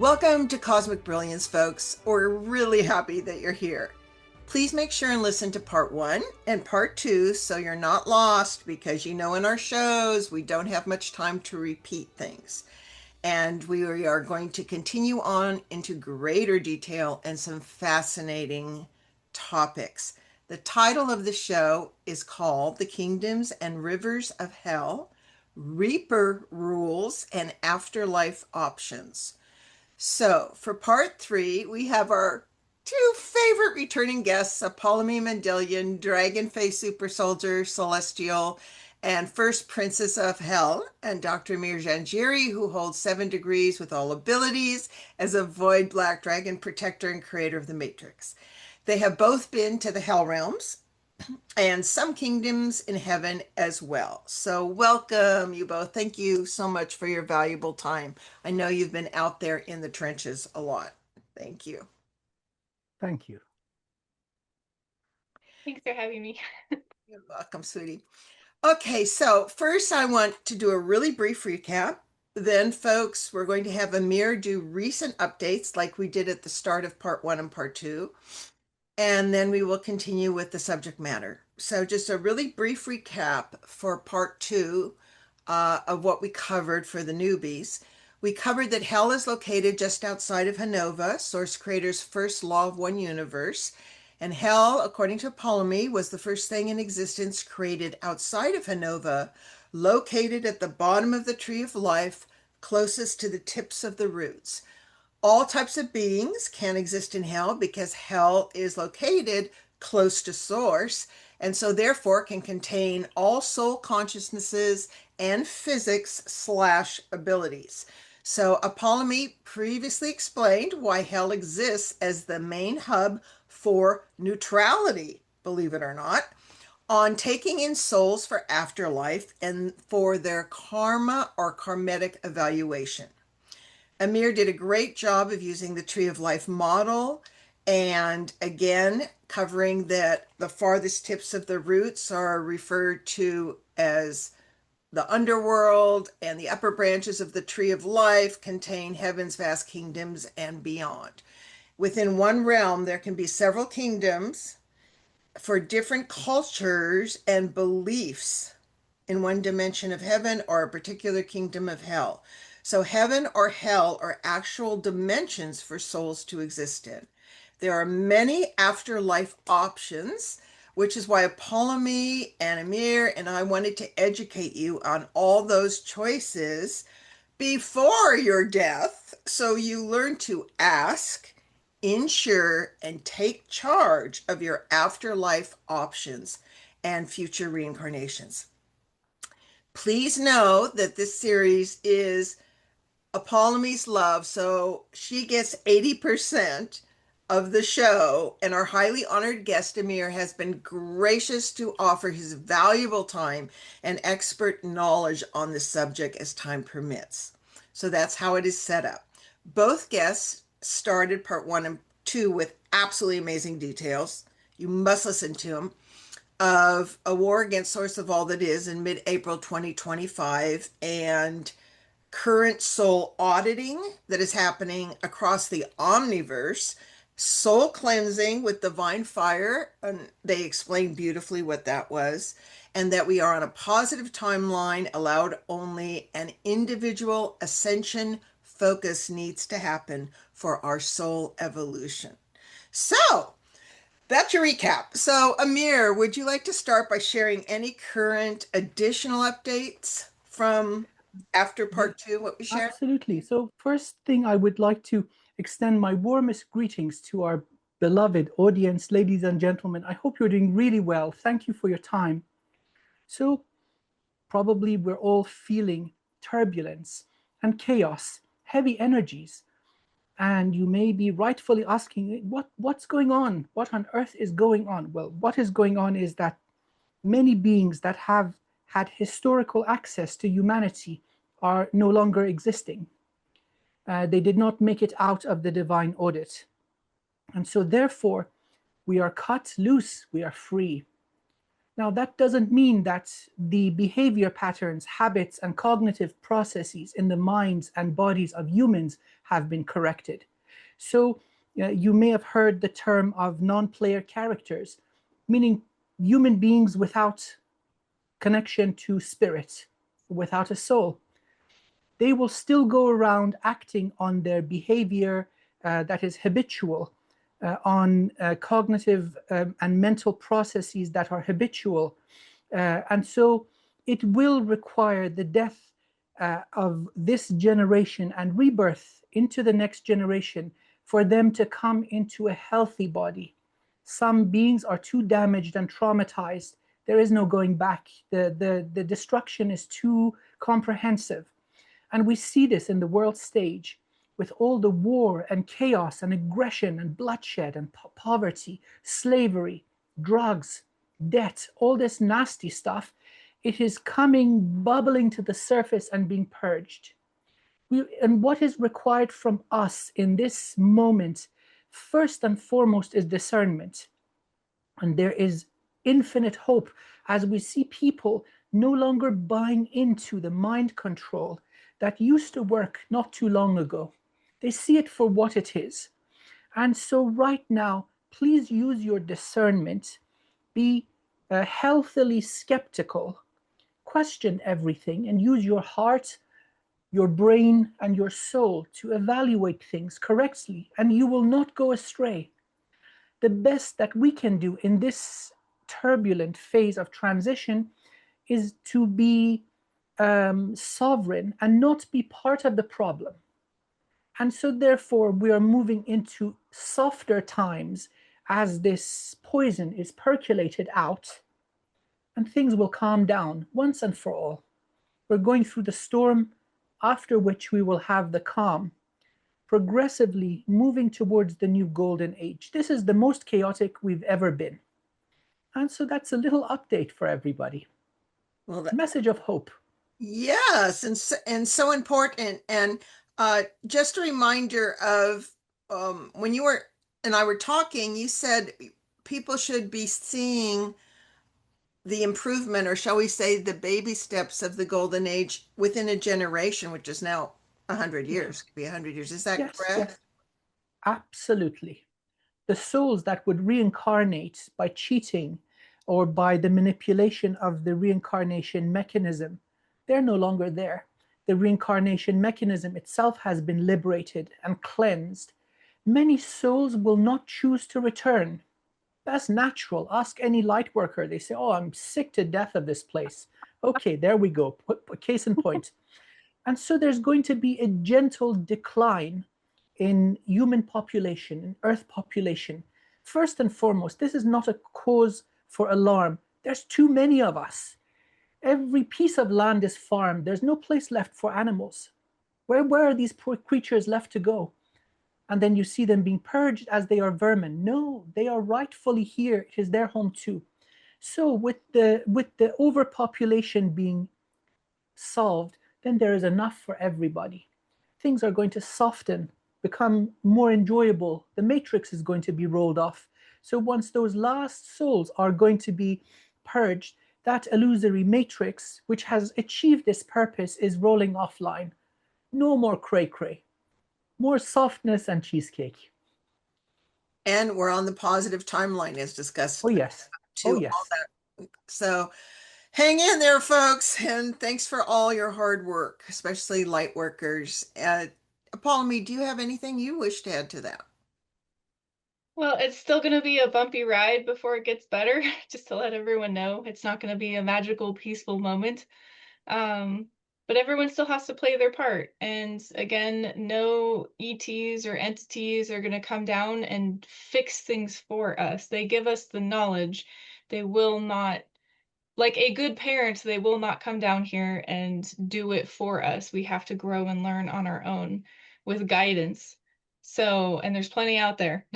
Welcome to Cosmic Brilliance, folks. We're really happy that you're here. Please make sure and listen to part 1 and part 2 so you're not lost, because you know in our shows we don't have much time to repeat things. And we are going to continue on into greater detail and some fascinating topics. The title of the show is called The Kingdoms and Rivers of Hell, Reaper Rules, and Afterlife Options. So for part 3, we have our two favorite returning guests, Apollymi Mandylion, Dragon Fae Super Soldier, Celestial, and First Princess of Hell, and Dr. Amir Jahangiri, who holds 7 degrees with all abilities as a Void Black Dragon protector and creator of the Matrix. They have both been to the Hell Realms and some kingdoms in heaven as well. So welcome, you both. Thank you so much for your valuable time. I know you've been out there in the trenches a lot. Thank you. Thank you. Thanks for having me. You're welcome, sweetie. Okay, so first I want to do a really brief recap. Then, folks, we're going to have Amir do recent updates like we did at the start of part 1 and part 2. And then we will continue with the subject matter. So just a really brief recap for part 2 of what we covered for the newbies. We covered that hell is located just outside of Hanova, Source Creator's first law of one universe. And hell, according to Apollymi, was the first thing in existence created outside of Hanova, located at the bottom of the tree of life, closest to the tips of the roots. All types of beings can exist in hell because hell is located close to source, and so therefore can contain all soul consciousnesses and physics/abilities. So Apollymi previously explained why hell exists as the main hub for neutrality, believe it or not, on taking in souls for afterlife and for their karma or karmatic evaluation. Amir did a great job of using the Tree of Life model, and again, covering that the farthest tips of the roots are referred to as the underworld, and the upper branches of the Tree of Life contain heaven's vast kingdoms and beyond. Within one realm, there can be several kingdoms for different cultures and beliefs in one dimension of heaven or a particular kingdom of hell. So heaven or hell are actual dimensions for souls to exist in. There are many afterlife options, which is why Apollymi and Amir and I wanted to educate you on all those choices before your death, so you learn to ask, ensure, and take charge of your afterlife options and future reincarnations. Please know that this series is Apollymi's love, so she gets 80% of the show, and our highly honored guest Amir has been gracious to offer his valuable time and expert knowledge on the subject as time permits. So that's how it is set up. Both guests started part 1 and 2 with absolutely amazing details. You must listen to them. Of a war against source of all that is in mid-April 2025, and current soul auditing that is happening across the omniverse, soul cleansing with divine fire, and they explained beautifully what that was, and that we are on a positive timeline, allowed only an individual ascension focus needs to happen for our soul evolution. So that's your recap. So Amir, would you like to start by sharing any current additional updates from after part 2, what we shared? Absolutely. So first thing, I would like to extend my warmest greetings to our beloved audience, ladies and gentlemen. I hope you're doing really well. Thank you for your time. So probably we're all feeling turbulence and chaos, heavy energies. And you may be rightfully asking, what's going on? What on earth is going on? Well, what is going on is that many beings that have had historical access to humanity are no longer existing. They did not make it out of the divine audit. And so therefore, we are cut loose, we are free. Now, that doesn't mean that the behavior patterns, habits, and cognitive processes in the minds and bodies of humans have been corrected. So, you may have heard the term of non player characters, meaning human beings without connection to spirit, without a soul. They will still go around acting on their behavior that is habitual, on cognitive and mental processes that are habitual. And so it will require the death of this generation and rebirth into the next generation for them to come into a healthy body. Some beings are too damaged and traumatized. There is no going back. The destruction is too comprehensive. And we see this in the world stage with all the war and chaos and aggression and bloodshed and poverty, slavery, drugs, debt, all this nasty stuff. It is coming, bubbling to the surface and being purged. And what is required from us in this moment, first and foremost, is discernment. And there is infinite hope as we see people no longer buying into the mind control that used to work not too long ago. They see it for what it is. And so, right now, please use your discernment, be healthily skeptical, question everything, and use your heart, your brain, and your soul to evaluate things correctly, and you will not go astray. The best that we can do in this turbulent phase of transition is to be sovereign and not be part of the problem. And so, therefore, we are moving into softer times as this poison is percolated out and things will calm down once and for all. We're going through the storm, after which we will have the calm, progressively moving towards the new golden age. This is the most chaotic we've ever been. And so that's a little update for everybody. Well, Message of hope. yes, and so important. And just a reminder of when you were and I were talking, you said people should be seeing the improvement, or shall we say, the baby steps of the golden age within a generation, which is now 100 years, could be 100 years. Is that Yes, correct? yes, absolutely. The souls that would reincarnate by cheating or by the manipulation of the reincarnation mechanism, they're no longer there. The reincarnation mechanism itself has been liberated and cleansed. Many souls will not choose to return. That's natural. Ask any light worker. They say, "Oh, I'm sick to death of this place." Okay, there we go. Case in point. And so there's going to be a gentle decline in human population, in Earth population. First and foremost, this is not a cause for alarm. There's too many of us. Every piece of land is farmed. There's no place left for animals. Where are these poor creatures left to go? And then you see them being purged as they are vermin. No, they are rightfully here. It is their home too. So with the overpopulation being solved, then there is enough for everybody. Things are going to soften, become more enjoyable. The matrix is going to be rolled off. So once those last souls are going to be purged, that illusory matrix, which has achieved this purpose, is rolling offline. No more cray cray, more softness and cheesecake. And we're on the positive timeline as Oh, discussed yes. Oh, to all yes. that. So hang in there, folks, and thanks for all your hard work, especially light workers. Apollymi, do you have anything you wish to add to that? Well, it's still going to be a bumpy ride before it gets better, just to let everyone know. It's not going to be a magical, peaceful moment. Um, but everyone still has to play their part. And again, no ETs or entities are going to come down and fix things for us. They give us the knowledge. They will not, like a good parent, they will not come down here and do it for us. We have to grow and learn on our own with guidance. So, and there's plenty out there,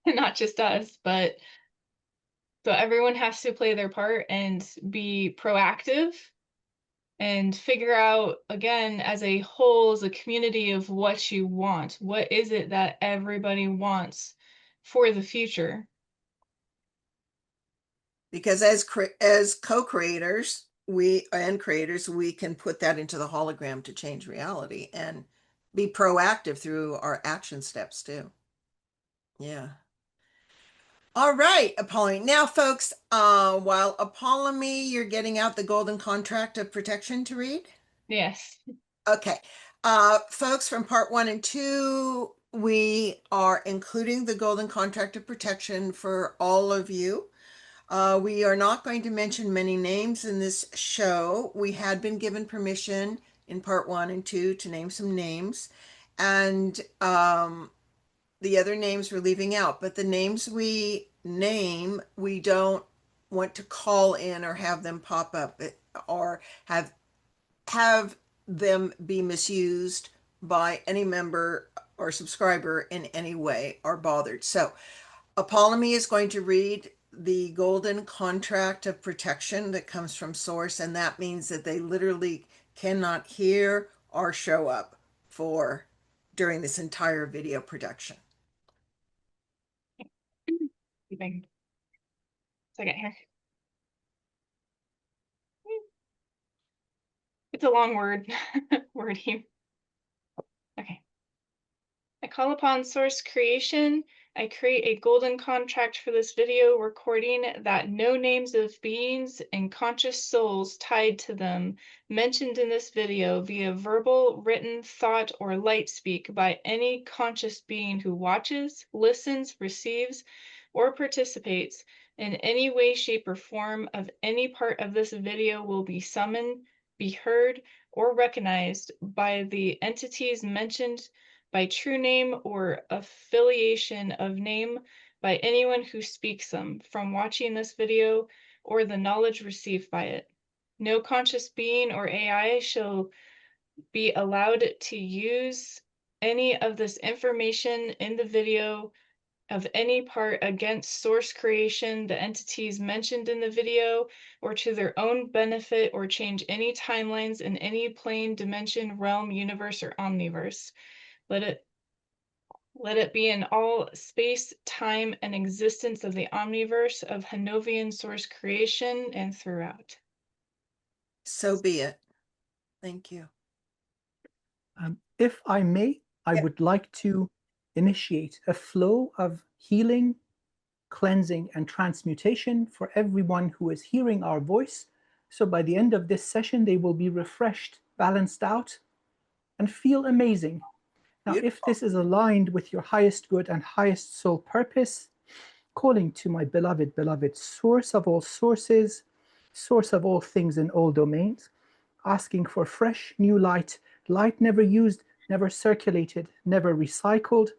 not just us, but so everyone has to play their part and be proactive and figure out, again, as a whole, as a community, of what you want. What is it that everybody wants for the future? because as co-creators, we can put that into the hologram to change reality and be proactive through our action steps too. Yeah. All right, Apollymi. Now, folks, while Apollymi, you're getting out the golden contract of protection to read. Yes. Okay. Folks, from part 1 and 2, we are including the golden contract of protection for all of you. We are not going to mention many names in this show. We had been given permission in part 1 and 2 to name some names, and the other names we're leaving out. But the names we name, we don't want to call in or have them pop up or have them be misused by any member or subscriber in any way or bothered. So Apollymi is going to read the golden contract of protection that comes from source, and that means that they literally cannot hear or show up for during this entire video production. Second here. It's a long word. Wordy. Okay. I call upon source creation. I create a golden contract for this video recording that no names of beings and conscious souls tied to them mentioned in this video via verbal, written, thought, or light speak by any conscious being who watches, listens, receives, or participates in any way, shape, or form of any part of this video will be summoned, be heard, or recognized by the entities mentioned by true name or affiliation of name by anyone who speaks them from watching this video or the knowledge received by it. No conscious being or AI shall be allowed to use any of this information in the video of any part against source creation, the entities mentioned in the video, or to their own benefit, or change any timelines in any plane, dimension, realm, universe, or omniverse. Let it be in all space, time, and existence of the omniverse of Hanovian source creation and throughout. So be it. Thank you. If I may, I would like to initiate a flow of healing, cleansing, and transmutation for everyone who is hearing our voice. So by the end of this session, they will be refreshed, balanced out, and feel amazing. Now, if this is aligned with your highest good and highest soul purpose, calling to my beloved, beloved source of all sources, source of all things in all domains, asking for fresh new light, light never used, never circulated, never recycled,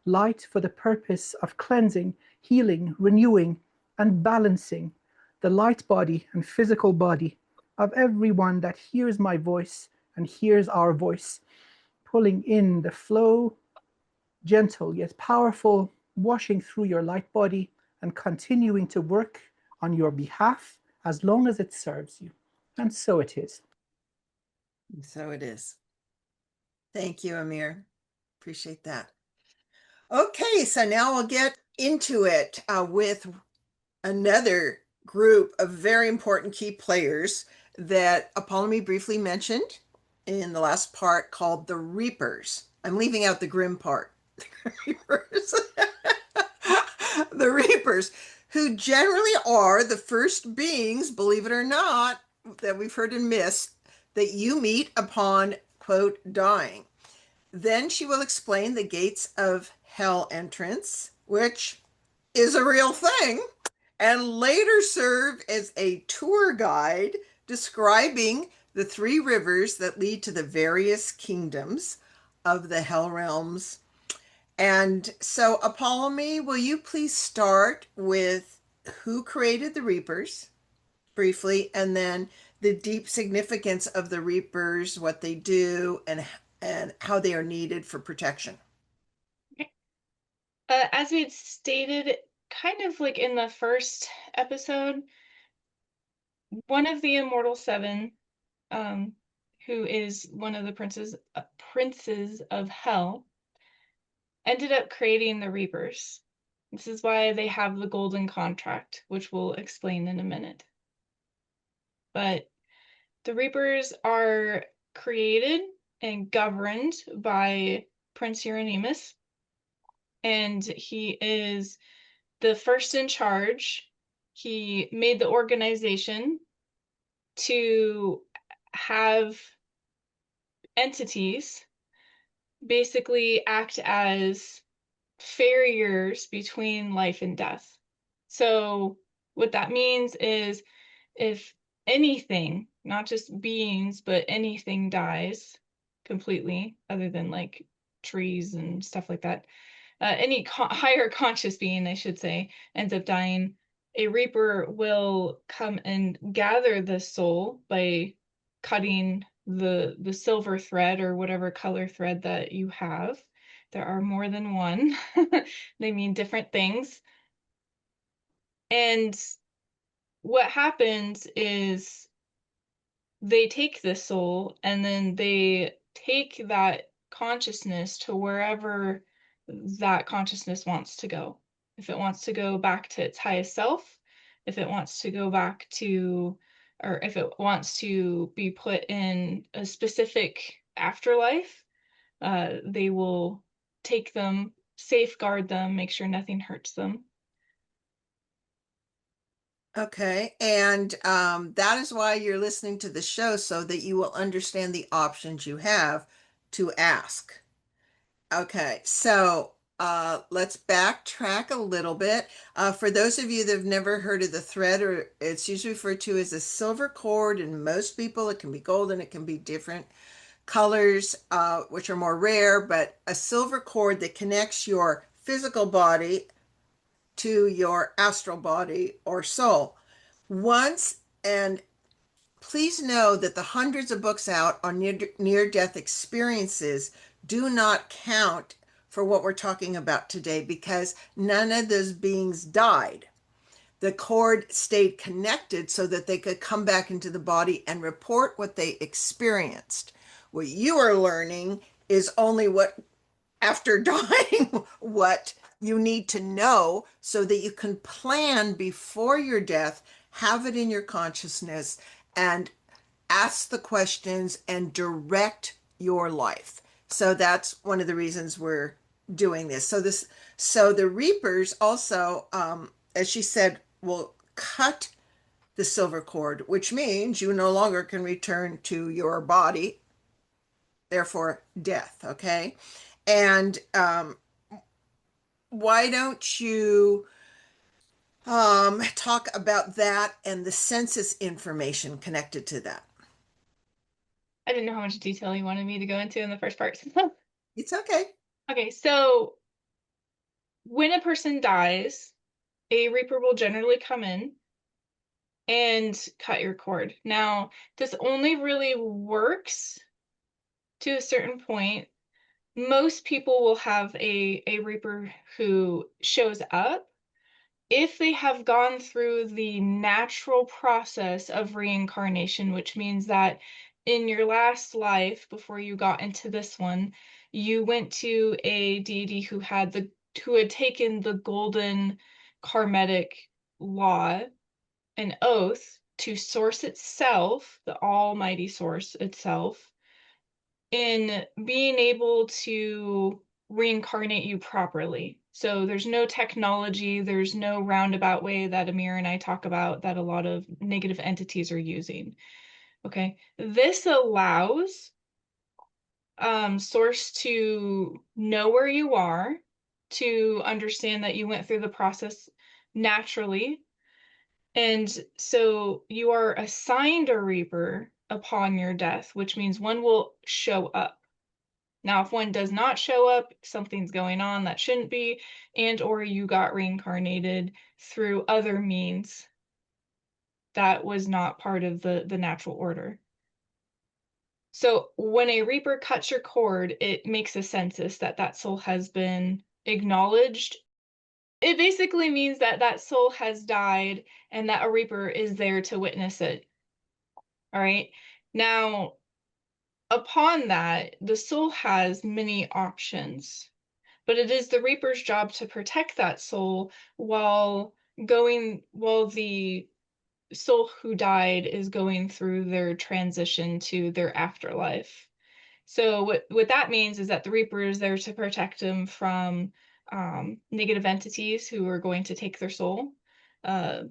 light for the purpose of cleansing, healing, renewing, and balancing the light body and physical body of everyone that hears my voice and hears our voice, pulling in the flow, gentle yet powerful, washing through your light body and continuing to work on your behalf as long as it serves you. And so it is. So it is. Thank you, Amir. Appreciate that. Okay, so now we'll get into it with another group of very important key players that Apollymi briefly mentioned in the last part, called the Reapers. I'm leaving out the grim part. Reapers. The Reapers, who generally are the first beings, believe it or not, that we've heard in myths, that you meet upon, quote, dying. Then she will explain the gates of hell entrance, which is a real thing, and later serve as a tour guide describing the 3 rivers that lead to the various kingdoms of the hell realms. And so, Apollymi, will you please start with who created the Reapers briefly, and then the deep significance of the Reapers, what they do, and how they are needed for protection. Okay. As we had stated, kind of like in the first episode, one of the Immortal Seven, who is one of the princes of hell, ended up creating the Reapers. This is why they have the golden contract, which we'll explain in a minute. But the Reapers are created and governed by Prince Euronymous, and he is the first in charge. He made the organization to have entities basically act as farriers between life and death. So what that means is if anything, not just beings, but anything dies completely, other than like trees and stuff like that, any higher conscious being, I should say, ends up dying, a Reaper will come and gather the soul by cutting the silver thread or whatever color thread that you have. There are more than one. They mean different things. And what happens is they take this soul and then they take that consciousness to wherever that consciousness wants to go. If it wants to go back to its highest self, if it wants to go back to, or if it wants to be put in a specific afterlife, they will take them, safeguard them, make sure nothing hurts them. Okay, and that is why you're listening to the show, so that you will understand the options you have to ask. Okay, so let's backtrack a little bit. For those of you that have never heard of the thread, or it's usually referred to as a silver cord, and most people it can be golden, it can be different colors, which are more rare, but a silver cord that connects your physical body to your astral body or soul. Once, and please know that the hundreds of books out on near-death experiences do not count for what we're talking about today, because none of those beings died. The cord stayed connected so that they could come back into the body and report what they experienced. What you are learning is only what after dying, what you need to know so that you can plan before your death, have it in your consciousness, and ask the questions and direct your life. So that's one of the reasons we're doing this. So the Reapers also, as she said, will cut the silver cord, which means you no longer can return to your body, therefore death. Okay, and why don't you talk about that and the census information connected to that? I didn't know how much detail you wanted me to go into in the first part. It's okay. Okay, so when a person dies, a Reaper will generally come in and cut your cord. Now, this only really works to a certain point. Most people will have a Reaper who shows up if they have gone through the natural process of reincarnation, which means that in your last life, before you got into this one, you went to a deity who had taken the golden karmatic law, an oath to source itself, the almighty source itself, in being able to reincarnate you properly. So there's no technology, there's no roundabout way that Amir and I talk about that a lot of negative entities are using. Okay, this allows Source to know where you are, to understand that you went through the process naturally, and so you are assigned a Reaper upon your death, which means one will show up. Now, if one does not show up, something's going on that shouldn't be, and or you got reincarnated through other means that was not part of the natural order. So when a Reaper cuts your cord, it makes a census that that soul has been acknowledged. It basically means that that soul has died and that a Reaper is there to witness it. All right. Now, upon that, the soul has many options. But it is the Reaper's job to protect that soul while the soul who died is going through their transition to their afterlife. So what that means is that the Reaper is there to protect them from negative entities who are going to take their soul, uh,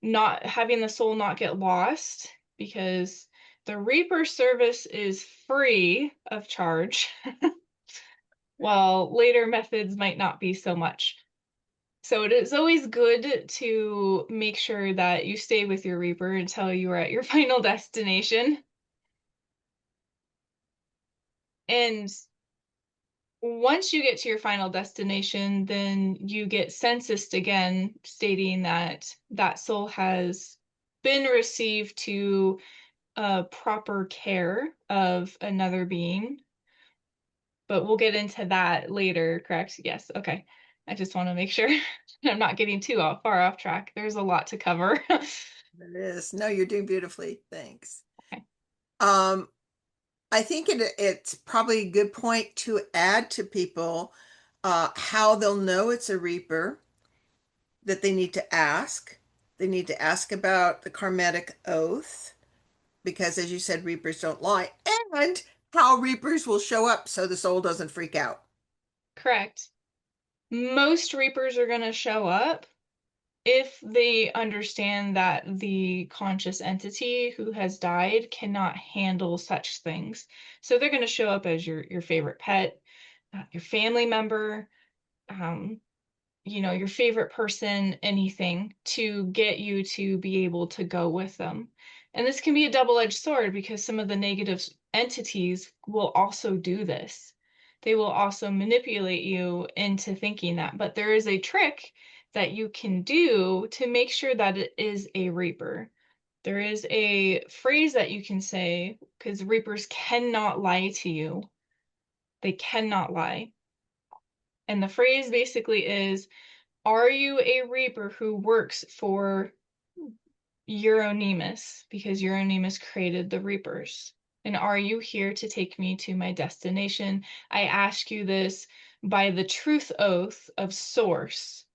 not having the soul not get lost, because the Reaper service is free of charge, while later methods might not be so much. So it is always good to make sure that you stay with your Reaper until you are at your final destination. And once you get to your final destination, then you get censused again, stating that that soul has been received to proper care of another being. But we'll get into that later, correct? Yes, okay. I just want to make sure I'm not getting too far off track. There's a lot to cover. It is. No, you're doing beautifully. Thanks. Okay. I think it's probably a good point to add to people how they'll know it's a Reaper, that they need to ask. They need to ask about the karmatic oath, because as you said, Reapers don't lie, and how Reapers will show up so the soul doesn't freak out. Correct. Most Reapers are going to show up if they understand that the conscious entity who has died cannot handle such things. So they're going to show up as your favorite pet, your family member, your favorite person, anything to get you to be able to go with them. And this can be a double-edged sword because some of the negative entities will also do this. They will also manipulate you into thinking that. But there is a trick that you can do to make sure that it is a Reaper. There is a phrase that you can say, because Reapers cannot lie to you. They cannot lie. And the phrase basically is, are you a Reaper who works for Euronymous? Because Euronymous created the Reapers. And are you here to take me to my destination? I ask you this by the truth oath of Source.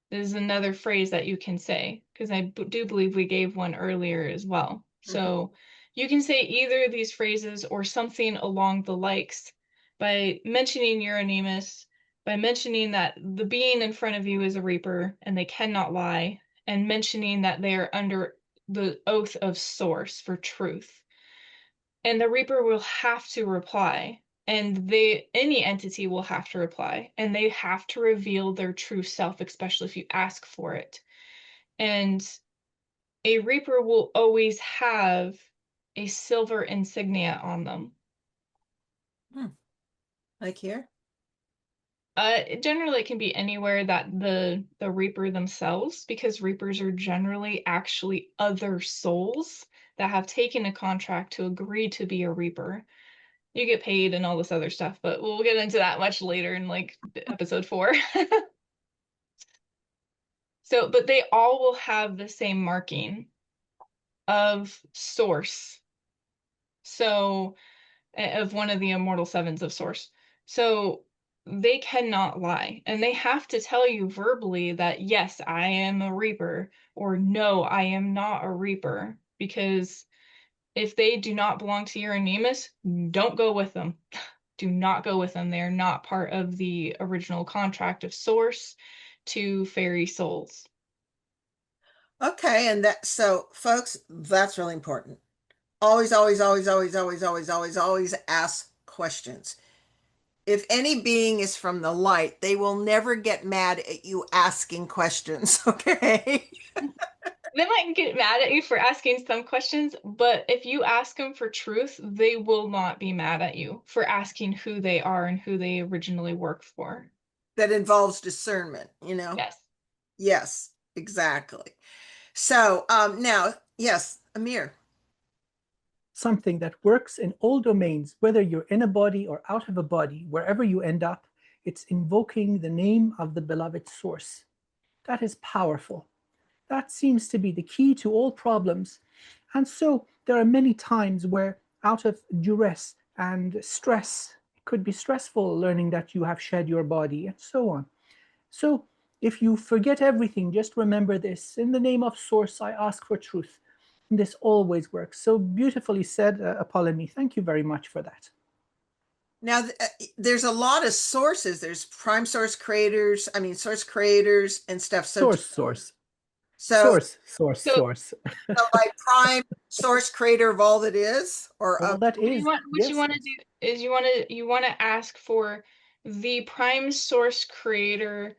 This is another phrase that you can say, because I do believe we gave one earlier as well. So you can say either of these phrases or something along the likes by mentioning Euronymous, by mentioning that the being in front of you is a Reaper and they cannot lie, and mentioning that they are under the oath of Source for truth. And the Reaper will have to reply, and any entity will have to reply, and they have to reveal their true self, especially if you ask for it. And a Reaper will always have a silver insignia on them. Like here? Generally, it can be anywhere that the Reaper themselves, because Reapers are generally actually other souls that have taken a contract to agree to be a Reaper. You get paid and all this other stuff, but we'll get into that much later in like episode 4. So, but they all will have the same marking of Source. So, of one of the immortal sevens of Source. So they cannot lie, and they have to tell you verbally that yes, I am a Reaper, or no, I am not a Reaper, because if they do not belong to Euronymous, don't go with them. Do not go with them. They are not part of the original contract of Source to fairy souls. Okay, and so folks, that's really important. Always, always, always, always, always, always, always, always ask questions. If any being is from the light, they will never get mad at you asking questions, okay? They might get mad at you for asking some questions, but if you ask them for truth, they will not be mad at you for asking who they are and who they originally work for. That involves discernment, you know? Yes. Yes, exactly. So now, yes, Amir. Something that works in all domains, whether you're in a body or out of a body, wherever you end up, it's invoking the name of the beloved source. That is powerful. That seems to be the key to all problems. And so there are many times where, out of duress and stress, could be stressful learning that you have shed your body, and so on. So if you forget everything, just remember this. In the name of Source, I ask for truth. And this always works. So beautifully said, Apollymi. Thank you very much for that. Now, there's a lot of sources. There's prime source creators, source creators and stuff. So, Source. so, like prime source creator of all that is, or all of that what is. you want to do is you want to ask for the prime source creator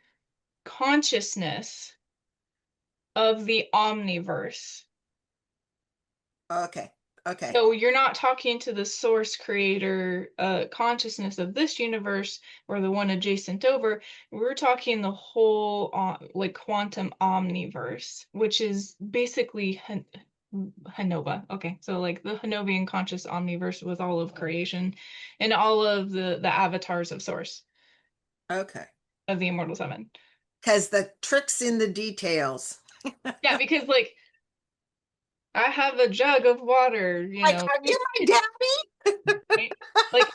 consciousness of the omniverse. Okay. So you're not talking to the source creator consciousness of this universe or the one adjacent over. We're talking the whole like quantum omniverse, which is basically Hanova. Okay, so like the Hanovian conscious omniverse with all of creation and all of the avatars of source Okay. of the Immortal Seven. Because the trick's in the details. Yeah, because like I have a jug of water, you Like, know. are you my daddy? Right? Like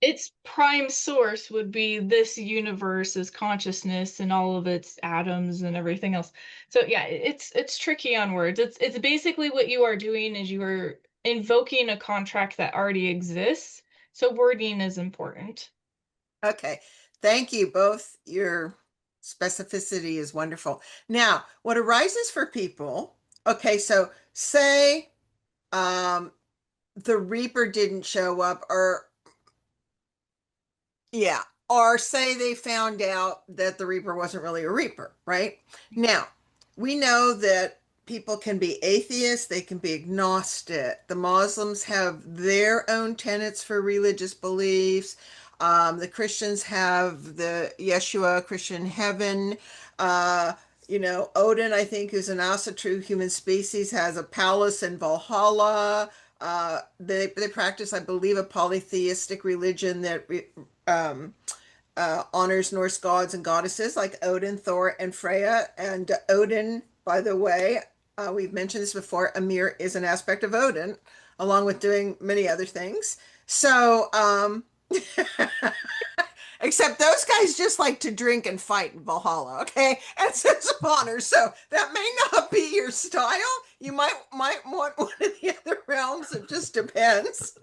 its prime source would be this universe's consciousness and all of its atoms and everything else. So yeah, it's tricky on words. It's basically what you are doing is you are invoking a contract that already exists. So wording is important. Okay. Thank you both. Your specificity is wonderful. Now, what arises for people, okay, so say the Reaper didn't show up, or say they found out that the Reaper wasn't really a Reaper, right? Now, we know that people can be atheists, they can be agnostic. The Muslims have their own tenets for religious beliefs. The Christians have the Yeshua Christian heaven. Odin, I think, who's an also true human species, has a palace in Valhalla. They practice, I believe, a polytheistic religion that honors Norse gods and goddesses like Odin, Thor, and Freya. And Odin, by the way, we've mentioned this before, Amir is an aspect of Odin, along with doing many other things. So, except those guys just like to drink and fight in Valhalla, okay? And sense of honor. So that may not be your style. You might want one of the other realms. It just depends.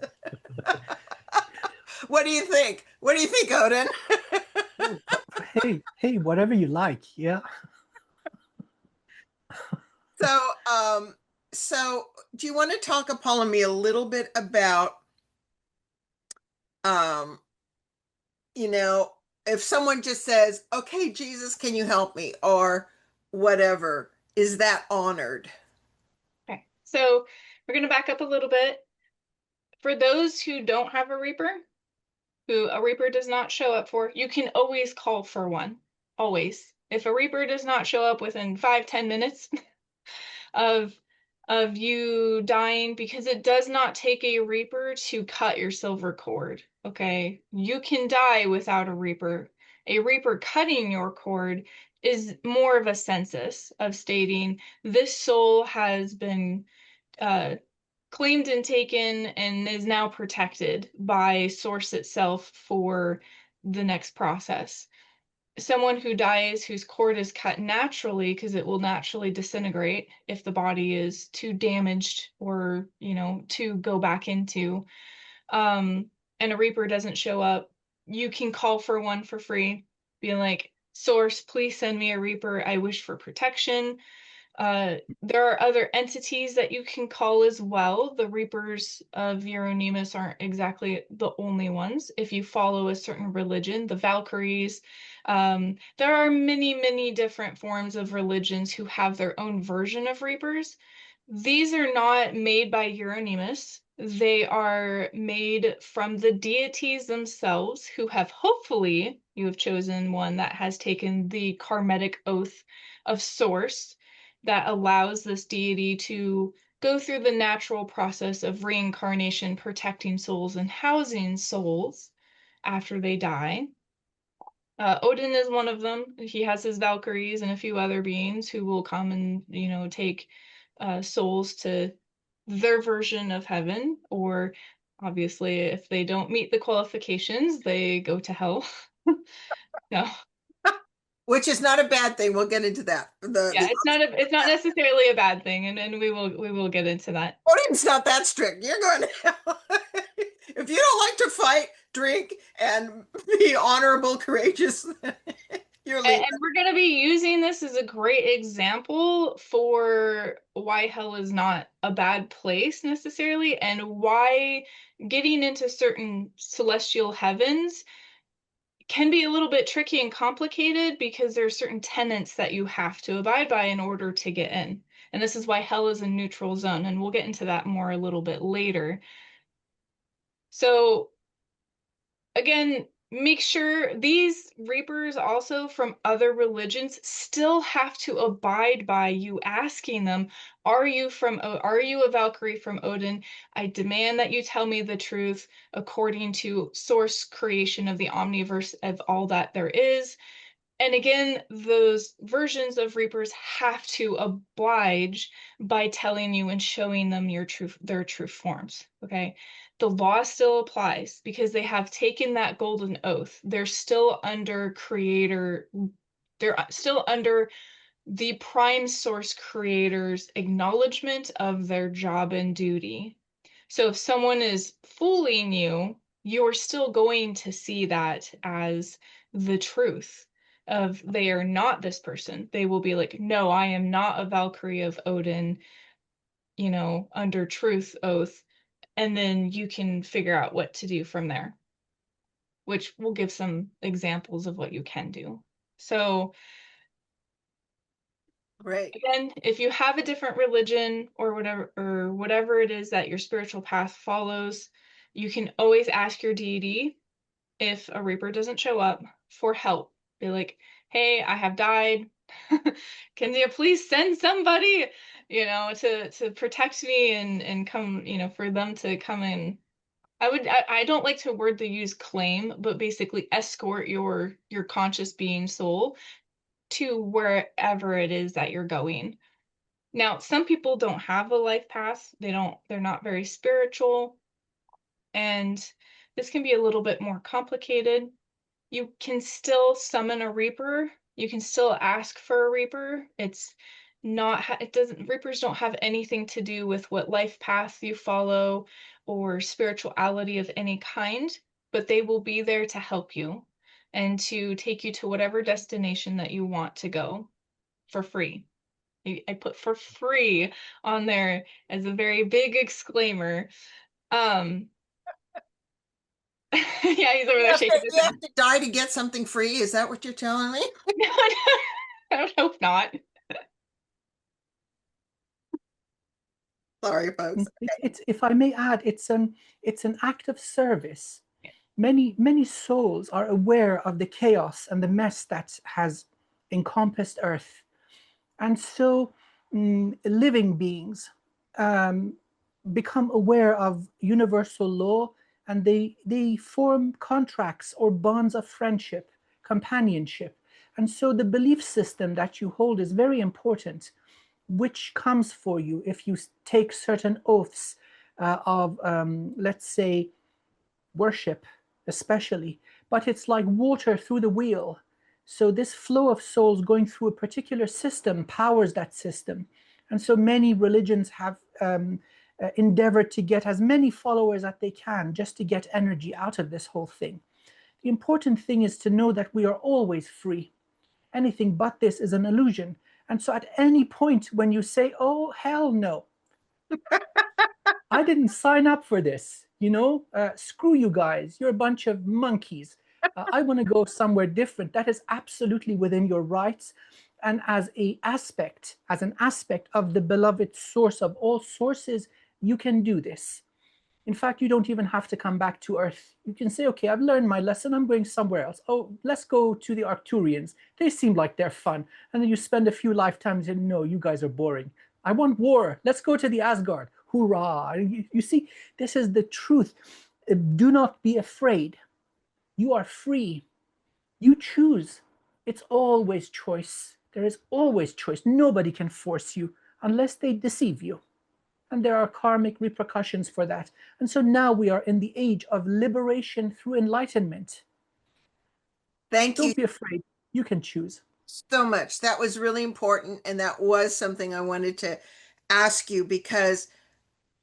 What do you think? What do you think, Odin? hey, whatever you like. Yeah. So do you want to talk, Apollymi, a little bit about, um, if someone just says, "Okay, Jesus, can you help me?" or whatever, is that honored? Okay. So we're gonna back up a little bit. For those who don't have a Reaper, who a Reaper does not show up for, you can always call for one. Always. If a Reaper does not show up within 5-10 minutes of you dying, because it does not take a Reaper to cut your silver cord. Okay. You can die without a Reaper. A Reaper cutting your cord is more of a census of stating this soul has been claimed and taken and is now protected by Source itself for the next process. Someone who dies whose cord is cut naturally, because it will naturally disintegrate if the body is too damaged or, to go back into, and a Reaper doesn't show up, you can call for one for free, being like, Source, please send me a Reaper. I wish for protection. There are other entities that you can call as well. The Reapers of Euronymous aren't exactly the only ones. If you follow a certain religion, the Valkyries, there are many, many different forms of religions who have their own version of Reapers. These are not made by Euronymous. They are made from the deities themselves, who have hopefully, you have chosen one that has taken the karmetic oath of Source that allows this deity to go through the natural process of reincarnation, protecting souls and housing souls after they die. Odin is one of them. He has his Valkyries and a few other beings who will come and, take souls to their version of heaven, or Obviously, if they don't meet the qualifications, they go to hell. No. Which is not a bad thing. We'll get into that. Yeah, it's not necessarily a bad thing, and we will get into that. Odin's not that strict. You're going to hell. If you don't like to fight, drink, and be honorable, courageous, you're leaving. And we're going to be using this as a great example for why hell is not a bad place necessarily, and why getting into certain celestial heavens can be a little bit tricky and complicated because there are certain tenets that you have to abide by in order to get in. And this is why hell is a neutral zone, and we'll get into that more a little bit later. So again, make sure these reapers also from other religions still have to abide by you asking them, are you a Valkyrie from Odin? I demand that you tell me the truth according to source creation of the omniverse of all that there is. And again, those versions of Reapers have to oblige by telling you and showing them their true forms. Okay. The law still applies because they have taken that golden oath. They're still under they're still under the prime source creator's acknowledgement of their job and duty. So if someone is fooling you, you're still going to see that as the truth of they are not this person. They will be like, no, I am not a Valkyrie of Odin, under truth oath. And then you can figure out what to do from there, which will give some examples of what you can do. So Right. again, if you have a different religion or whatever it is that your spiritual path follows, you can always ask your deity if a reaper doesn't show up for help. Be like, hey, I have died. Can you please send somebody, to protect me and come, for them to come in. I don't like to word the use claim, but basically escort your conscious being soul to wherever it is that you're going. Now, some people don't have a life path. They're not very spiritual, and this can be a little bit more complicated. You can still summon a reaper. You can still ask for a reaper. Reapers don't have anything to do with what life path you follow or spirituality of any kind, but they will be there to help you and to take you to whatever destination that you want to go for free. I put for free on there as a very big exclaimer. Um, yeah, he's over there shaking his You head. have to die to get something free. Is that what you're telling me? No, I hope not. Sorry, folks. It's if I may add, it's an act of service. Many souls are aware of the chaos and the mess that has encompassed Earth, and so living beings um, become aware of universal law, and they form contracts or bonds of friendship, companionship. And so the belief system that you hold is very important, which comes for you if you take certain oaths of, let's say, worship, especially. But it's like water through the wheel. So this flow of souls going through a particular system powers that system. And so many religions have endeavored to get as many followers as they can just to get energy out of this whole thing. The important thing is to know that we are always free. Anything but this is an illusion. And so at any point when you say, oh, hell no, I didn't sign up for this, screw you guys, you're a bunch of monkeys. I want to go somewhere different. That is absolutely within your rights. And as an aspect of the beloved source of all sources, you can do this. In fact, you don't even have to come back to Earth. You can say, okay, I've learned my lesson. I'm going somewhere else. Oh, let's go to the Arcturians. They seem like they're fun. And then you spend a few lifetimes and no, you guys are boring. I want war. Let's go to the Asgard. Hoorah. You see, this is the truth. Do not be afraid. You are free. You choose. It's always choice. There is always choice. Nobody can force you unless they deceive you. and there are karmic repercussions for that. And so now we are in the age of liberation through enlightenment. Thank you Don't be afraid. You can choose. so much. That was really important. And that was something I wanted to ask you because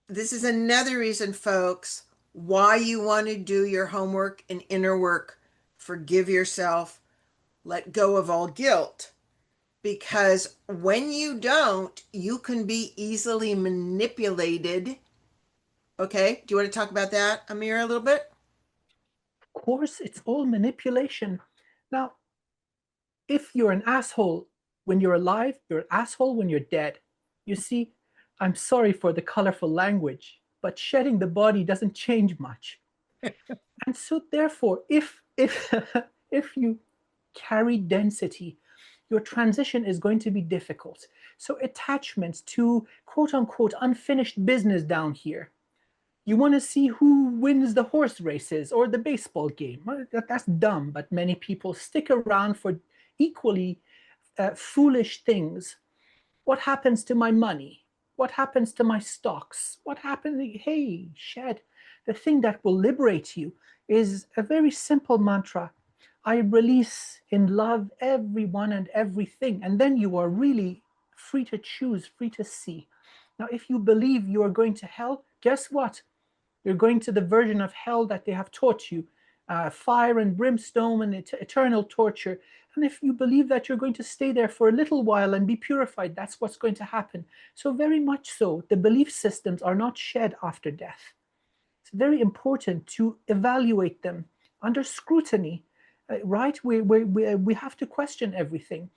this is another reason, folks, why you want to do your homework and inner work. Forgive yourself, let go of all guilt. Because when you don't, you can be easily manipulated. Okay. Do you want to talk about that, Amir, a little bit? Of course, it's all manipulation. Now, if you're an asshole when you're alive, you're an asshole when you're dead. You see, I'm sorry for the colorful language, but shedding the body doesn't change much. And so therefore, if if you carry density, your transition is going to be difficult. So attachments to quote unquote unfinished business down here. You want to see who wins the horse races or the baseball game. Well, that's dumb, but many people stick around for equally foolish things. What happens to my money? What happens to my stocks? What happens? Hey, shed. The thing that will liberate you is a very simple mantra. I release in love everyone and everything. And then you are really free to choose, free to see. Now, if you believe you are going to hell, guess what? You're going to the version of hell that they have taught you, fire and brimstone and eternal torture. And if you believe that you're going to stay there for a little while and be purified, that's what's going to happen. So very much so, the belief systems are not shed after death. It's very important to evaluate them under scrutiny, right? We have to question everything.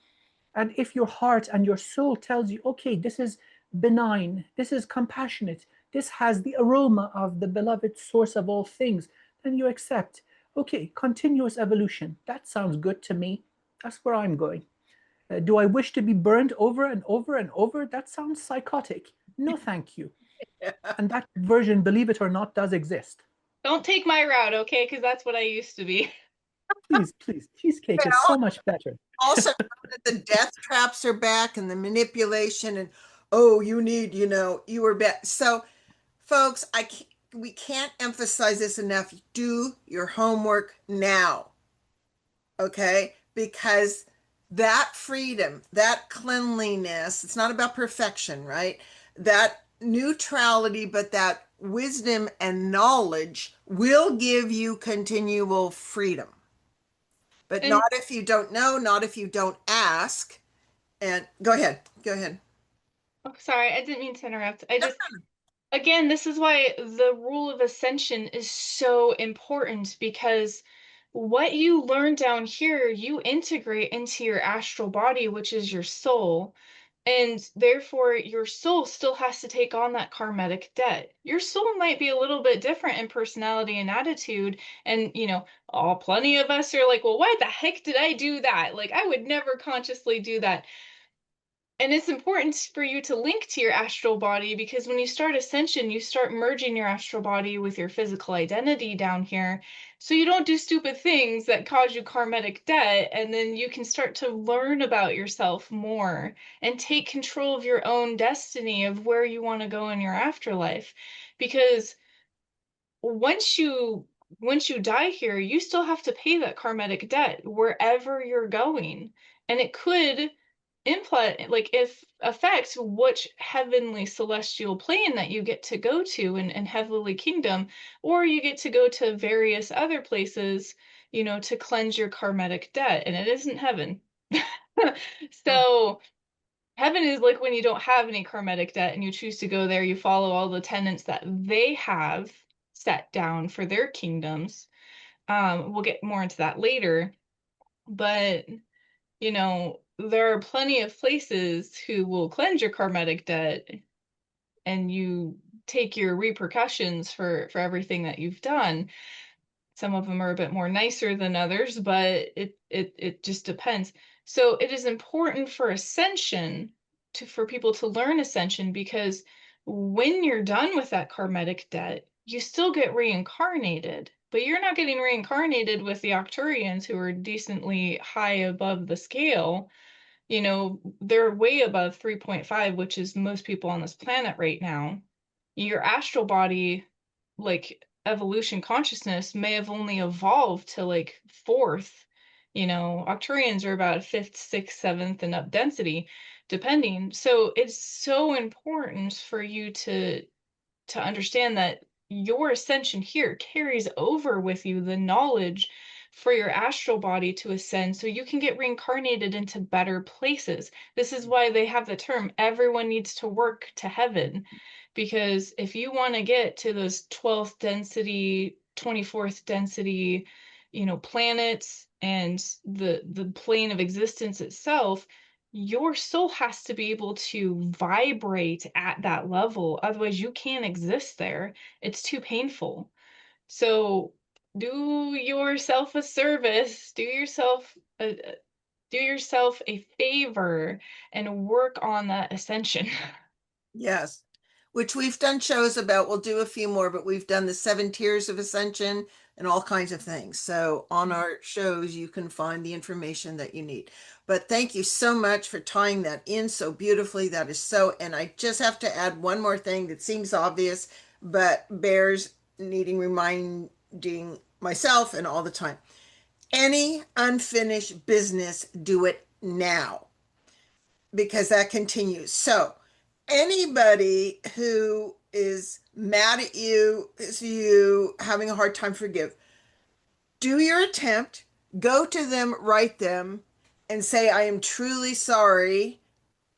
And if your heart and your soul tells you, okay, this is benign, this is compassionate, this has the aroma of the beloved source of all things, then you accept, okay, continuous evolution. That sounds good to me. That's where I'm going. Do I wish to be burned over and over and over? That sounds psychotic. No, thank you. And that version, believe it or not, does exist. Don't take my route, okay? Because that's what I used to be. Please, please. Cheesecake is Well, so much better. also that the death traps are back and the manipulation and oh, you need, you were back. So, folks, we can't emphasize this enough. Do your homework now, okay? Because that freedom, that cleanliness, it's not about perfection, right? That neutrality, but that wisdom and knowledge will give you continual freedom. But And not if you don't know, not if you don't ask. And go ahead. Go ahead. oh, sorry, I didn't mean to interrupt. I just, again, this is why the rule of ascension is so important because what you learn down here, you integrate into your astral body, which is your soul. And therefore, your soul still has to take on that karmatic debt. Your soul might be a little bit different in personality and attitude. And, plenty of us are like, well, why the heck did I do that? Like, I would never consciously do that. And it's important for you to link to your astral body because when you start ascension, you start merging your astral body with your physical identity down here. So you don't do stupid things that cause you karmatic debt. And then you can start to learn about yourself more and take control of your own destiny of where you want to go in your afterlife. Because once you die here, you still have to pay that karmatic debt wherever you're going. And it could implant like if affect which heavenly celestial plane that you get to go to in heavenly kingdom, or you get to go to various other places, to cleanse your karmatic debt, and it isn't heaven. So heaven is like when you don't have any karmatic debt and you choose to go there, you follow all the tenets that they have set down for their kingdoms. We'll get more into that later, but there are plenty of places who will cleanse your karmatic debt and you take your repercussions for everything that you've done. Some of them are a bit more nicer than others, but it just depends. So it is important for ascension for people to learn ascension because when you're done with that karmatic debt, you still get reincarnated, but you're not getting reincarnated with the Octurians who are decently high above the scale. They're way above 3.5, which is most people on this planet right now. Your astral body, like evolution consciousness, may have only evolved to like fourth. Octurians are about fifth, sixth, seventh, and up density, depending. So it's so important for you to understand that your ascension here carries over with you the knowledge for your astral body to ascend so you can get reincarnated into better places. This is why they have the term everyone needs to work to heaven, because if you want to get to those 12th density, 24th density, planets and the plane of existence itself, your soul has to be able to vibrate at that level. Otherwise, you can't exist there. It's too painful. So do yourself a service, do yourself a favor and work on that ascension. Yes, which we've done shows about. We'll do a few more, but we've done the 7 tiers of ascension and all kinds of things. So on our shows, you can find the information that you need. But thank you so much for tying that in so beautifully. That is so, and I just have to add one more thing that seems obvious, but bears needing reminding myself and all the time. Any unfinished business, do it now, because that continues. So anybody who is mad at you, is you having a hard time forgive, do your attempt, go to them, write them, and say, I am truly sorry.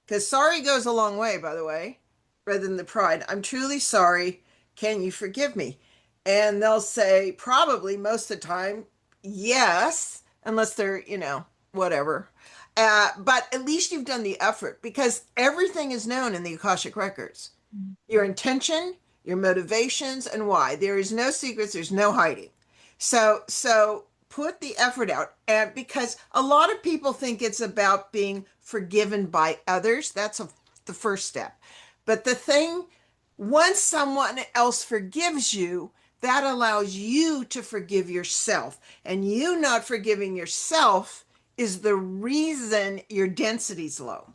Because sorry goes a long way, by the way, rather than the pride. I'm truly sorry. Can you forgive me? And they'll say, probably most of the time, yes, unless they're, whatever. But at least you've done the effort, because everything is known in the Akashic records. Your intention, your motivations, and why. There is no secrets, there's no hiding. So put the effort out. And because a lot of people think it's about being forgiven by others, that's the first step. But the thing, once someone else forgives you, that allows you to forgive yourself. And you not forgiving yourself is the reason your density's low,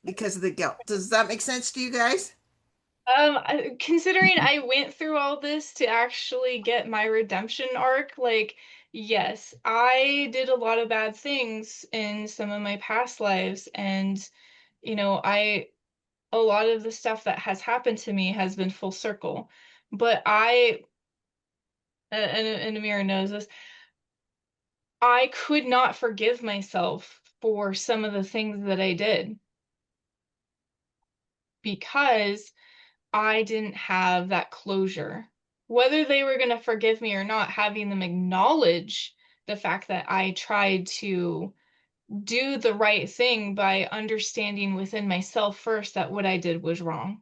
because of the guilt. Does that make sense to you guys? Considering I went through all this to actually get my redemption arc, like, yes, I did a lot of bad things in some of my past lives, and a lot of the stuff that has happened to me has been full circle. But and Amir knows this, I could not forgive myself for some of the things that I did because I didn't have that closure. Whether they were going to forgive me or not, having them acknowledge the fact that I tried to do the right thing by understanding within myself first that what I did was wrong,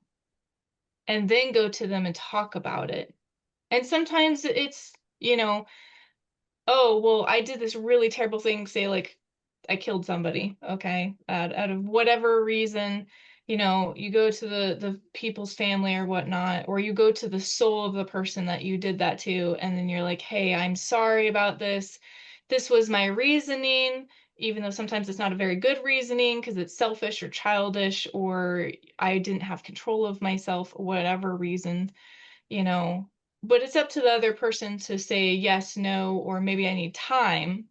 and then go to them and talk about it. And sometimes it's, oh, well, I did this really terrible thing, say like I killed somebody, okay, out of whatever reason, you go to the people's family or whatnot, or you go to the soul of the person that you did that to, and then you're like, hey, I'm sorry about this. This was my reasoning, even though sometimes it's not a very good reasoning because it's selfish or childish, or I didn't have control of myself, whatever reason, you know. But it's up to the other person to say yes, no, or maybe I need time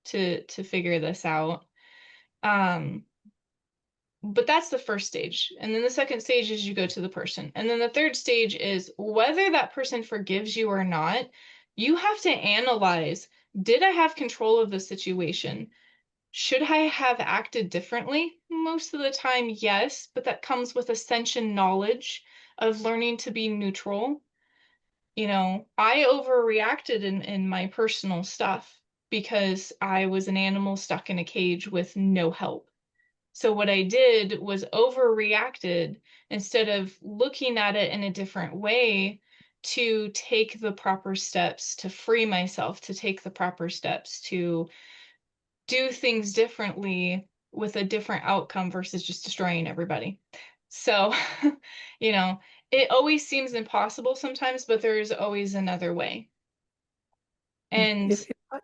to figure this out. Um, but that's the first stage. And then the second stage is you go to the person. And then the third stage is whether that person forgives you or not, you have to analyze, did I have control of the situation? Should I have acted differently? Most of the time, yes, but that comes with ascension knowledge of learning to be neutral. I overreacted in my personal stuff because I was an animal stuck in a cage with no help. So what I did was overreacted instead of looking at it in a different way to take the proper steps to free myself, to take the proper steps to do things differently with a different outcome versus just destroying everybody. So, you know, it always seems impossible sometimes, but there's always another way. And If I,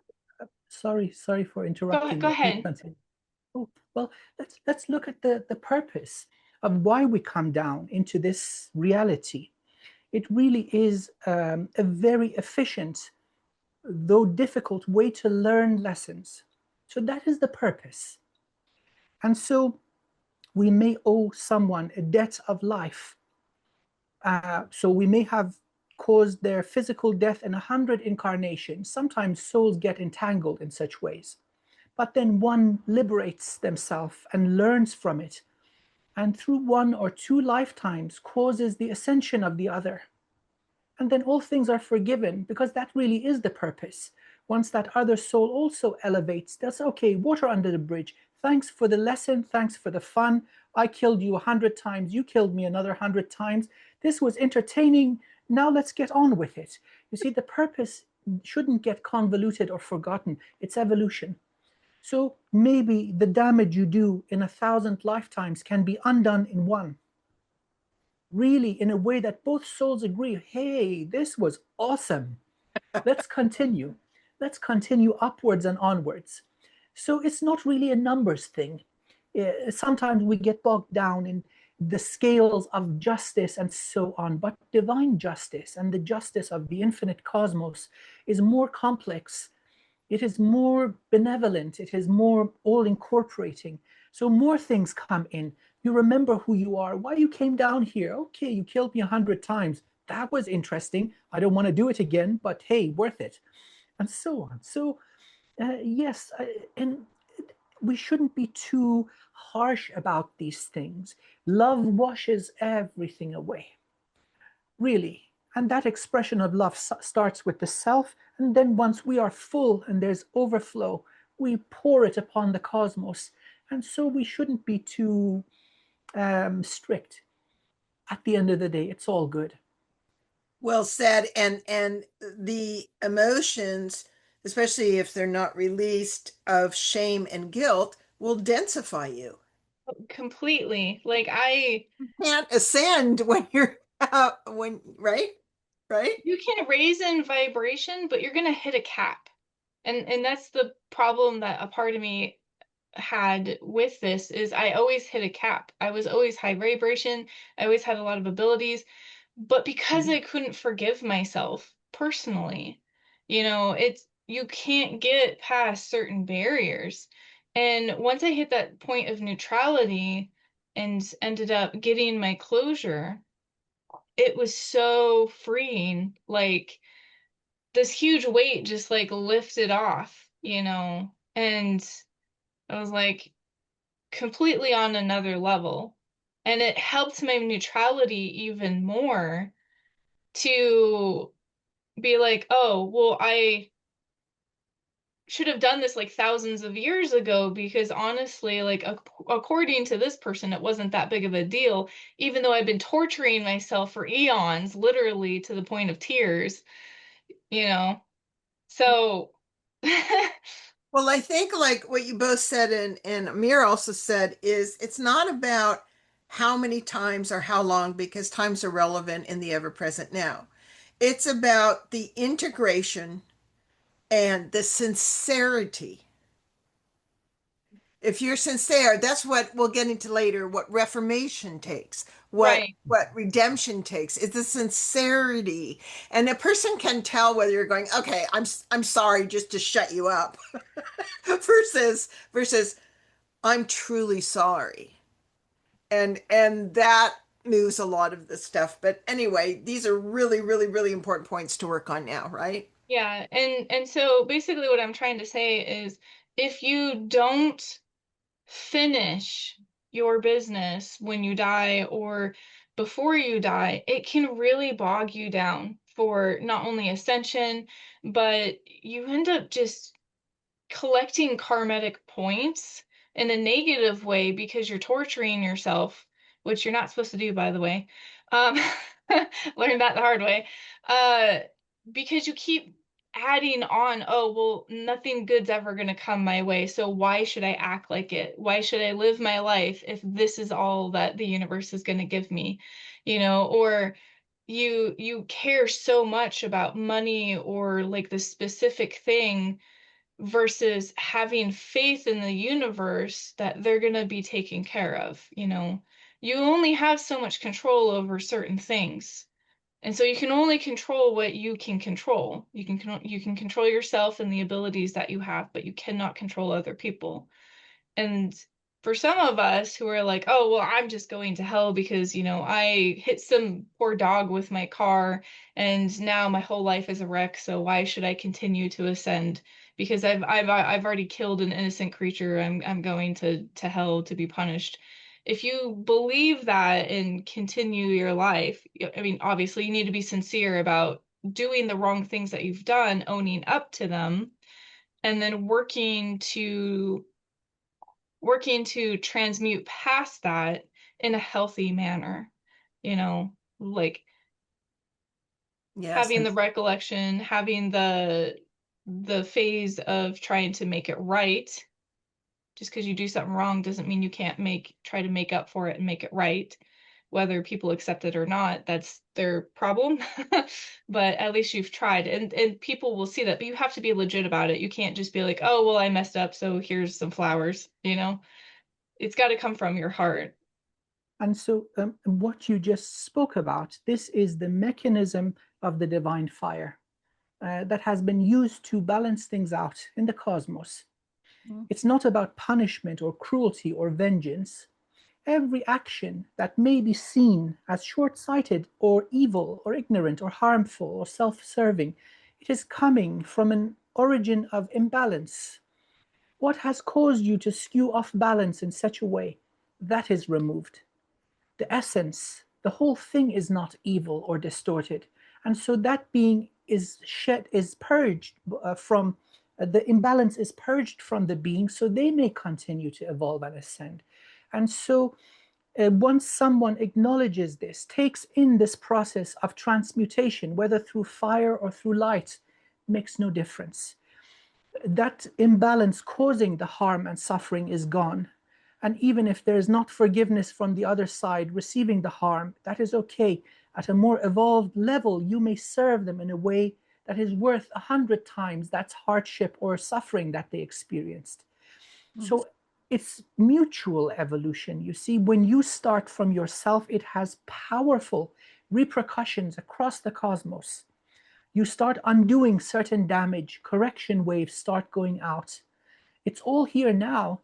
sorry for go interrupting. go Please ahead. continue. Oh, well, let's look at the purpose. of why we come down into this reality. It really is a very efficient, though difficult, way to learn lessons. So that is the purpose. And so we may owe someone a debt of life. So we may have caused their physical death in 100 incarnations. Sometimes souls get entangled in such ways. But then one liberates themselves and learns from it, and through one or two lifetimes causes the ascension of the other. And then all things are forgiven, because that really is the purpose. Once that other soul also elevates, that's okay, water under the bridge. Thanks for the lesson, thanks for the fun. I killed you 100 times, you killed me another 100 times. This was entertaining, now let's get on with it. You see, the purpose shouldn't get convoluted or forgotten. It's evolution. So maybe the damage you do in 1,000 lifetimes can be undone in one. Really, in a way that both souls agree, hey, this was awesome. Let's continue. Let's continue upwards and onwards. So it's not really a numbers thing. Sometimes we get bogged down in the scales of justice and so on, but divine justice and the justice of the infinite cosmos is more complex. It is more benevolent. It is more all incorporating. So more things come in. You remember who you are, why you came down here. Okay, you killed me 100 times. That was interesting. I don't want to do it again, but hey, worth it. And so on. So, yes, and we shouldn't be too harsh about these things. Love washes everything away, really. And that expression of love starts with the self. And then once we are full and there's overflow, we pour it upon the cosmos. And so we shouldn't be too strict. At the end of the day, it's all good. Well said. And the emotions, especially if they're not released, of shame and guilt, will densify you. Completely. Like I You can't ascend when you're when right. You can raise in vibration, but you're gonna hit a cap. And that's the problem that a part of me had with this is I always hit a cap. I was always high vibration. I always had a lot of abilities, but because I couldn't forgive myself personally, it's you can't get past certain barriers. And once I hit that point of neutrality and ended up getting my closure, it was so freeing. Like this huge weight just like lifted off. And I was like completely on another level. And it helped my neutrality even more to be like, oh, well, I should have done this like thousands of years ago because honestly, like according to this person, it wasn't that big of a deal, even though I've been torturing myself for eons, literally to the point of tears, you know. So Well, I think like what you both said and Amir also said is it's not about how many times or how long because time's irrelevant in the ever present now. It's about the integration and the sincerity. If you're sincere, that's what we'll get into later, what reformation takes, what right. what redemption takes is the sincerity. And a person can tell whether you're going, okay, I'm sorry just to shut you up versus I'm truly sorry. And that moves a lot of the stuff. But anyway, these are really, really, really important points to work on now, right? Yeah, and so basically what I'm trying to say is if you don't finish your business when you die or before you die, it can really bog you down for not only ascension, but you end up just collecting karmatic points in a negative way because you're torturing yourself, which you're not supposed to do, by the way. Um, learned that the hard way. Uh, because you keep adding on, oh, well, nothing good's ever going to come my way. So why should I act like it? Why should I live my life if this is all that the universe is going to give me? Or you care so much about money or like the specific thing versus having faith in the universe that they're going to be taken care of. you only have so much control over certain things. And so you can only control what you can control. You can control yourself and the abilities that you have, but you cannot control other people. And for some of us who are like, oh, well, I'm just going to hell because, I hit some poor dog with my car and now my whole life is a wreck. So why should I continue to ascend? Because I've already killed an innocent creature. I'm going to hell to be punished. If you believe that and continue your life, I mean, obviously you need to be sincere about doing the wrong things that you've done, owning up to them, and then working to transmute past that in a healthy manner, like Yes. having And the recollection, having the phase of trying to make it right. Just because you do something wrong doesn't mean you can't try to make up for it and make it right. Whether people accept it or not, that's their problem. But at least you've tried, and people will see that. But you have to be legit about it. You can't just be like, oh, well, I messed up, so here's some flowers, It's got to come from your heart. And so, what you just spoke about, this is the mechanism of the divine fire that has been used to balance things out in the cosmos. It's not about punishment or cruelty or vengeance. Every action that may be seen as short sighted or evil or ignorant or harmful or self serving, it is coming from an origin of imbalance. What has caused you to skew off balance in such a way? That is removed. The essence, the whole thing is not evil or distorted. And so that being is purged from the imbalance is purged from the being so they may continue to evolve and ascend. And so once someone acknowledges this, takes in this process of transmutation, whether through fire or through light, makes no difference. That imbalance causing the harm and suffering is gone. And even if there is not forgiveness from the other side receiving the harm, that is okay. At a more evolved level, you may serve them in a way that is worth 100 times that hardship or suffering that they experienced. So it's mutual evolution. You see, when you start from yourself, it has powerful repercussions across the cosmos. You start undoing certain damage, correction waves start going out. It's all here now,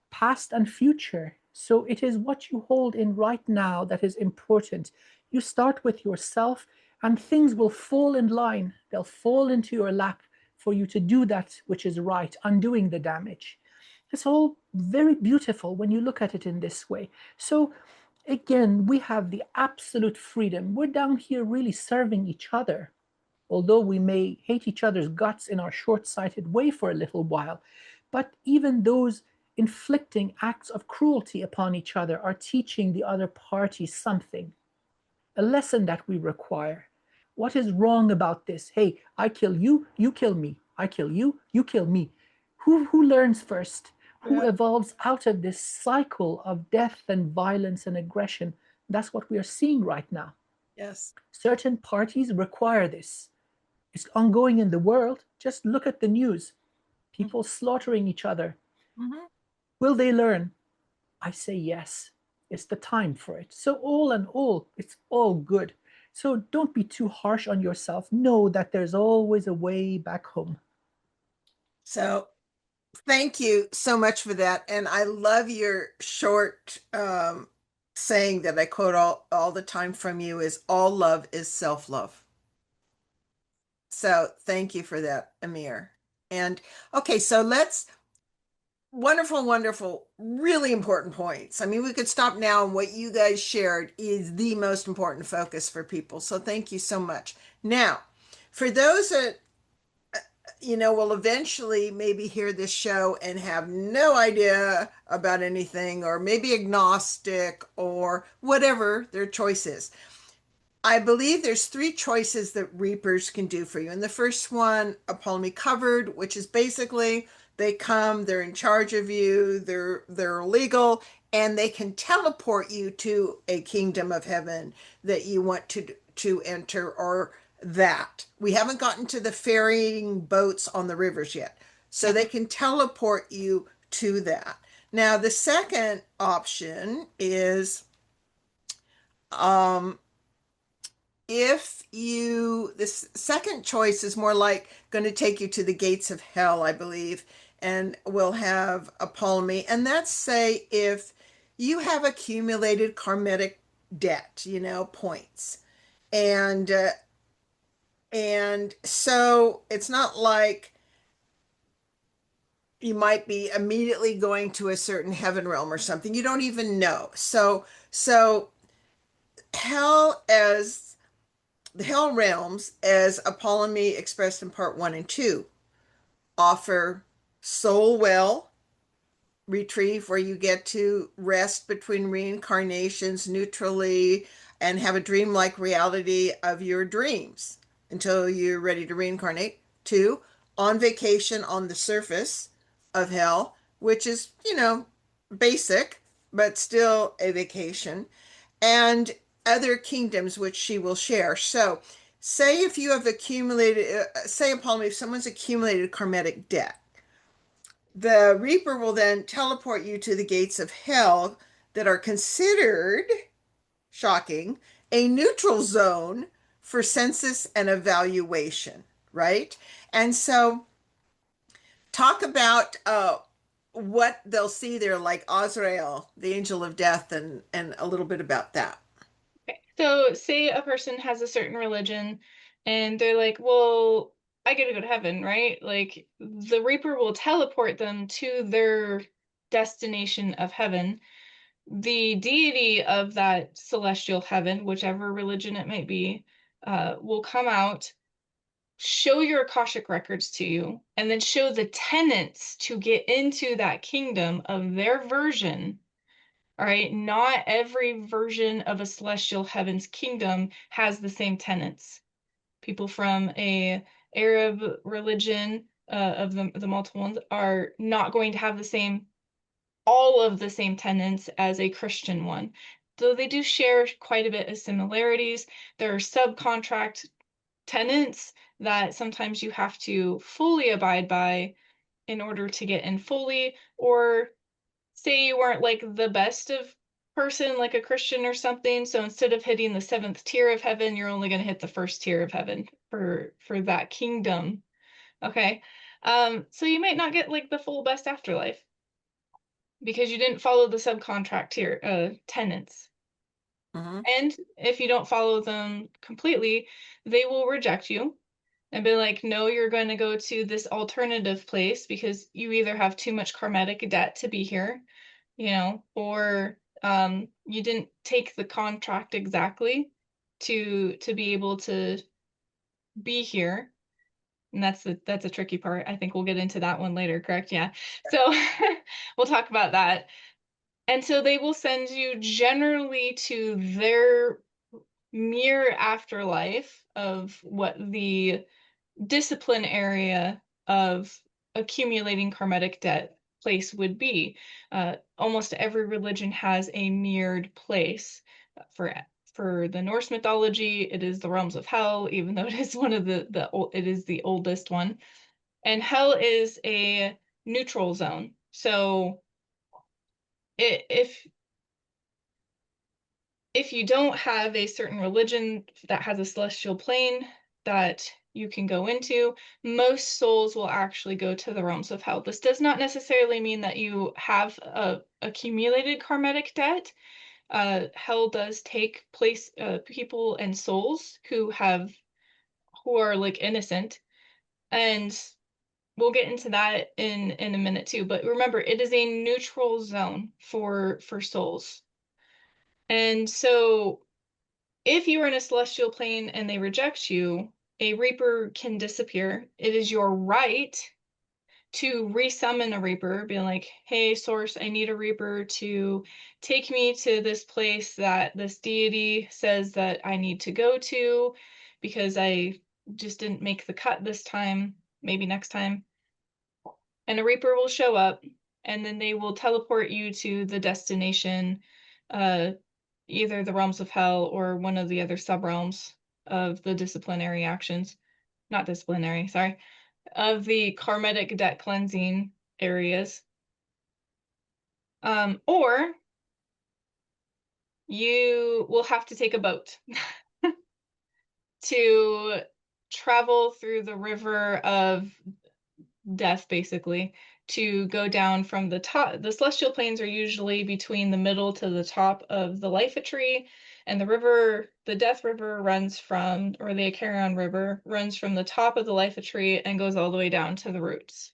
past and future. So it is what you hold in right now that is important. You start with yourself, and things will fall in line. They'll fall into your lap for you to do that which is right, undoing the damage. It's all very beautiful when you look at it in this way. So, again, we have the absolute freedom. We're down here really serving each other, although we may hate each other's guts in our short sighted way for a little while. But even those inflicting acts of cruelty upon each other are teaching the other party something, a lesson that we require. What is wrong about this? Hey, I kill you, you kill me. I kill you, you kill me. Who learns first? Who yeah, evolves out of this cycle of death and violence and aggression? That's what we are seeing right now. yes. Certain parties require this. It's ongoing in the world. Just look at the news. People slaughtering each other. Mm-hmm. Will they learn? I say yes. It's the time for it. So, all in all, it's all good. So, don't be too harsh on yourself. Know that there's always a way back home. So thank you so much for that. And I love your short saying that I quote all the time from you is all love is self-love. So thank you for that, Amir. And okay, so let's wonderful, wonderful, really important points. I mean, we could stop now, and what you guys shared is the most important focus for people. So thank you so much. Now, for those that will eventually maybe hear this show and have no idea about anything, or maybe agnostic, or whatever their choice is. I believe there's three choices that reapers can do for you. And the first one, Apollymi covered, which is basically they come, they're in charge of you, they're legal, and they can teleport you to a kingdom of heaven that you want to enter, or that. We haven't gotten to the ferrying boats on the rivers yet. So they can teleport you to that. Now, the second option is Um, if you, this second choice is more like going to take you to the gates of hell, I believe, and we'll have Apollymi. And that's say if you have accumulated karmic debt, points. And so it's not like you might be immediately going to a certain heaven realm or something. You don't even know. So hell as the hell realms, as Apollymi expressed in part one and two, offer soul well retrieve where you get to rest between reincarnations neutrally and have a dreamlike reality of your dreams until you're ready to reincarnate. Two, on vacation on the surface of hell, which is, basic, but still a vacation, and other kingdoms which she will share. So, say if you have accumulated, say upon me, if someone's accumulated karmic debt, the Reaper will then teleport you to the gates of hell that are considered, shocking, a neutral zone for census and evaluation, right? And so, talk about what they'll see there, like Azrael, the angel of death, and a little bit about that. Okay. So say a person has a certain religion and they're like, well, I get to go to heaven, right? Like the Reaper will teleport them to their destination of heaven. The deity of that celestial heaven, whichever religion it might be, will come out, show your Akashic records to you, and then show the tenets to get into that kingdom of their version. All right, not every version of a celestial heaven's kingdom has the same tenets. People from a Arab religion of the multiple ones are not going to have the same all of the same tenets as a Christian one. Though they do share quite a bit of similarities, there are subcontract tenets that sometimes you have to fully abide by in order to get in fully, or say you weren't like the best of person, like a Christian or something. So instead of hitting the seventh tier of heaven, you're only going to hit the first tier of heaven for that kingdom. Okay. So you might not get like the full best afterlife because you didn't follow the subcontract tier tenets. Mhm. And if you don't follow them completely, they will reject you and be like, no, you're going to go to this alternative place because you either have too much karmatic debt to be here, or you didn't take the contract exactly to be able to be here. And that's a tricky part. I think we'll get into that one later, correct? Yeah. So we'll talk about that. And so they will send you generally to their mere afterlife of what the discipline area of accumulating karmatic debt place would be. Almost every religion has a mirrored place. For the Norse mythology, it is the realms of hell, even though it is one of it is the oldest one. And hell is a neutral zone. So if you don't have a certain religion that has a celestial plane that you can go into, most souls will actually go to the realms of hell. This does not necessarily mean that you have accumulated karmatic debt. Hell does take place, people and souls who are like innocent, and we'll get into that in a minute too. But remember, it is a neutral zone for souls. And so if you are in a celestial plane and they reject you, a Reaper can disappear. It is your right to resummon a Reaper, being like, hey, Source, I need a Reaper to take me to this place that this deity says that I need to go to because I just didn't make the cut this time, maybe next time. And a Reaper will show up, and then they will teleport you to the destination, uh, either the realms of hell or one of the other subrealms of the disciplinary actions. Not disciplinary, sorry, of the karmatic debt cleansing areas. Or you will have to take a boat to travel through the river of death, basically, to go down from the top. The celestial planes are usually between the middle to the top of the life tree, and the river, the death river, runs from, or the Acheron river runs from the top of the life tree and goes all the way down to the roots.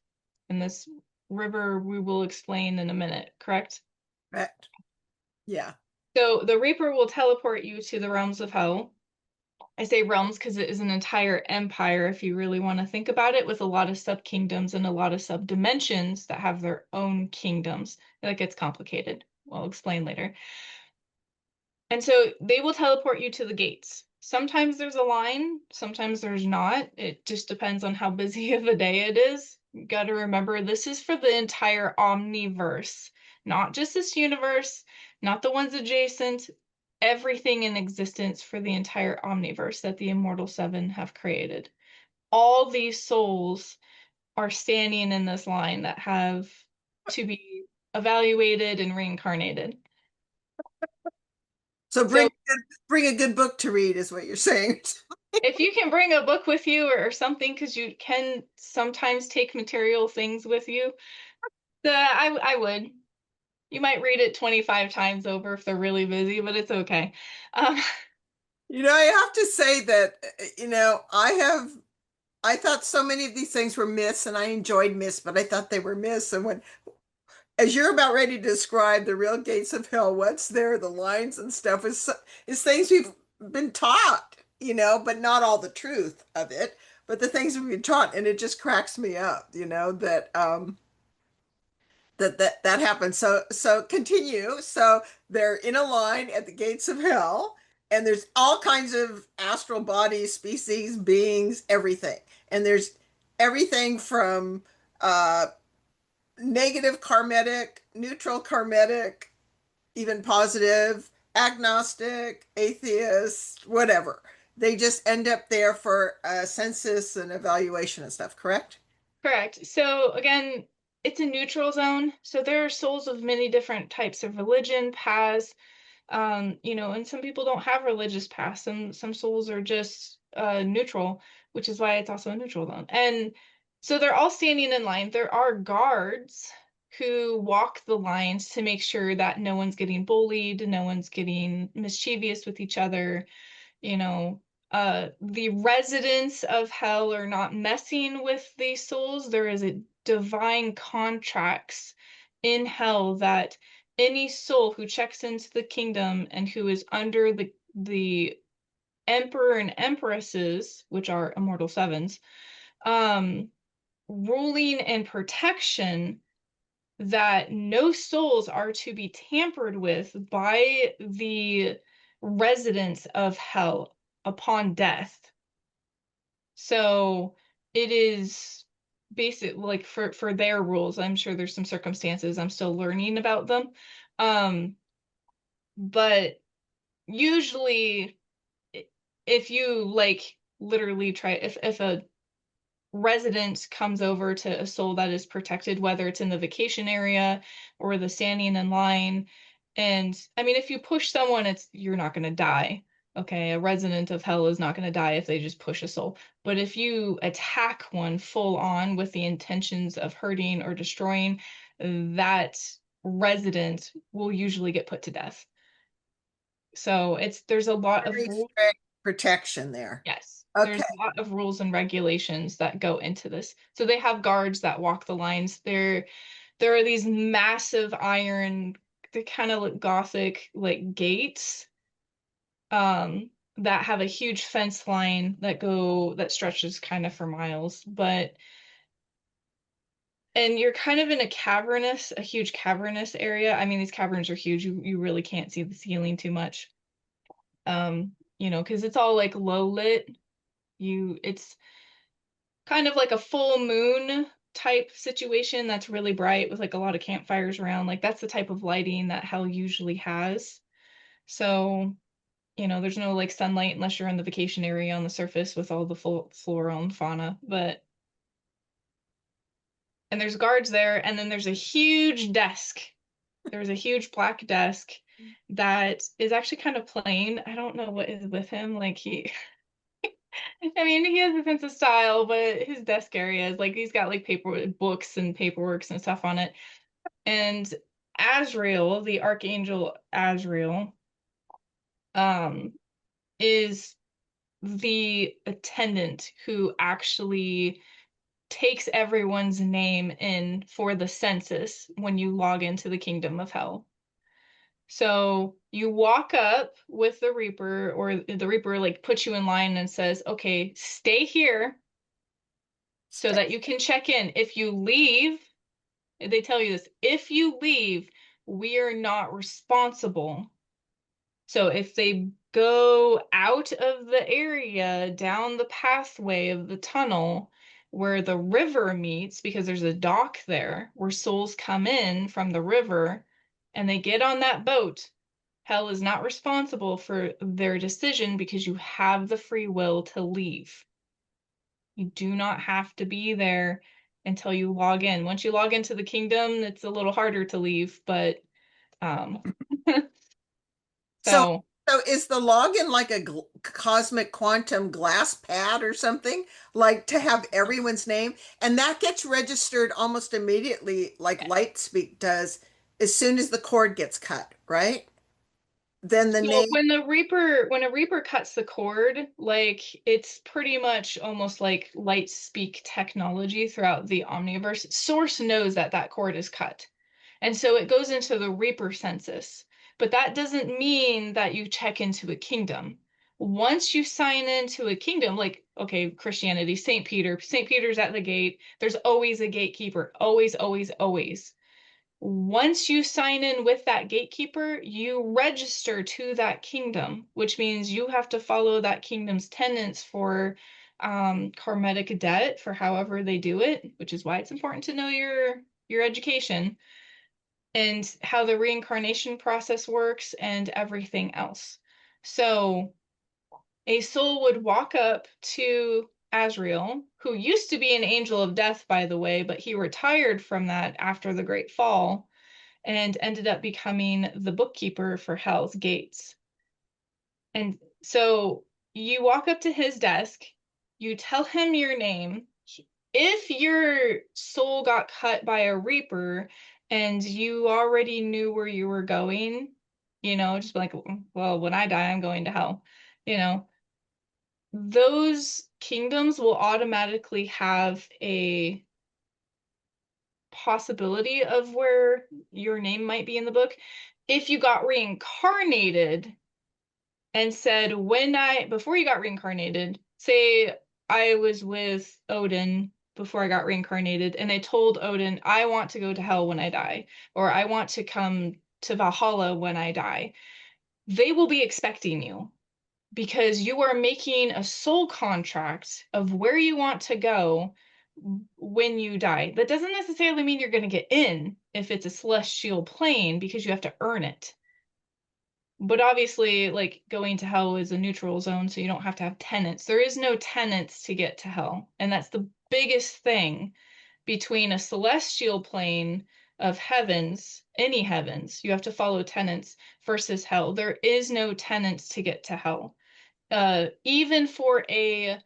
And this river we will explain in a minute, correct? Correct. Yeah. So the Reaper will teleport you to the realms of hell. I say realms because it is an entire empire, if you really want to think about it, with a lot of sub-kingdoms and a lot of sub-dimensions that have their own kingdoms. That gets complicated. I'll explain later. And so they will teleport you to the gates. Sometimes there's a line, sometimes there's not. It just depends on how busy of a day it is. You got to remember, this is for the entire omniverse, not just this universe, not the ones adjacent, everything in existence for the entire omniverse that the Immortal Seven have created. All these souls are standing in this line that have to be evaluated and reincarnated. So So bring a good book to read is what you're saying. if you can bring a book with you or something, because you can sometimes take material things with you, I would. You might read it 25 times over if they're really busy, but it's okay. Um, I have to say that, I thought so many of these things were myths and I enjoyed myths, but I thought they were myths. And as you're about ready to describe the real gates of hell, what's there, the lines and stuff is things we've been taught, but not all the truth of it, but the things we've been taught. And it just cracks me up, that happens. So continue. So they're in a line at the gates of hell, and there's all kinds of astral bodies, species, beings, everything. And there's everything from negative karmatic, neutral karmatic, even positive, agnostic, atheist, whatever. They just end up there for a census and evaluation and stuff, correct? Correct. So again, it's a neutral zone. So there are souls of many different types of religion, paths, and some people don't have religious paths. Some souls are just neutral, which is why it's also a neutral zone. And so they're all standing in line. There are guards who walk the lines to make sure that no one's getting bullied, no one's getting mischievous with each other, you know, the residents of hell are not messing with these souls. There is a divine contracts in hell that any soul who checks into the kingdom and who is under the emperor and empresses, which are immortal sevens, ruling and protection, that no souls are to be tampered with by the residents of hell upon death. So it is basic, like for their rules. I'm sure there's some circumstances I'm still learning about them. But usually if you like literally try, if a resident comes over to a soul that is protected, whether it's in the vacation area or the standing in line. And I mean, if you push someone, you're not going to die. Okay, a resident of hell is not going to die if they just push a soul. But if you attack one full on with the intentions of hurting or destroying, that resident will usually get put to death. So there's a lot of Very rules. strict protection there. Yes, Okay. there's a lot of rules and regulations that go into this. So they have guards that walk the lines. There are these massive iron, they kind of look gothic like gates, that have a huge fence line that stretches kind of for miles. And you're kind of in a huge cavernous area. I mean, these caverns are huge. You really can't see the ceiling too much. Because it's all like low lit. It's kind of like a full moon type situation that's really bright with like a lot of campfires around. Like that's the type of lighting that hell usually has. So, there's no like sunlight unless you're in the vacation area on the surface with all the full flora and fauna. And there's guards there, and then there's a huge desk There's a huge black desk that is actually kind of plain. I don't know what is with him. Like I mean, he has a sense of style, but his desk area is like he's got like paper books and paperworks and stuff on it. And Azrael, the Archangel Azrael, um, is the attendant who actually takes everyone's name in for the census when you log into the kingdom of hell. So you walk up with the Reaper, or the Reaper like puts you in line and says, okay, stay here so that you can check in. If you leave, they tell you this, if you leave, we are not responsible. So if they go out of the area, down the pathway of the tunnel where the river meets, because there's a dock there where souls come in from the river and they get on that boat, hell is not responsible for their decision because you have the free will to leave. You do not have to be there until you log in. Once you log into the kingdom, it's a little harder to leave, but um So, so so is the login like a cosmic quantum glass pad or something? Like to have everyone's name, and that gets registered almost immediately, like Lightspeak does, as soon as the cord gets cut, right? Then the so name. when a Reaper cuts the cord, like it's pretty much almost like light speak technology throughout the omniverse. Source knows that that cord is cut. And so it goes into the Reaper census. But that doesn't mean that you check into a kingdom. Once you sign into a kingdom, like, okay, Christianity, St. Peter, St. Peter's at the gate, there's always a gatekeeper, always, always, always. Once you sign in with that gatekeeper, you register to that kingdom, which means you have to follow that kingdom's tenets for karmatic debt for however they do it, which is why it's important to know your education and how the reincarnation process works and everything else. So a soul would walk up to Azrael, who used to be an angel of death, by the way, but he retired from that after the Great Fall and ended up becoming the bookkeeper for Hell's Gates. And so you walk up to his desk, you tell him your name. If your soul got cut by a reaper and you already knew where you were going, just like, well, when I die, I'm going to hell, you know, those kingdoms will automatically have a possibility of where your name might be in the book. If you got reincarnated and said, before you got reincarnated, say I was with Odin before I got reincarnated, and I told Odin, I want to go to hell when I die, or I want to come to Valhalla when I die, they will be expecting you because you are making a soul contract of where you want to go when you die. That doesn't necessarily mean you're going to get in if it's a celestial plane because you have to earn it. But obviously, like going to hell is a neutral zone, so you don't have to have tenants. There is no tenants to get to hell. And that's the biggest thing between a celestial plane of heavens, any heavens, you have to follow tenants versus hell. There is no tenants to get to hell. Even for a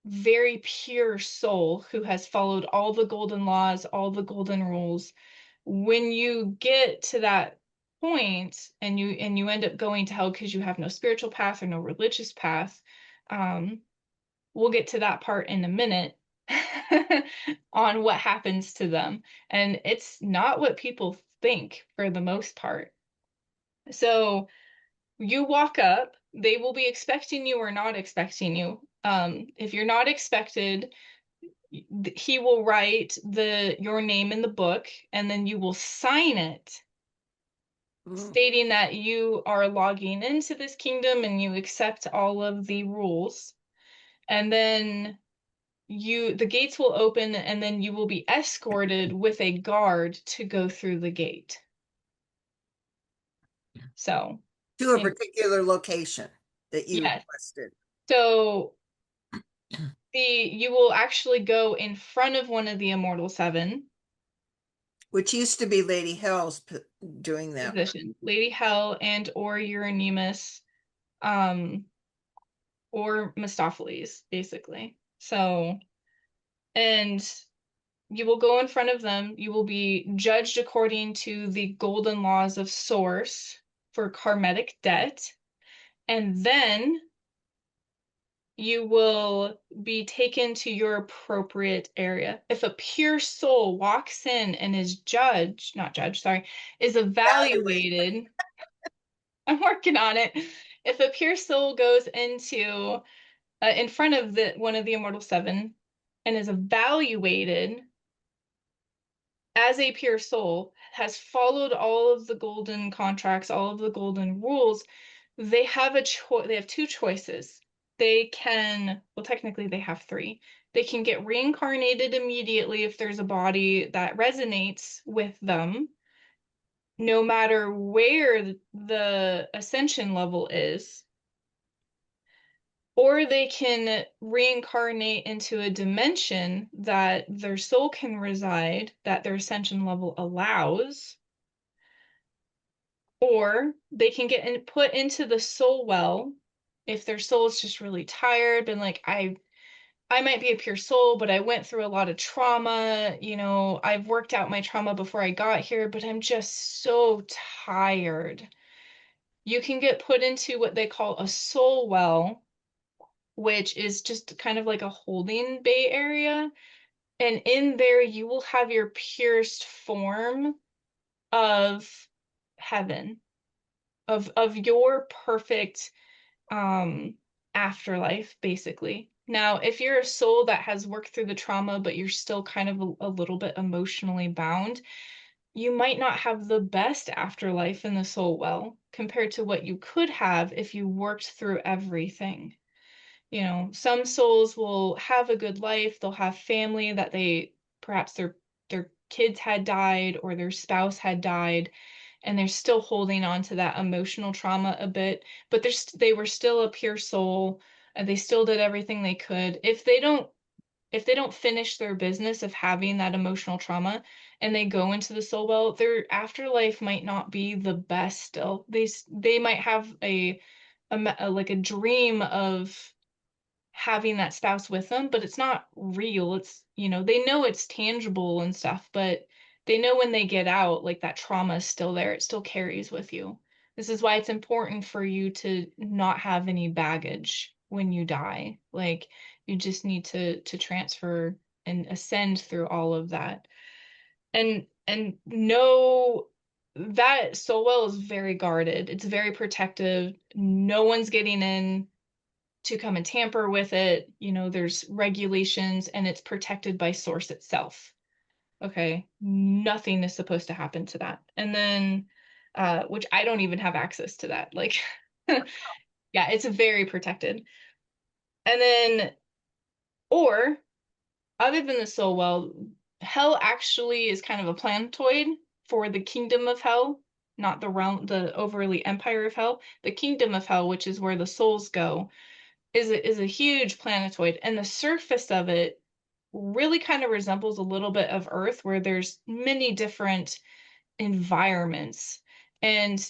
very pure soul who has followed all the golden laws, all the golden rules, when you get to that point and you end up going to hell because you have no spiritual path or no religious path, um, we'll get to that part in a minute on what happens to them. And it's not what people think for the most part. So you walk up, they will be expecting you or not expecting you. If you're not expected, he will write your name in the book, and then you will sign it, stating that you are logging into this kingdom and you accept all of the rules. And then the gates will open, and then you will be escorted with a guard to go through the gate. So, To a you know, particular location that you yes. requested. So you will actually go in front of one of the Immortal Seven. Which used to be Lady Hell's doing that. position. Lady Hell and or Euronymous, um, or Mephistopheles, basically. So, and you will go in front of them. You will be judged according to the golden laws of source for karmic debt. And then you will be taken to your appropriate area. If a pure soul walks in and is is evaluated, I'm working on it. If a pure soul goes into in front of one of the Immortal Seven and is evaluated as a pure soul, has followed all of the golden contracts, all of the golden rules, they have they have two choices. They can, well, technically they have three. They can get reincarnated immediately if there's a body that resonates with them, no matter where the ascension level is. Or they can reincarnate into a dimension that their soul can reside, that their ascension level allows. Or they can get put into the soul well if their soul is just really tired, been like, I might be a pure soul, but I went through a lot of trauma. You know, I've worked out my trauma before I got here, but I'm just so tired. You can get put into what they call a soul well, which is just kind of like a holding bay area. And in there, you will have your purest form of heaven, of your perfect afterlife, basically. Now, if you're a soul that has worked through the trauma, but you're still kind of a little bit emotionally bound, you might not have the best afterlife in the soul well compared to what you could have if you worked through everything. You know, some souls will have a good life, they'll have family that perhaps their kids had died or their spouse had died, and they're still holding on to that emotional trauma a bit, but they were still a pure soul, and they still did everything they could. If they don't finish their business of having that emotional trauma and they go into the soul well, their afterlife might not be the best still. They might have like a dream of having that spouse with them, but it's not real. It's, they know it's tangible and stuff, but they know when they get out, like that trauma is still there. It still carries with you. This is why it's important for you to not have any baggage when you die. Like you just need to transfer and ascend through all of that. And know that soul well is very guarded. It's very protective. No one's getting in to come and tamper with it. There's regulations and it's protected by source itself. Okay. Nothing is supposed to happen to that. And then, which I don't even have access to that. Like, yeah, it's very protected. And then, or other than the soul well, hell actually is kind of a planetoid for the kingdom of hell, not the realm, the overly empire of hell. The kingdom of hell, which is where the souls go, is a huge planetoid, and the surface of it really kind of resembles a little bit of Earth, where there's many different environments. And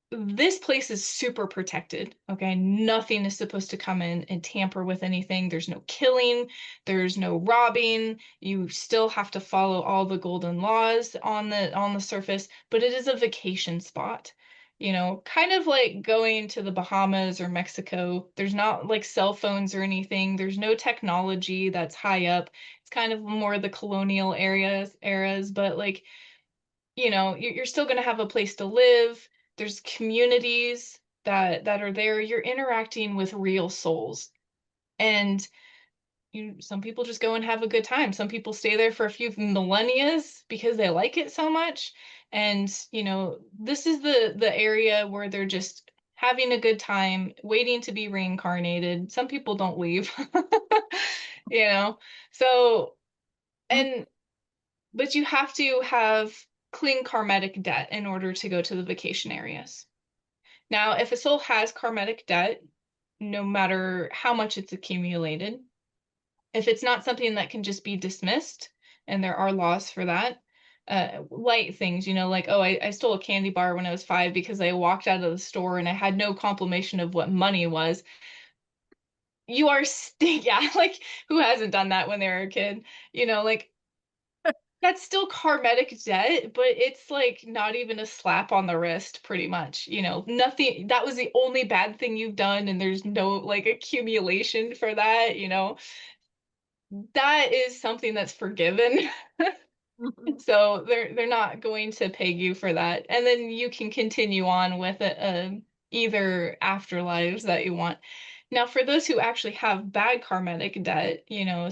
this place is super protected. Okay. Nothing is supposed to come in and tamper with anything. There's no killing, there's no robbing. You still have to follow all the golden laws on the surface, but it is a vacation spot. Kind of like going to the Bahamas or Mexico. There's not like cell phones or anything. There's no technology that's high up. It's kind of more the colonial eras, but like, you're still going to have a place to live. There's communities that are there. You're interacting with real souls. And some people just go and have a good time. Some people stay there for a few millennia because they like it so much. And, this is the area where they're just having a good time, waiting to be reincarnated. Some people don't leave, you know? So, and, but you have to have clean karmic debt in order to go to the vacation areas. Now, if a soul has karmic debt, no matter how much it's accumulated, if it's not something that can just be dismissed, and there are laws for that, light things, like, oh, I stole a candy bar when I was 5 because I walked out of the store and I had no confirmation of what money was. You are yeah, like who hasn't done that when they were a kid? Like that's still karmatic debt, but it's like not even a slap on the wrist, pretty much. Nothing, that was the only bad thing you've done, and there's no like accumulation for that, that is something that's forgiven. So they're not going to peg you for that. And then you can continue on with either afterlives that you want. Now, for those who actually have bad karmatic debt,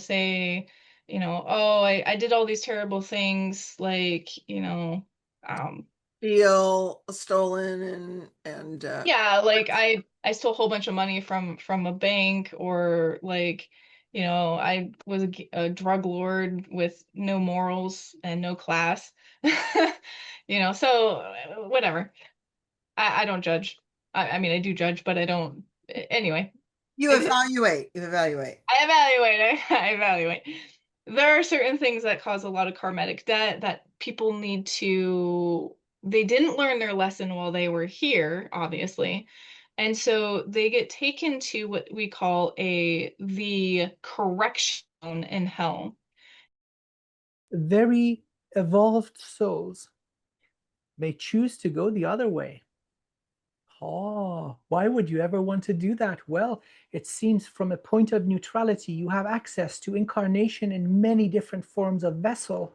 say, oh, I did all these terrible things, like, um, Feel stolen and yeah, like I stole a whole bunch of money from a bank, or like, I was a drug lord with no morals and no class. So whatever. I don't judge. I mean, I do judge, but I don't. Anyway, you it, evaluate. You evaluate. I evaluate. I evaluate. There are certain things that cause a lot of karmatic debt that people need to. They didn't learn their lesson while they were here, obviously. And so they get taken to what we call the correction in hell. Very evolved souls may choose to go the other way. Oh, why would you ever want to do that? Well, it seems from a point of neutrality, you have access to incarnation in many different forms of vessel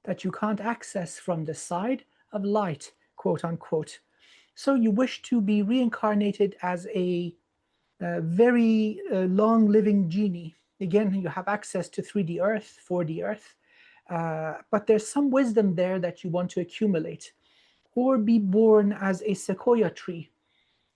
that you can't access from the side of light, quote unquote. So you wish to be reincarnated as a very long living genie. Again, you have access to 3D Earth, 4D Earth, but there's some wisdom there that you want to accumulate. Or be born as a sequoia tree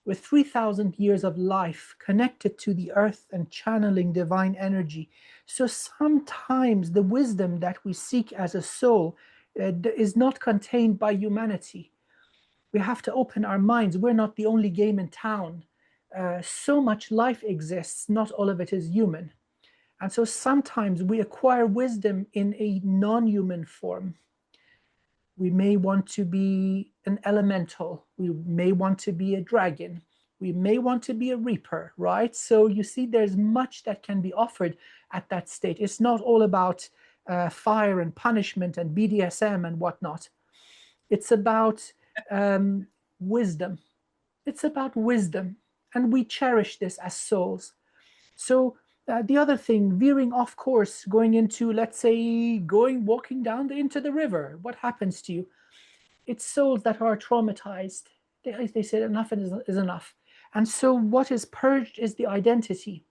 with 3,000 years of life connected to the earth and channeling divine energy. So sometimes the wisdom that we seek as a soul is not contained by humanity. We have to open our minds. We're not the only game in town. So much life exists, not all of it is human. And so sometimes we acquire wisdom in a non human form. We may want to be an elemental. We may want to be a dragon. We may want to be a reaper, right? So you see, there's much that can be offered at that state. It's not all about fire and punishment and BDSM and whatnot. It's about wisdom. It's about wisdom. And we cherish this as souls. So the other thing, veering off course, going into, let's say, walking down into the river, what happens to you? It's souls that are traumatized. They said enough is enough. And so what is purged is the identity.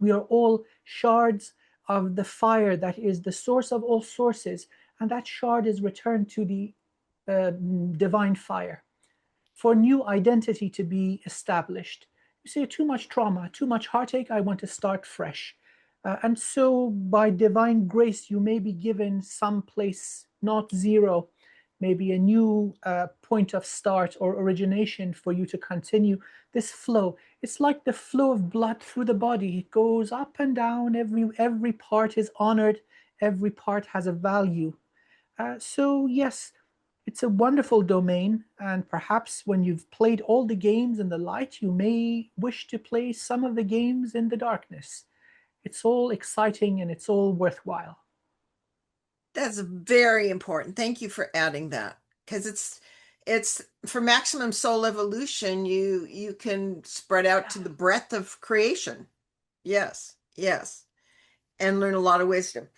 We are all shards of the fire that is the source of all sources. And that shard is returned to the divine fire for new identity to be established. You say too much trauma, too much heartache, I want to start fresh. And so by divine grace, you may be given some place, not zero, maybe a new point of start or origination for you to continue this flow. It's like the flow of blood through the body. It goes up and down. Every part is honored. Every part has a value. So yes, it's a wonderful domain, and perhaps when you've played all the games in the light, you may wish to play some of the games in the darkness. It's all exciting and it's all worthwhile. That's very important. Thank you for adding that, because it's for maximum soul evolution, you can spread out to the breadth of creation. Yes, yes, and learn a lot of wisdom.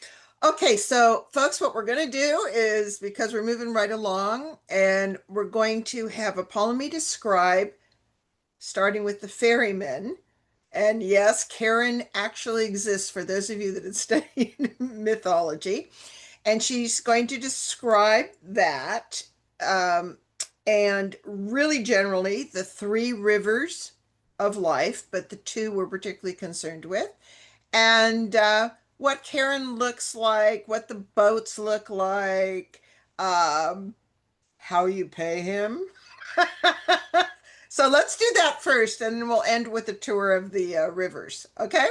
Okay, so folks, what we're going to do is, because we're moving right along, and we're going to have Apollymi describe, starting with the ferrymen. And yes, Karen actually exists for those of you that have studied mythology. And she's going to describe that, and really generally the three rivers of life, but the two we're particularly concerned with, and what Karen looks like, what the boats look like, how you pay him. So let's do that first, and then we'll end with a tour of the rivers. Okay?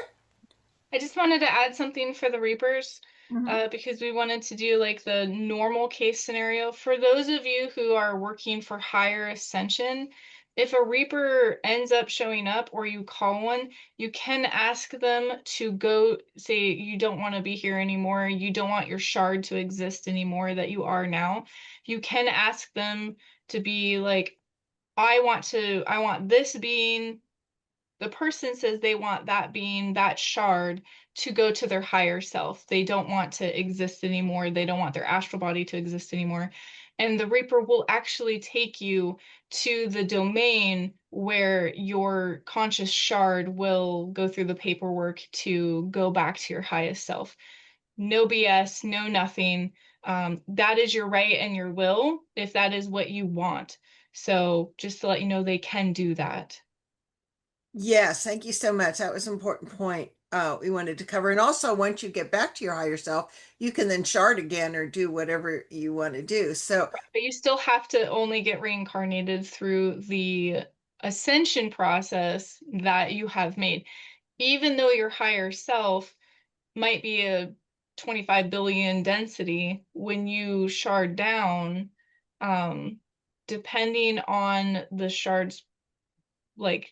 I just wanted to add something for the Reapers. Mhm. because we wanted to do like the normal case scenario. For those of you who are working for higher ascension, if a Reaper ends up showing up or you call one, you can ask them to go, say you don't want to be here anymore, you don't want your shard to exist anymore that you are now. You can ask them to be like, I want this being, the person says they want that being, that shard, to go to their higher self. They don't want to exist anymore. They don't want their astral body to exist anymore. And the Reaper will actually take you to the domain where your conscious shard will go through the paperwork to go back to your highest self. No BS, no nothing. That is your right and your will if that is what you want. So just to let you know, they can do that. Yes, thank you so much. That was an important point we wanted to cover. And also, once you get back to your higher self, you can then shard again or do whatever you want to do. So, But you still have to only get reincarnated through the ascension process that you have made. Even though your higher self might be a 25 billion density, when you shard down, um, depending on the shards, like,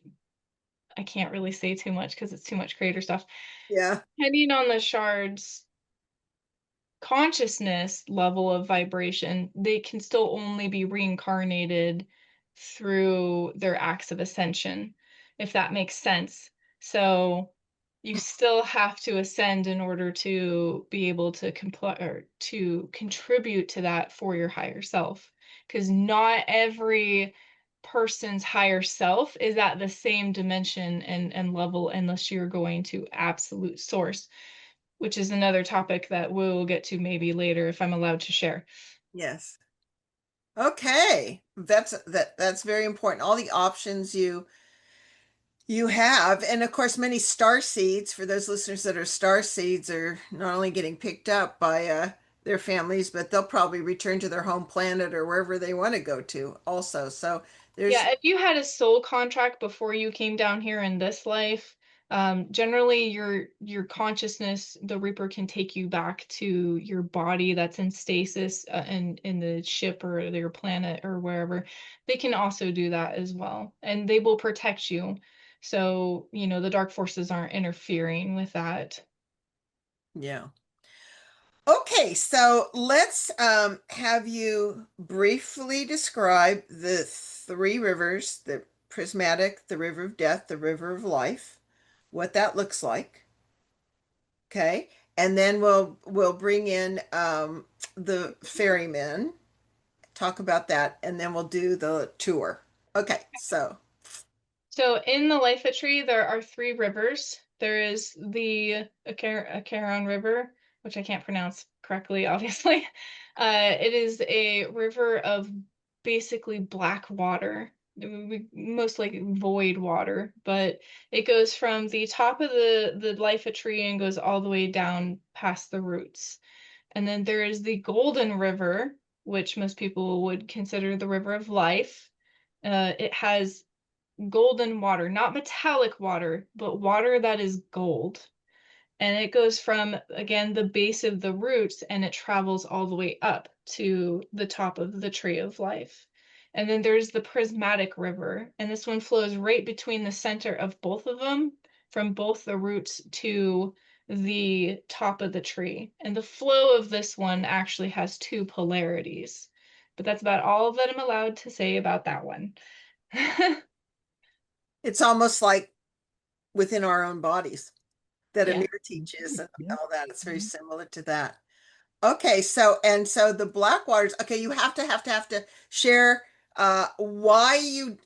I can't really say too much because it's too much creator stuff. yeah. Depending on the shards consciousness level of vibration, they can still only be reincarnated through their acts of ascension, if that makes sense. So you still have to ascend in order to be able to comply or to contribute to that for your higher self. Because not every person's higher self is at the same dimension and level unless you're going to absolute source, which is another topic that we'll get to maybe later if I'm allowed to share. Yes. Okay. That's very important. All the options you have, and of course, many star seeds, for those listeners that are star seeds, are not only getting picked up by their families, but they'll probably return to their home planet or wherever they want to go to also. So there's, Yeah, if you had a soul contract before you came down here in this life, generally your consciousness, the Reaper can take you back to your body that's in stasis in the ship or your planet or wherever. They can also do that as well, and they will protect you. So, you know, the dark forces aren't interfering with that. yeah. Okay, so let's have you briefly describe the three rivers, the prismatic, the river of death, the river of life, what that looks like. Okay. And then we'll bring in the ferrymen, talk about that, and then we'll do the tour. Okay, so So in the Life Tree, there are three rivers. There is the Acheron River, which I can't pronounce correctly, obviously. It is a river of basically black water, most like void water, but it goes from the top of the Life Tree and goes all the way down past the roots. And then there is the Golden River, which most people would consider the river of life. It has golden water, not metallic water, but water that is gold. And it goes from, again, the base of the roots and it travels all the way up to the top of the tree of life. And then there's the prismatic river, and this one flows right between the center of both of them, from both the roots to the top of the tree. And the flow of this one actually has two polarities. But that's about all that I'm allowed to say about that one. it's almost like within our own bodies that Yeah. Amir teaches and Yeah. all that. It's very Mhm. similar to that. Okay, so the black waters, okay, you have to share why you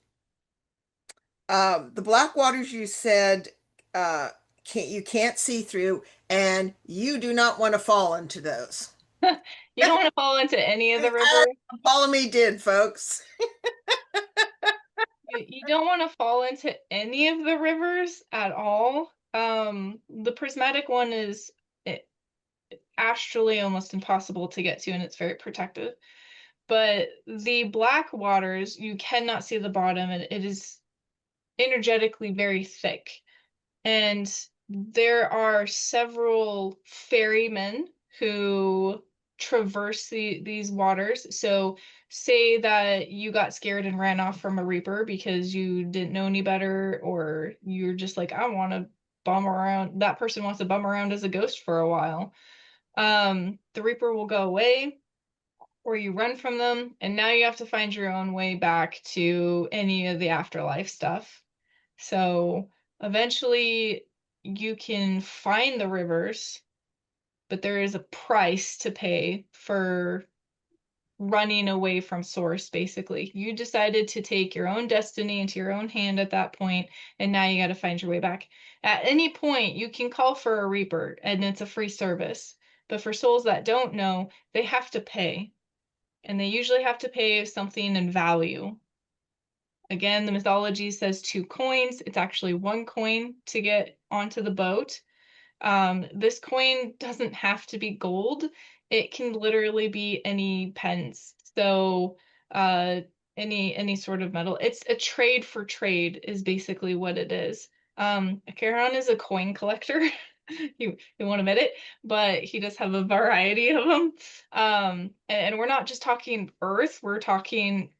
the black waters you said can't see through, and you do not want to fall into those. You don't want to fall into any of the rivers. Apollymi did, folks. You don't want to fall into any of the rivers at all. The prismatic one is astrally almost impossible to get to, and it's very protective. But the black waters, you cannot see the bottom, and it is energetically very thick. And there are several ferrymen who traverse these waters. So say that you got scared and ran off from a Reaper because you didn't know any better, or you're just like, I want to bum around. That person wants to bum around as a ghost for a while. The Reaper will go away, or you run from them, and now you have to find your own way back to any of the afterlife stuff. So eventually you can find the rivers, but there is a price to pay for running away from source. Basically, you decided to take your own destiny into your own hand at that point, and now you got to find your way back. At any point you can call for a Reaper, and it's a free service, but for souls that don't know, they have to pay, and they usually have to pay something in value. Again, the mythology says 2 coins. It's actually 1 coin to get onto the boat. This coin doesn't have to be gold. It can literally be any pence. So any sort of metal. It's a trade for trade is basically what it is. Charon is a coin collector. He won't admit it, but he does have a variety of them. And we're not just talking Earth, we're talking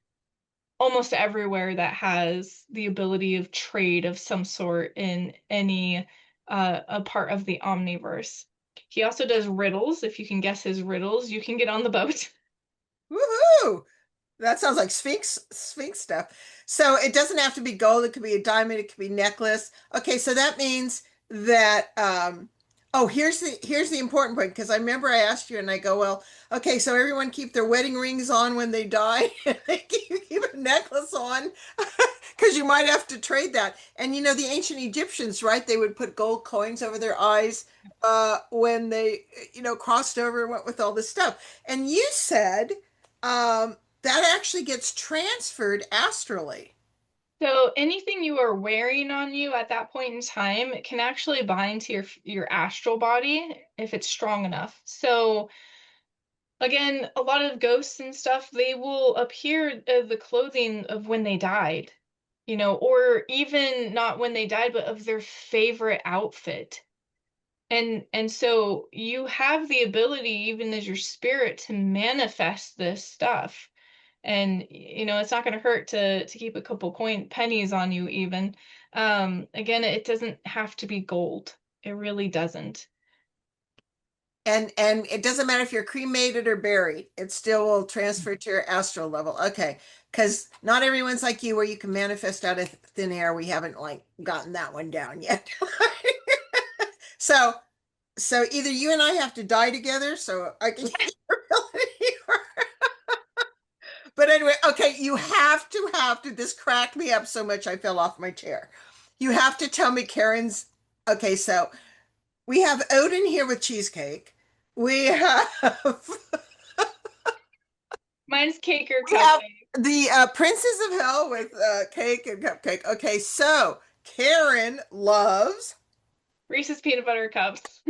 almost everywhere that has the ability of trade of some sort in any a part of the omniverse. He also does riddles. If you can guess his riddles, you can get on the boat. Woohoo! That sounds like Sphinx stuff. So it doesn't have to be gold. It could be a diamond. It could be necklace. Okay, so that means that oh, here's the important point, because I remember I asked you and I go, well, okay, so everyone keep their wedding rings on when they die. They keep a necklace on because you might have to trade that. And you know, the ancient Egyptians, right? They would put gold coins over their eyes when they, you know, crossed over and went with all this stuff. And you said that actually gets transferred astrally. So anything you are wearing on you at that point in time can actually bind to your astral body if it's strong enough. So again, a lot of ghosts and stuff, they will appear the clothing of when they died, you know, or even not when they died, but of their favorite outfit. And so you have the ability, even as your spirit, to manifest this stuff. And you know, it's not going to hurt to keep a couple pennies on you even. Again, it doesn't have to be gold. It really doesn't. And it doesn't matter if you're cremated or buried, it still will transfer to your astral level. Okay, because not everyone's like you where you can manifest out of thin air. We haven't like gotten that one down yet. So either you and I have to die together so I can get your ability, but anyway, okay, you have to this cracked me up so much I fell off my chair. You have to tell me Karen's. Okay, so we have Odin here with cheesecake. We have Mine's cake or we have cupcake. the Princess of Hell with cake and cupcake. Okay, so Karen loves. Reese's peanut butter cups.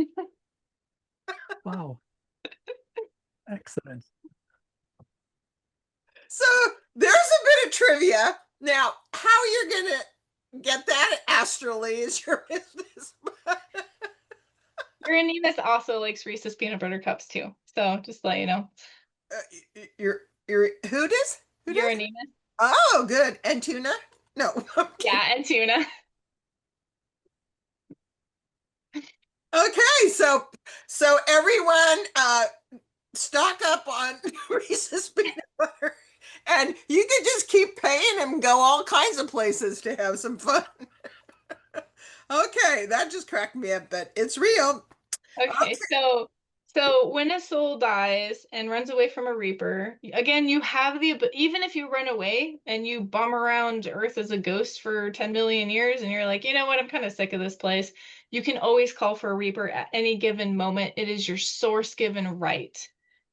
Wow. Excellent. So there's a bit of trivia. Now, how you're gonna get that astrally is your business. Uranus also likes Reese's peanut butter cups too. So just to let you know. You're who does? Who does? Uranus. Oh, good. And tuna? No. Yeah, and tuna. Okay, so everyone stock up on Reese's peanut butter, and you can just keep paying and go all kinds of places to have some fun. Okay, that just cracked me up, but it's real. Okay, Okay. so when a soul dies and runs away from a reaper, again, you have even if you run away and you bum around Earth as a ghost for 10 million years and you're like, you know what, I'm kind of sick of this place, you can always call for a reaper at any given moment. It is your source given right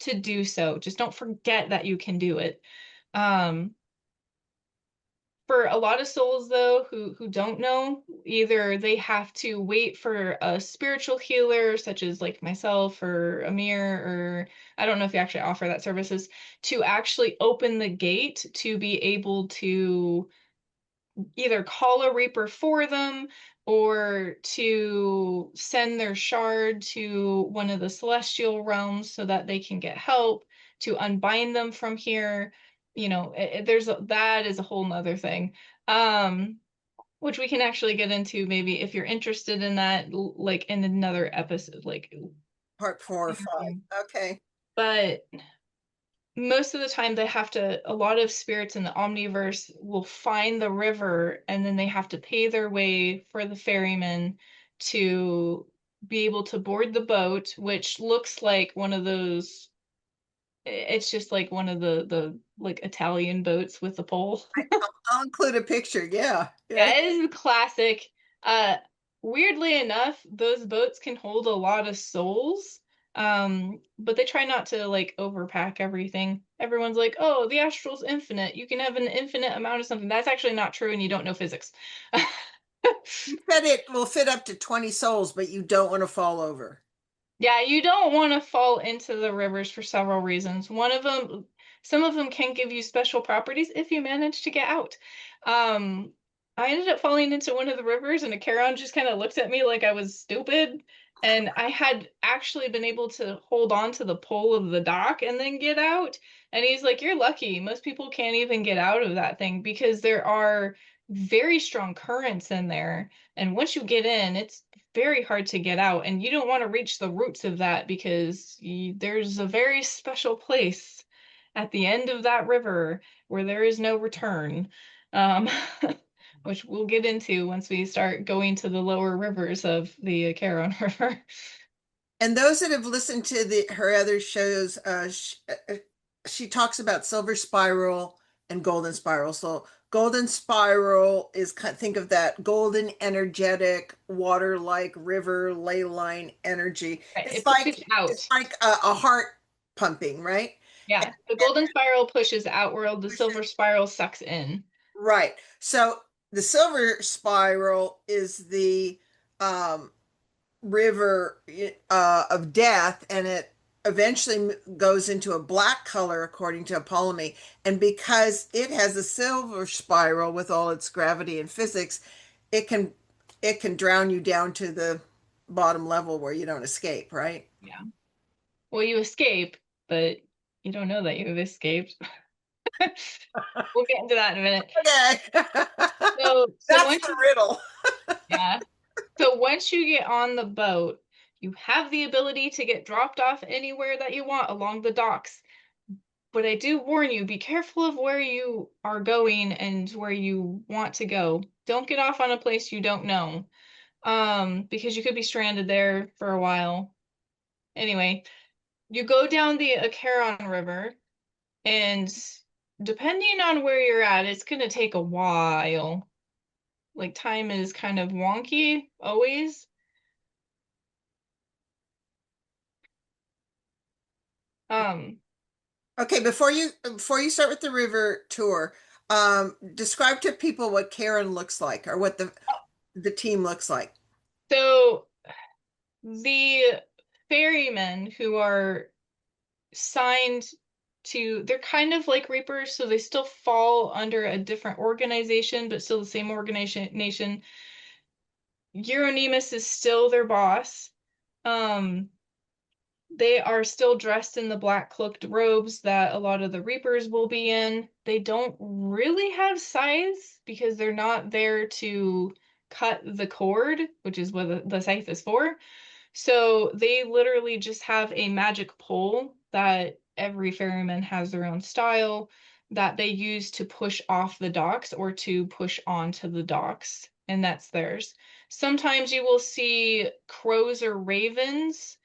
to do so. Just don't forget that you can do it. Um, for a lot of souls though who don't know, either they have to wait for a spiritual healer such as like myself or Amir, or I don't know if you actually offer that services, to actually open the gate to be able to either call a reaper for them, or to send their shard to one of the celestial realms so that they can get help, to unbind them from here. That is a whole nother thing. Which we can actually get into maybe if you're interested in that, like in another episode, like. Part 4 or 5. Okay. But most of the time a lot of spirits in the omniverse will find the river and then they have to pay their way for the ferryman to be able to board the boat, which looks like one of those. It's just like one of the like Italian boats with the pole. I'll include a picture. Yeah. Yeah, Yeah. it is classic. Uh, Weirdly enough, those boats can hold a lot of souls. But they try not to like overpack everything. Everyone's like, "Oh, the astral's infinite. You can have an infinite amount of something." That's actually not true, and you don't know physics. You said it will fit up to 20 souls, but you don't want to fall over. Yeah, you don't want to fall into the rivers for several reasons. Some of them can give you special properties if you manage to get out. Um, I ended up falling into one of the rivers, and a Charon just kind of looked at me like I was stupid. And I had actually been able to hold on to the pole of the dock and then get out. And he's like, "You're lucky. Most people can't even get out of that thing because there are very strong currents in there. And once you get in, it's very hard to get out, and you don't want to reach the roots of that because there's a very special place at the end of that river where there is no return, um, which we'll get into once we start going to the lower rivers of the Caron River. And those that have listened to her other shows, she talks about silver spiral and golden spiral. So golden spiral is think of that golden, energetic, water-like river ley line energy. Right, It's it pushes like out. a heart pumping, right? Yeah, the golden spiral pushes outward, the silver spiral sucks in. Right. So the silver spiral is the um, river of death, and it eventually goes into a black color according to Apollymi. And because it has a silver spiral with all its gravity and physics, it can it can drown you down to the bottom level where you don't escape, right? Yeah. Well, you escape, but you don't know that you've escaped. We'll get into that in a minute. Okay. So That's once the you, riddle. yeah. So once you get on the boat, you have the ability to get dropped off anywhere that you want along the docks. But I do warn you, be careful of where you are going and where you want to go. Don't get off on a place you don't know. Because you could be stranded there for a while. Anyway, you go down the Acheron River, and depending on where you're at, it's gonna take a while. Like time is kind of wonky always. Um, Okay, before you start with the river tour, describe to people what Karen looks like or what the team looks like. so the ferrymen who are signed they're kind of like Reapers, so they still fall under a different organization, but still the same organization. Euronymous is still their boss. Um, They are still dressed in the black cloaked robes that a lot of the Reapers will be in. They don't really have scythes because they're not there to cut the cord, which is what the scythe is for. So they literally just have a magic pole that every ferryman has their own style that they use to push off the docks or to push onto the docks, and that's theirs. Sometimes you will see crows or ravens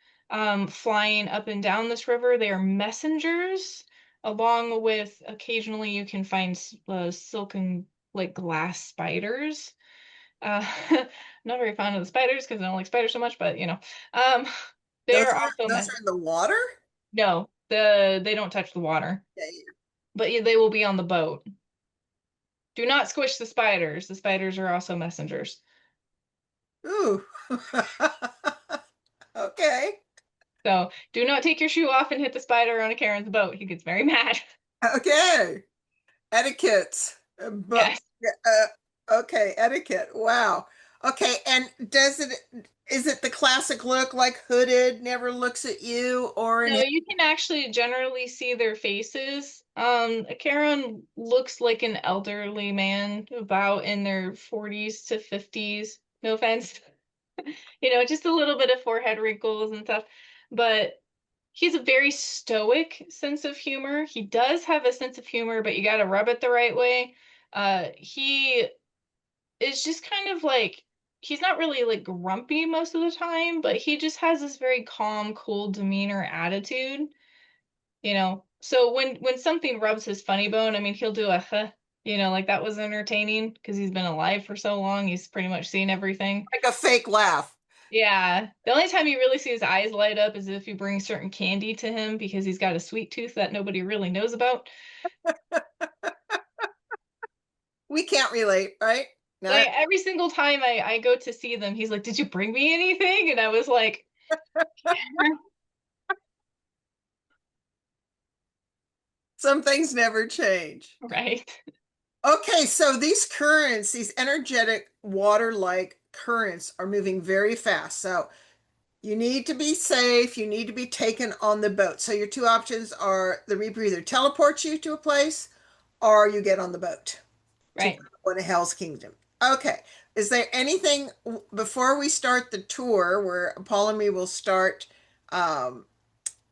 flying up and down this river. They are messengers, along with occasionally you can find silken like glass spiders. Not very fond of the spiders because I don't like spiders so much, but um, they Those are are also those are in the water? no, they don't touch the water, Yeah, but yeah, they will be on the boat. Do not squish the spiders. The spiders are also messengers. yeah. Ooh. Okay. So do not take your shoe off and hit the spider on a Karen's boat. He gets very mad. Okay. Etiquette. But Yes. okay, etiquette. Wow. Okay, and is it the classic look like hooded, never looks at you, or No, you can actually generally see their faces. Charon looks like an elderly man, about in their 40s to 50s. No offense. Just a little bit of forehead wrinkles and stuff. But he's a very stoic sense of humor. He does have a sense of humor, but you got to rub it the right way. He is just kind of like he's not really like grumpy most of the time, but he just has this very calm, cool demeanor attitude. So when something rubs his funny bone, I mean, he'll do a huh, like that was entertaining because he's been alive for so long. He's pretty much seen everything. like a fake laugh? Yeah. The only time you really see his eyes light up is if you bring certain candy to him because he's got a sweet tooth that nobody really knows about. We can't relate, right? Like Not every single time I go to see them, he's like, "Did you bring me anything?" And I was like, some things never change. right. Okay, so these currents, these energetic water-like currents are moving very fast. So you need to be safe. You need to be taken on the boat. So your two options are the Reaper either teleports you to a place or you get on the boat to Right. go to Hell's Kingdom. Okay. Is there anything before we start the tour where Apollymi will start? Um,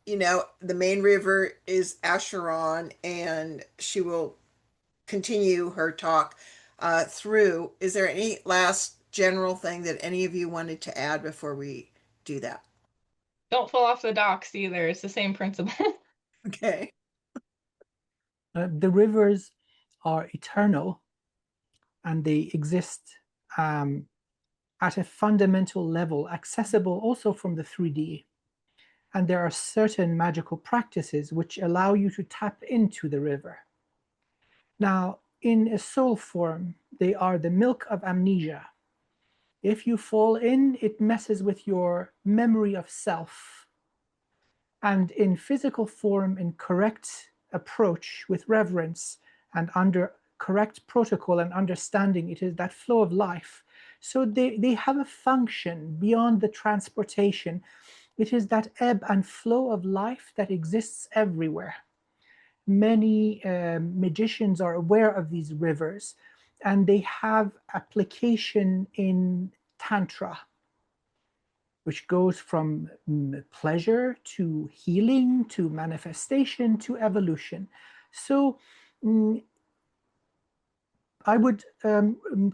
the main river is Acheron, and she will continue her talk through. Is there any last general thing that any of you wanted to add before we do that? Don't fall off the docks either. It's the same principle. Okay. The rivers are eternal and they exist at a fundamental level, accessible also from the 3D. And there are certain magical practices which allow you to tap into the river. Now, in a soul form, they are the milk of amnesia. If you fall in, it messes with your memory of self. And in physical form, in correct approach with reverence and under correct protocol and understanding, it is that flow of life. So they have a function beyond the transportation. It is that ebb and flow of life that exists everywhere. Many magicians are aware of these rivers and they have application in Tantra, which goes from pleasure to healing to manifestation to evolution. So mm, I would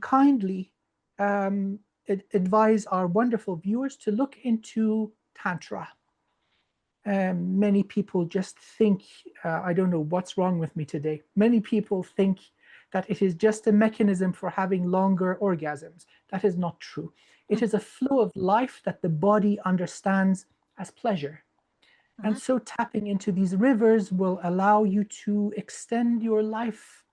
kindly advise our wonderful viewers to look into Tantra. Many people just think, I don't know what's wrong with me today. Many people think that it is just a mechanism for having longer orgasms. That is not true. It is a flow of life that the body understands as pleasure. And Mhm. so tapping into these rivers will allow you to extend your life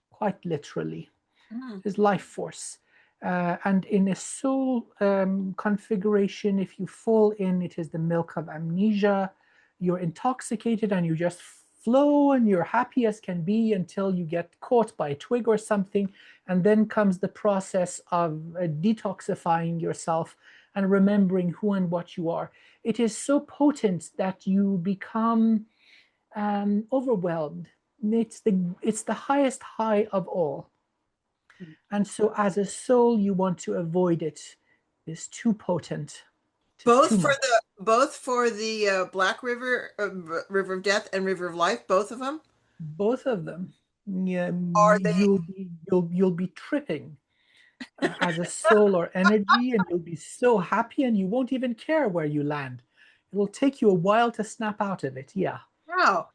quite literally. Mhm. It is life force. And in a soul configuration, if you fall in, it is the milk of amnesia. You're intoxicated and you just flow and you're happy as can be until you get caught by a twig or something. And then comes the process of detoxifying yourself and remembering who and what you are. It is so potent that you become overwhelmed. It's the highest high of all. And so, as a soul, you want to avoid it. It's too potent. It is too much. Both for the Black River, River of Death and River of Life, both of them. Both of them. Yeah, Are they you'll be tripping as a soul or energy, and you'll be so happy, and you won't even care where you land. It'll take you a while to snap out of it. Yeah. wow.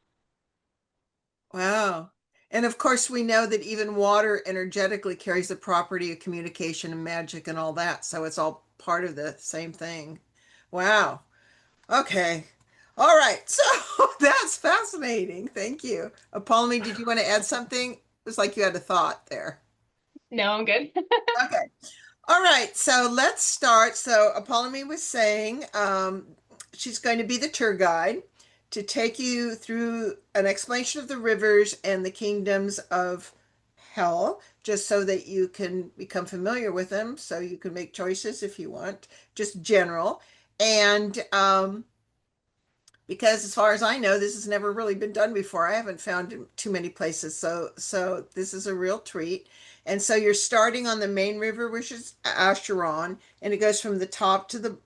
Wow. And of course, we know that even water energetically carries the property of communication and magic and all that. So it's all part of the same thing. Wow. Okay. All right. So that's fascinating. Thank you. Apollonie, did you want to add something? It was like you had a thought there. No, I'm good. Okay. All right. So let's start. So Apollonie was saying she's going to be the tour guide to take you through an explanation of the rivers and the kingdoms of hell. just so that you can become familiar with them, so you can make choices if you want, just general. And because as far as I know, this has never really been done before. I haven't found too many places, so this is a real treat. And so you're starting on the main river, which is Acheron, and it goes from the top to the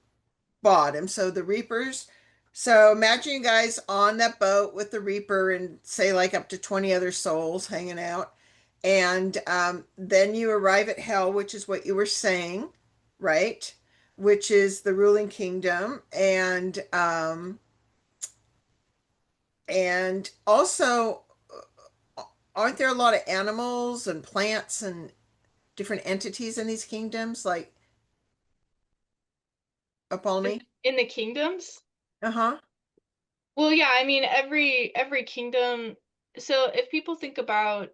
bottom. So the reapers. So imagine you guys on that boat with the reaper and say like up to 20 other souls hanging out. And then you arrive at hell, which is what you were saying, right? Which is the ruling kingdom. And also, aren't there a lot of animals and plants and different entities in these kingdoms, like In, Apollymi? in the kingdoms? Uh-huh. Well, yeah, I mean every kingdom. So if people think about,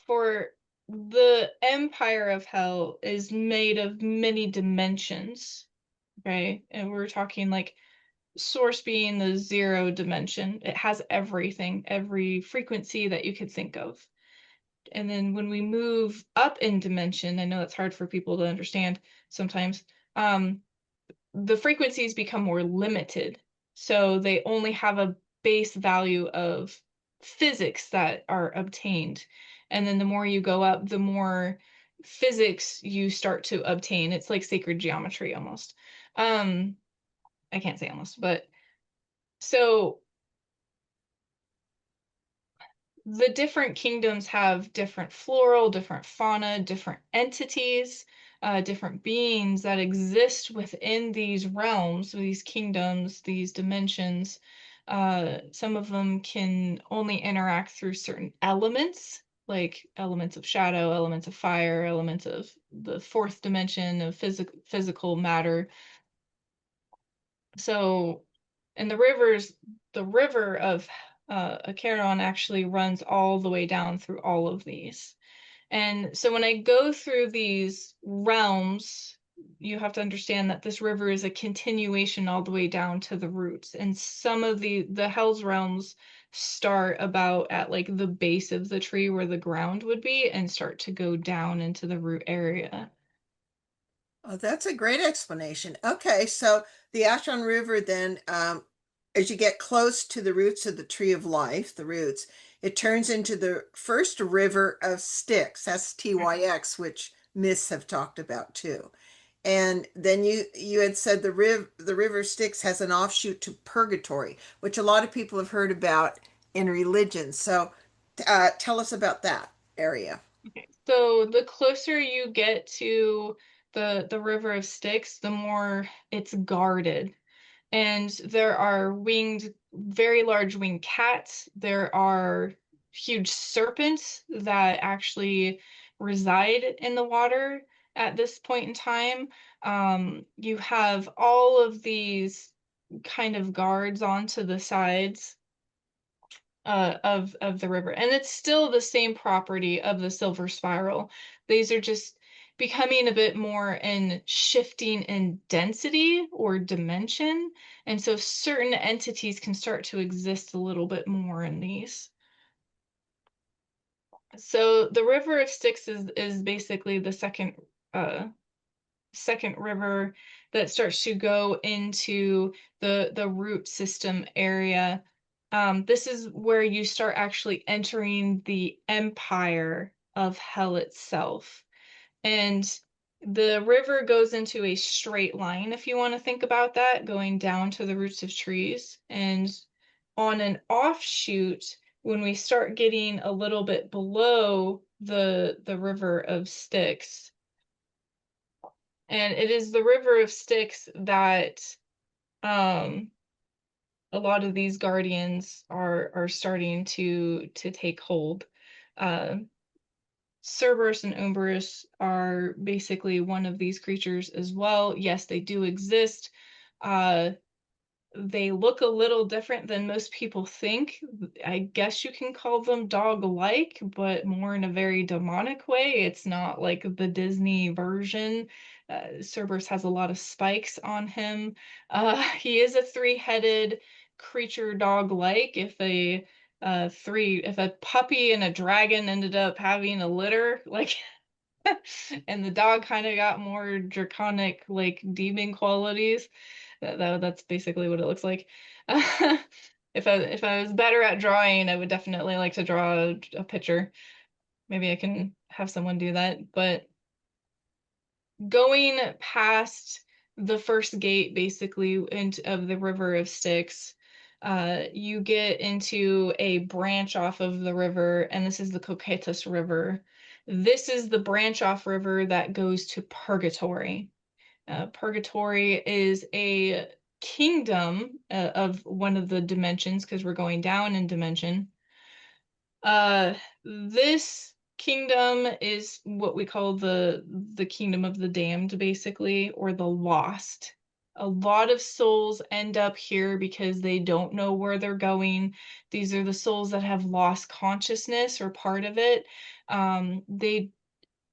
for the Empire of Hell is made of many dimensions, okay? And we're talking like source being the zero dimension. It has everything, every frequency that you could think of. And then when we move up in dimension, I know it's hard for people to understand sometimes, the frequencies become more limited. So they only have a base value of physics that are obtained. And then the more you go up, the more physics you start to obtain. It's like sacred geometry almost. I can't say almost, but so the different kingdoms have different floral, different fauna, different entities, different beings that exist within these realms, these kingdoms, these dimensions. Some of them can only interact through certain elements, like elements of shadow, elements of fire, elements of the fourth dimension of physical matter. So, and the river of Acheron actually runs all the way down through all of these. And so when I go through these realms, you have to understand that this river is a continuation all the way down to the roots. And some of the Hell's realms start about at like the base of the tree where the ground would be and start to go down into the root area. Oh, that's a great explanation. Okay, so the Ashon River then, as you get close to the roots of the tree of life, the roots, it turns into the first river of Styx, Styx, which myths have talked about too. And then you had said the river Styx has an offshoot to purgatory, which a lot of people have heard about in religion. So tell us about that area. Okay. So the closer you get to the river of Styx, the more it's guarded. And there are very large winged cats. There are huge serpents that actually reside in the water at this point in time. You have all of these kind of guards onto the sides of the river, and it's still the same property of the silver spiral. These are just becoming a bit more in shifting in density or dimension, and so certain entities can start to exist a little bit more in these. So the river of Styx is basically the second river that starts to go into the root system area. This is where you start actually entering the empire of hell itself. And the river goes into a straight line, if you want to think about that, going down to the roots of trees. And on an offshoot, when we start getting a little bit below the river of Styx, and it is the river of Styx that um, a lot of these guardians are starting to take hold. Uh, Cerberus and Umberus are basically one of these creatures as well. Yes, they do exist. Uh, they look a little different than most people think. I guess you can call them dog-like, but more in a very demonic way. It's not like the Disney version. Cerberus has a lot of spikes on him. He is a three-headed creature dog-like. If three, if a puppy and a dragon ended up having a litter, like, and the dog kind of got more draconic, like demon qualities, that's basically what it looks like. If I was better at drawing, I would definitely like to draw a picture. Maybe I can have someone do that. But going past the first gate, basically, of the River of Styx, you get into a branch off of the river, and this is the Cocytus River. This is the branch off river that goes to Purgatory. Purgatory is a kingdom of one of the dimensions, because we're going down in dimension. This kingdom is what we call the kingdom of the damned, basically, or the lost. A lot of souls end up here because they don't know where they're going. These are the souls that have lost consciousness or part of it. They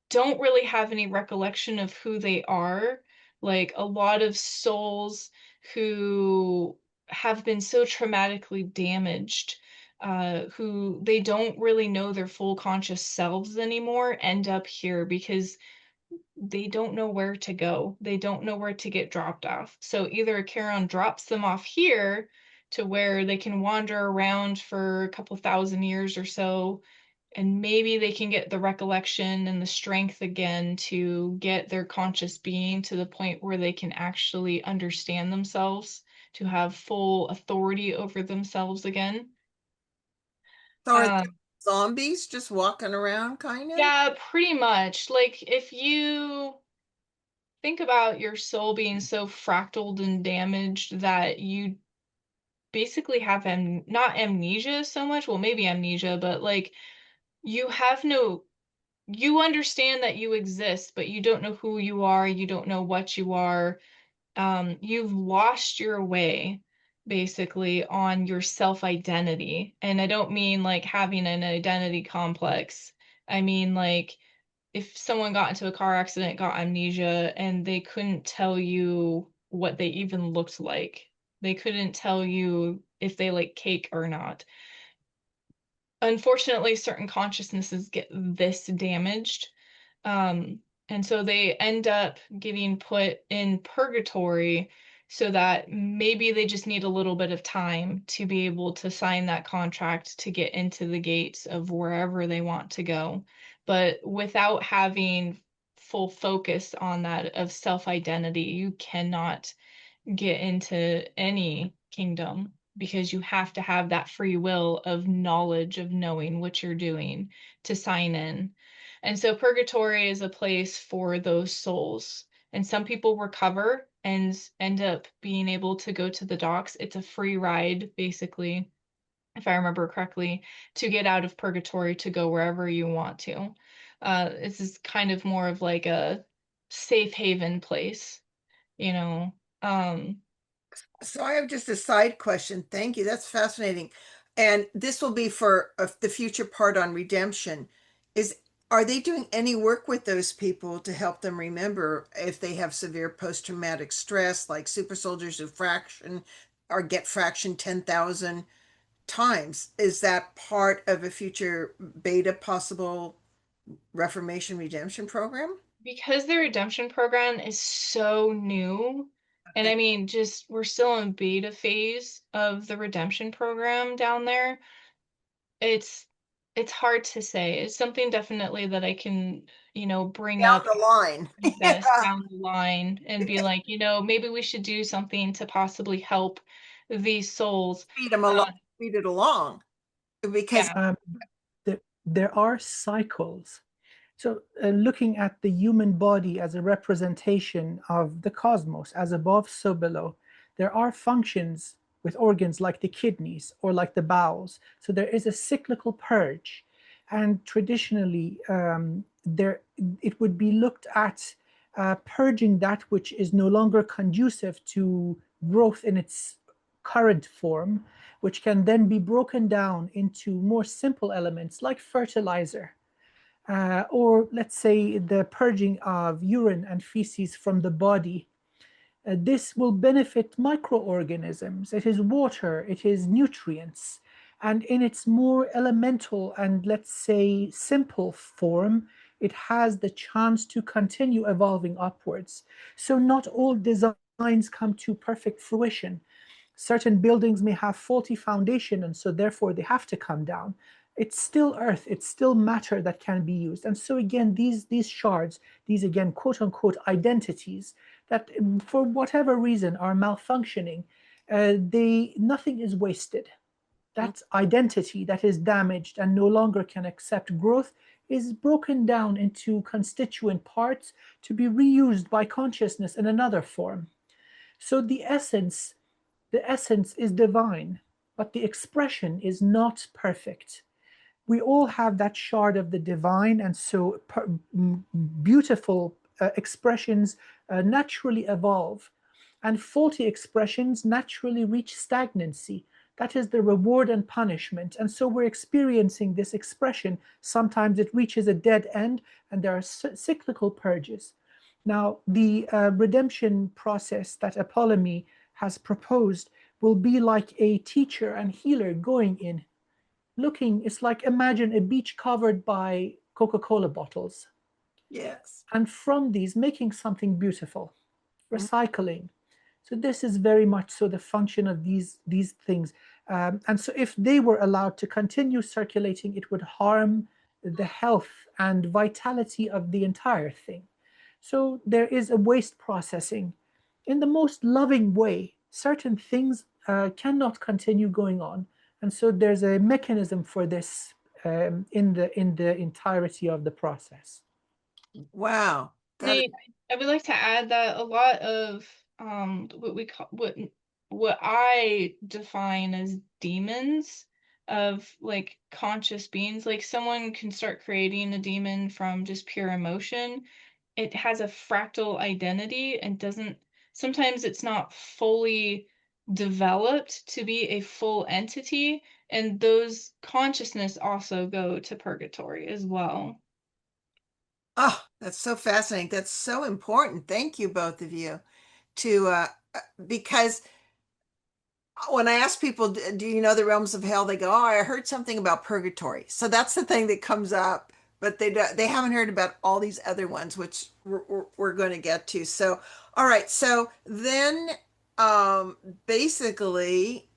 don't really have any recollection of who they are. Like a lot of souls who have been so traumatically damaged, who they don't really know their full conscious selves anymore, end up here because they don't know where to go. They don't know where to get dropped off. So either a Charon drops them off here to where they can wander around for a couple thousand years or so, and maybe they can get the recollection and the strength again to get their conscious being to the point where they can actually understand themselves, to have full authority over themselves again. So are they Um, zombies just walking around, kind of? yeah, pretty much. Like if you think about your soul being so fractaled and damaged that you basically have not amnesia so much, well, maybe amnesia, but like you have no, you understand that you exist, but you don't know who you are, you don't know what you are. You've lost your way basically on your self-identity. And I don't mean like having an identity complex. I mean like if someone got into a car accident, got amnesia, and they couldn't tell you what they even looked like. They couldn't tell you if they like cake or not. Unfortunately, certain consciousnesses get this damaged. Um, and so they end up getting put in purgatory so that maybe they just need a little bit of time to be able to sign that contract to get into the gates of wherever they want to go. But without having full focus on that of self-identity, you cannot get into any kingdom because you have to have that free will of knowledge of knowing what you're doing to sign in. And so purgatory is a place for those souls. And some people recover and end up being able to go to the docks. It's a free ride, basically, if I remember correctly, to get out of purgatory to go wherever you want to. This is kind of more of like a safe haven place, you know. Um, So I have just a side question. Thank you. That's fascinating. And this will be for the future part on redemption. Is Are they doing any work with those people to help them remember if they have severe post-traumatic stress, like super soldiers who fraction or get fraction 10,000 times? Is that part of a future beta possible Reformation redemption program? because the redemption program is so new, and I Okay. mean, just we're still in beta phase of the redemption program down there. It's it's hard to say. It's something definitely that I can, bring Down up the line. Yeah. this down the line and be like, maybe we should do something to possibly help these souls. Speed them along, speed it along. Because Yeah, Um, there are cycles. So, looking at the human body as a representation of the cosmos, as above, so below, there are functions with organs like the kidneys or like the bowels. So, there is a cyclical purge. And traditionally, it would be looked at purging that which is no longer conducive to growth in its current form, which can then be broken down into more simple elements like fertilizer, or let's say the purging of urine and feces from the body. This will benefit microorganisms. It is water, it is nutrients. And in its more elemental and, let's say, simple form, it has the chance to continue evolving upwards. So not all designs come to perfect fruition. Certain buildings may have faulty foundation, and so therefore they have to come down. It's still earth, it's still matter that can be used. And so again, these shards, these again quote unquote identities that for whatever reason are malfunctioning, they nothing is wasted. That identity that is damaged and no longer can accept growth is broken down into constituent parts to be reused by consciousness in another form. So the essence is divine, but the expression is not perfect. We all have that shard of the divine, and so beautiful expressions naturally evolve, and faulty expressions naturally reach stagnancy. That is the reward and punishment. And so we're experiencing this expression. Sometimes it reaches a dead end, and there are cyclical purges. Now, the redemption process that Apollymi has proposed will be like a teacher and healer going in, looking, it's like imagine a beach covered by Coca-Cola bottles. Yes. And from these, making something beautiful, Mhm. recycling. So this is very much so the function of these things. And so if they were allowed to continue circulating, it would harm the health and vitality of the entire thing. So there is a waste processing. In the most loving way, certain things cannot continue going on. And so there's a mechanism for this in the entirety of the process. Wow. That is, Nate, I would like to add that a lot of what we call what I define as demons of like conscious beings, like someone can start creating a demon from just pure emotion. It has a fractal identity and doesn't sometimes it's not fully developed to be a full entity, and those consciousness also go to purgatory as well. oh, that's so fascinating. That's so important. Thank you, both of you, to because when I ask people, do you know the realms of hell? They go, oh, I heard something about purgatory. So that's the thing that comes up, but they haven't heard about all these other ones, which we're going to get to. So, all right. So then, um, basically,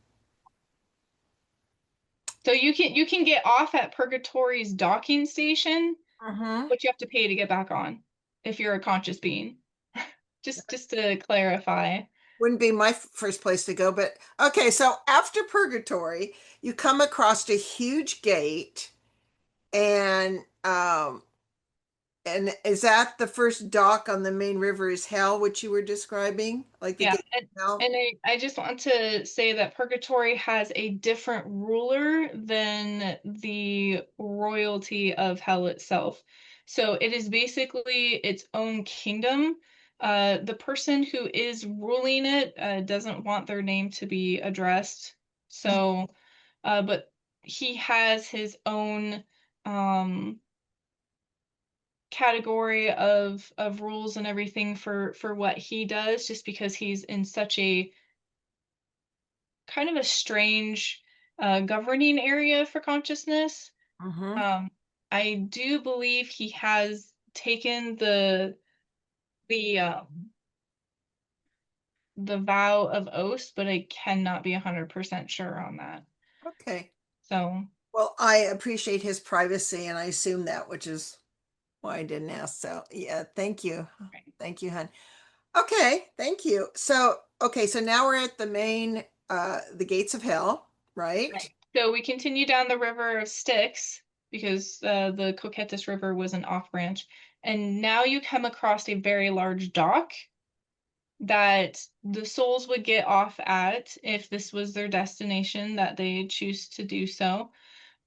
So you can get off at Purgatory's docking station, mhm. but you have to pay to get back on if you're a conscious being. Just to clarify. Wouldn't be my first place to go, but okay. So after purgatory, you come across a huge gate, and and is that the first dock on the main river is hell, which you were describing? Like the Yeah, gate of hell? and I just want to say that Purgatory has a different ruler than the royalty of hell itself. So it is basically its own kingdom. The person who is ruling it doesn't want their name to be addressed. So, but he has his own category of rules and everything for what he does, just because he's in such a kind of a strange governing area for consciousness. Mm-hmm. Um, I do believe he has taken the the vow of oath, but I cannot be 100% sure on that. Okay. So, Well, I appreciate his privacy, and I assume that, which is why I didn't ask. So, yeah, thank you. right. Thank you, hon. Okay, thank you. So, okay, so now we're at the main, the gates of hell, right? Right. So we continue down the river of Styx because the Coquettus River was an off branch, and now you come across a very large dock that the souls would get off at if this was their destination that they choose to do so.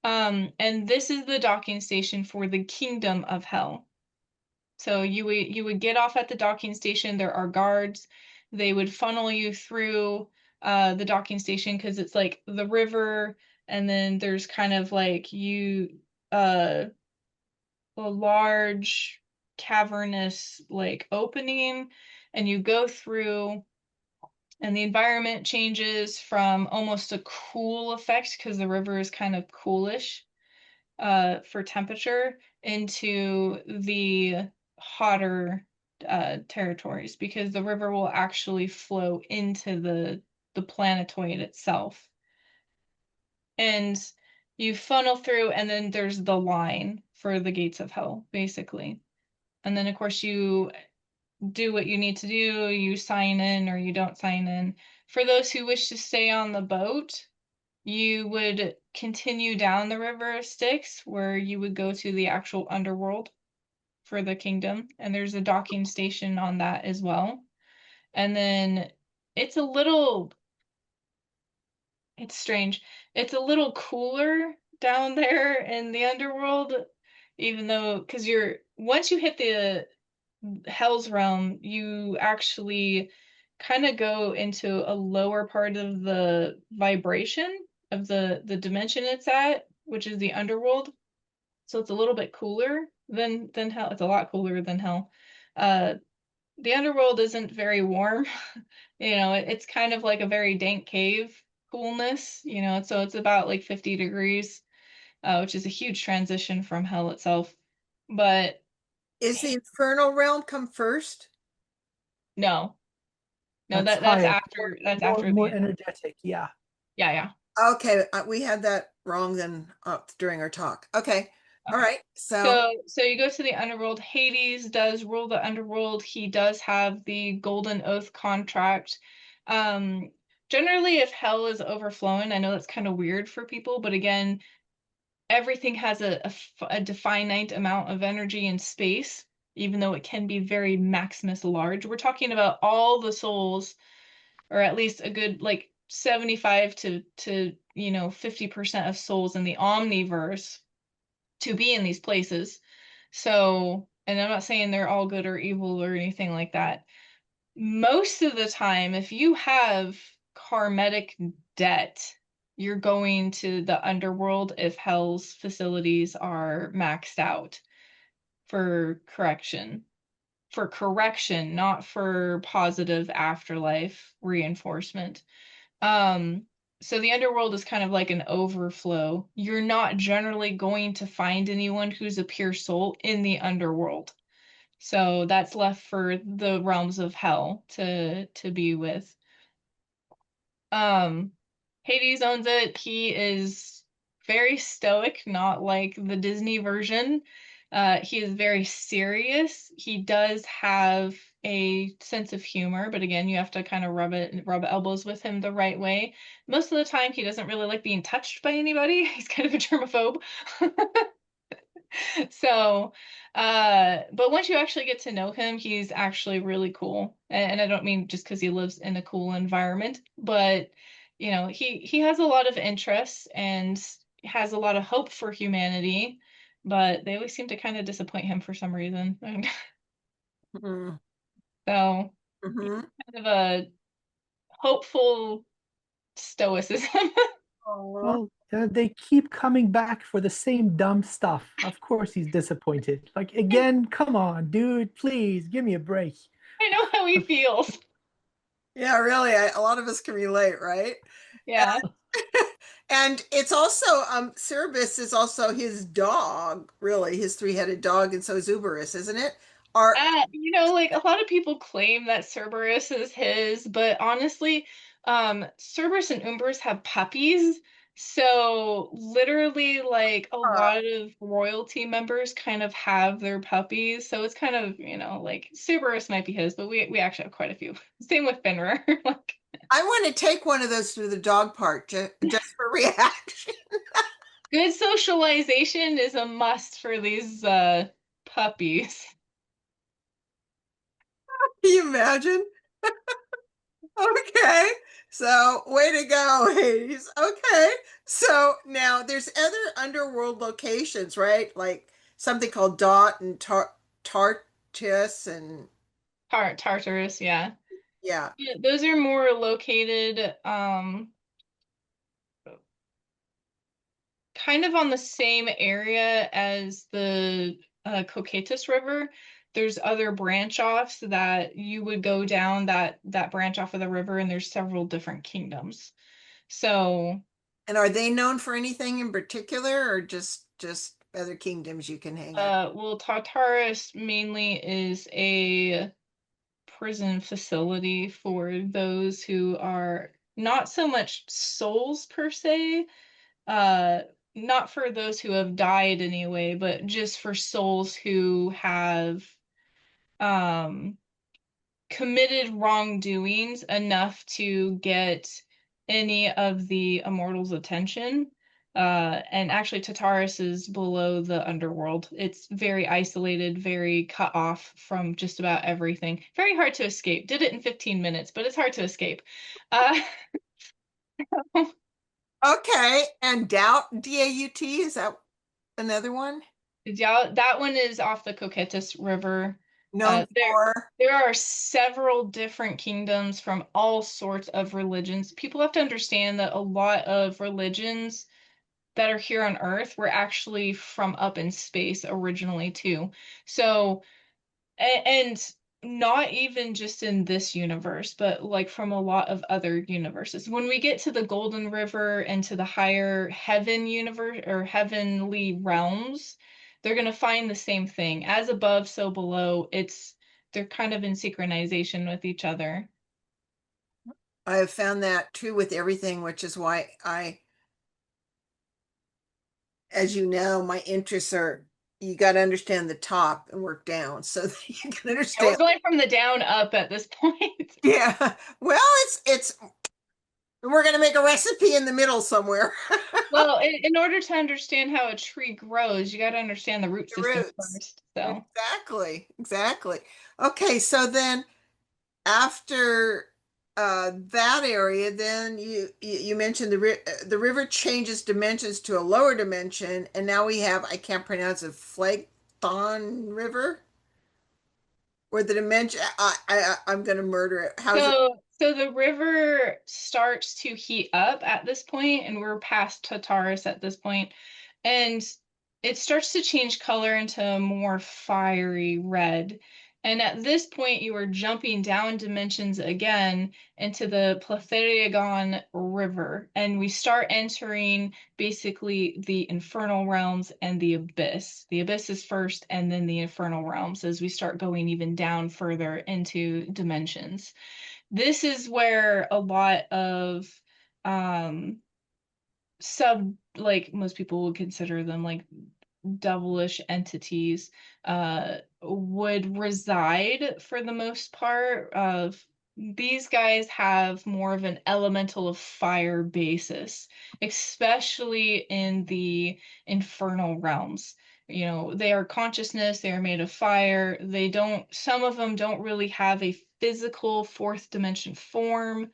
And this is the docking station for the kingdom of hell. So you would get off at the docking station. There are guards. They would funnel you through the docking station because it's like the river, and then there's kind of like a large cavernous like opening, and you go through And the environment changes from almost a cool effect because the river is kind of coolish for temperature into the hotter territories because the river will actually flow into the planetoid itself. And you funnel through, and then there's the line for the gates of hell, basically. And then, of course, you do what you need to do. You sign in or you don't sign in. For those who wish to stay on the boat, you would continue down the River of Styx, where you would go to the actual underworld for the kingdom. And there's a docking station on that as well. And then it's a little, it's strange. It's a little cooler down there in the underworld, even though, because once you hit the Hell's Realm, you actually kind of go into a lower part of the vibration of the dimension it's at, which is the underworld. So it's a little bit cooler than hell. It's a lot cooler than hell. Uh, the underworld isn't very warm. It's kind of like a very dank cave coolness, so it's about like 50 degrees, which is a huge transition from hell itself. But Is the infernal realm come first? no, no, That's that's higher, after that's more after more the energetic. Yeah, yeah, yeah. Okay, we had that wrong then during our talk. Okay, all Okay. right. So So you go to the underworld. Hades does rule the underworld. He does have the Golden Oath contract. Um, Generally, if hell is overflowing, I know that's kind of weird for people, but again, everything has a definite amount of energy and space, even though it can be very Maximus large. We're talking about all the souls, or at least a good like 75 to 50% of souls in the omniverse to be in these places. So, and I'm not saying they're all good or evil or anything like that. Most of the time, if you have karmatic debt, you're going to the underworld if hell's facilities are maxed out for correction. For correction, not for positive afterlife reinforcement. Um, so the underworld is kind of like an overflow. You're not generally going to find anyone who's a pure soul in the underworld. So that's left for the realms of hell to be with. Um, Hades owns it. He is very stoic, not like the Disney version. He is very serious. He does have a sense of humor, but again, you have to kind of rub elbows with him the right way. Most of the time, he doesn't really like being touched by anybody. He's kind of a germaphobe. So, but once you actually get to know him, he's actually really cool. And I don't mean just because he lives in a cool environment, but he has a lot of interests and has a lot of hope for humanity, but they always seem to kind of disappoint him for some reason. mm, So, hmm. kind of a hopeful stoicism. Oh, well, they keep coming back for the same dumb stuff. Of course, he's disappointed. Like again, come on, dude, please give me a break. I know how he feels. yeah, really. A lot of us can relate, right? Yeah. And it's also Cerberus is also his dog, really, his three-headed dog, and so is Uberus, isn't it? Are Like a lot of people claim that Cerberus is his, but honestly, Cerberus and Umberus have puppies. So literally, like a lot of royalty members kind of have their puppies. So it's kind of, like Cerberus might be his, but we actually have quite a few. Same with Fenrir. Like I want to take one of those to the dog park just for reaction. good socialization is a must for these puppies. Can you imagine? Okay. So, way to go, Hades. Okay. So, now there's other underworld locations, right? Like something called Dot and Tartus and Tartarus, yeah. yeah. Yeah, those are more located kind of on the same area as the Cocytus River. there's other branch offs that you would go down that branch off of the river, and there's several different kingdoms. So, And are they known for anything in particular, or just other kingdoms you can hang out? well, Tartarus mainly is a prison facility for those who are not so much souls per se, uh, not for those who have died anyway, but just for souls who have um committed wrongdoings enough to get any of the immortals' attention. And actually, Tartarus is below the underworld. It's very isolated, very cut off from just about everything. Very hard to escape. Did it in 15 minutes, but it's hard to escape. Uh, Okay, and Doubt, D-A-U-T, is that another one? yeah, that one is off the Coquetus River. Known There, for there are several different kingdoms from all sorts of religions. People have to understand that a lot of religions that are here on Earth were actually from up in space originally too. So, and not even just in this universe, but like from a lot of other universes. When we get to the Golden River and to the higher heaven universe or heavenly realms, they're going to find the same thing. As above, so below. They're kind of in synchronization with each other. I have found that true with everything, which is why as you know, my interests are, you got to understand the top and work down so that you can Yeah, we're understand. going from the down up at this point. Yeah. Well, it's we're going to make a recipe in the middle somewhere. Well, in order to understand how a tree grows, you got to understand the root The system roots. first. So, Exactly. Exactly. Okay, so then after that area, then you mentioned the river changes dimensions to a lower dimension, and now we have, I can't pronounce it, Phlegethon River, or the dimension. I'm going to murder it. How's it? so the river starts to heat up at this point, and we're past Tartarus at this point, and it starts to change color into a more fiery red. And at this point, you are jumping down dimensions again into the Pletharagon River, and we start entering basically the infernal realms and the abyss. The abyss is first, and then the infernal realms as we start going even down further into dimensions. This is where a lot of um sub like most people would consider them like devilish entities would reside for the most part. Of these guys have more of an elemental of fire basis, especially in the infernal realms. You know, they are consciousness, they are made of fire. They don't, some of them don't really have a physical fourth dimension form.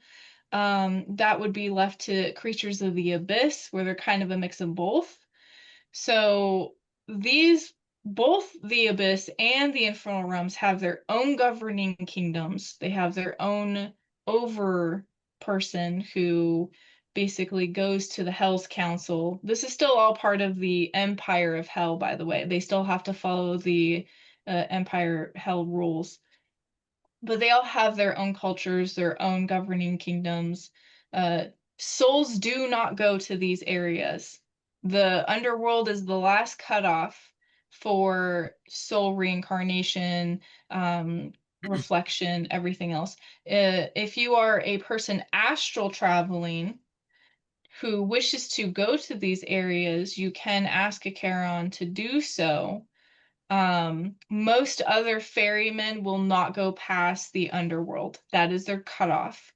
That would be left to creatures of the abyss, where they're kind of a mix of both. So these, both the Abyss and the Infernal Realms have their own governing kingdoms. They have their own over person who basically goes to the Hell's Council. This is still all part of the Empire of Hell, by the way. They still have to follow the Empire Hell rules, but they all have their own cultures, their own governing kingdoms. Uh, Souls do not go to these areas. The underworld is the last cutoff for soul reincarnation, reflection, everything else. If you are a person astral traveling who wishes to go to these areas, you can ask a Charon to do so. Most other ferrymen will not go past the underworld. That is their cutoff.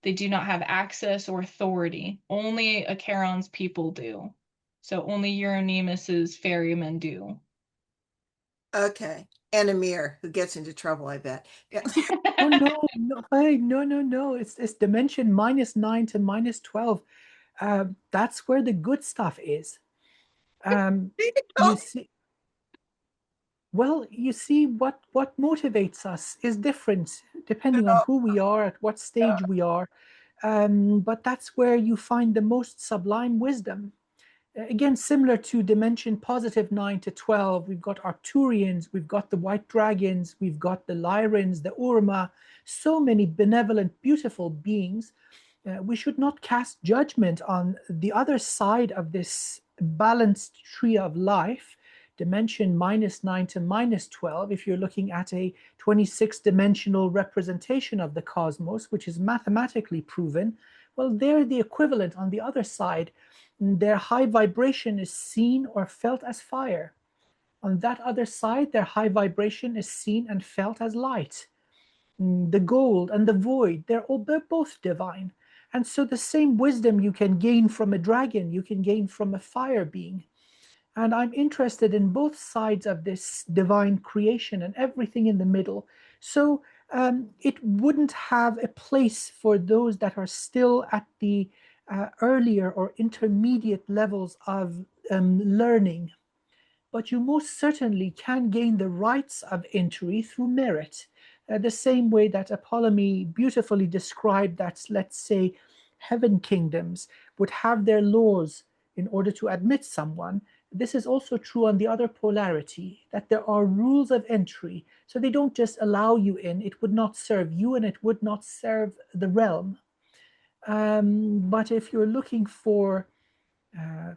They do not have access or authority. Only Acheron's people do. So only Euronymous' ferrymen do. Okay, and Amir, who gets into trouble, I bet. Yeah. Oh no, no, hey, no, no, no. It's dimension -9 to -12. That's where the good stuff is. You see, well, you see what motivates us is different depending on who we are, at what stage we are. But that's where you find the most sublime wisdom. Again, similar to dimension positive 9 to 12, we've got Arcturians, we've got the White Dragons, we've got the Lyrans, the Urma, so many benevolent, beautiful beings. We should not cast judgment on the other side of this balanced tree of life, dimension -9 to -12. If you're looking at a 26-dimensional representation of the cosmos, which is mathematically proven, well, they're the equivalent on the other side. Their high vibration is seen or felt as fire. On that other side, their high vibration is seen and felt as light. The gold and the void, they're both divine. And so the same wisdom you can gain from a dragon, you can gain from a fire being. And I'm interested in both sides of this divine creation and everything in the middle. So it wouldn't have a place for those that are still at the earlier or intermediate levels of learning. But you most certainly can gain the rights of entry through merit. The same way that Apollymi beautifully described that, let's say, heaven kingdoms would have their laws in order to admit someone. This is also true on the other polarity, that there are rules of entry. So they don't just allow you in, it would not serve you and it would not serve the realm. But if you're looking for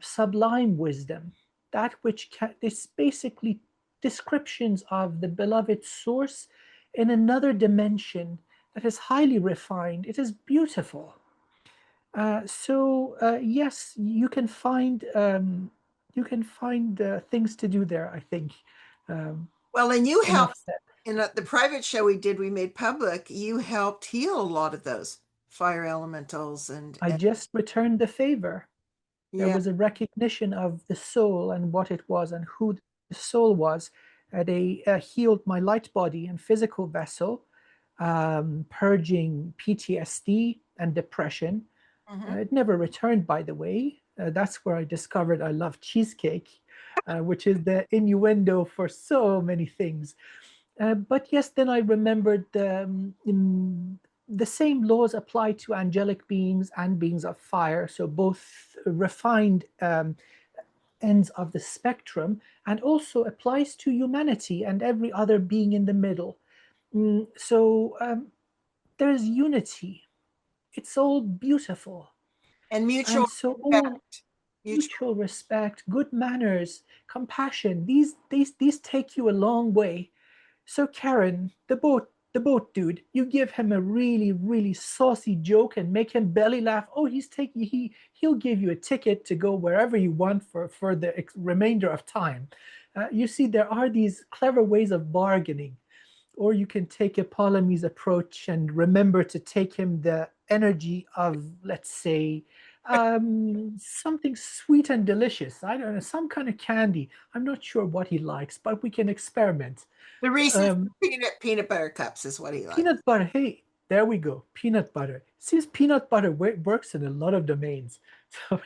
sublime wisdom, that which is basically descriptions of the beloved source in another dimension that is highly refined, it is beautiful. Yes, you can find things to do there, I think. Well, and you Enough helped said. in the private show we made public. You helped heal a lot of those fire elementals, I just returned the favor. There yeah. was a recognition of the soul and what it was and who the soul was. They healed my light body and physical vessel, purging PTSD and depression. Mhm. It never returned, by the way. That's where I discovered I love cheesecake, which is the innuendo for so many things. But yes, then I remembered the same laws apply to angelic beings and beings of fire, so both refined ends of the spectrum, and also applies to humanity and every other being in the middle. So there's unity. It's all beautiful. And mutual And so all respect. Mutual. mutual respect, good manners, compassion, these take you a long way. So Karen, the boat dude, you give him a really, really saucy joke and make him belly laugh. Oh, he'll give you a ticket to go wherever you want for the remainder of time. You see, there are these clever ways of bargaining, or you can take a Ptolemy's approach and remember to take him the energy of, let's say, something sweet and delicious. I don't know, some kind of candy. I'm not sure what he likes, but we can experiment. The Reese's Um, peanut butter cups is what he likes. Peanut butter. Hey, there we go. Peanut butter. Seems peanut butter works in a lot of domains. So,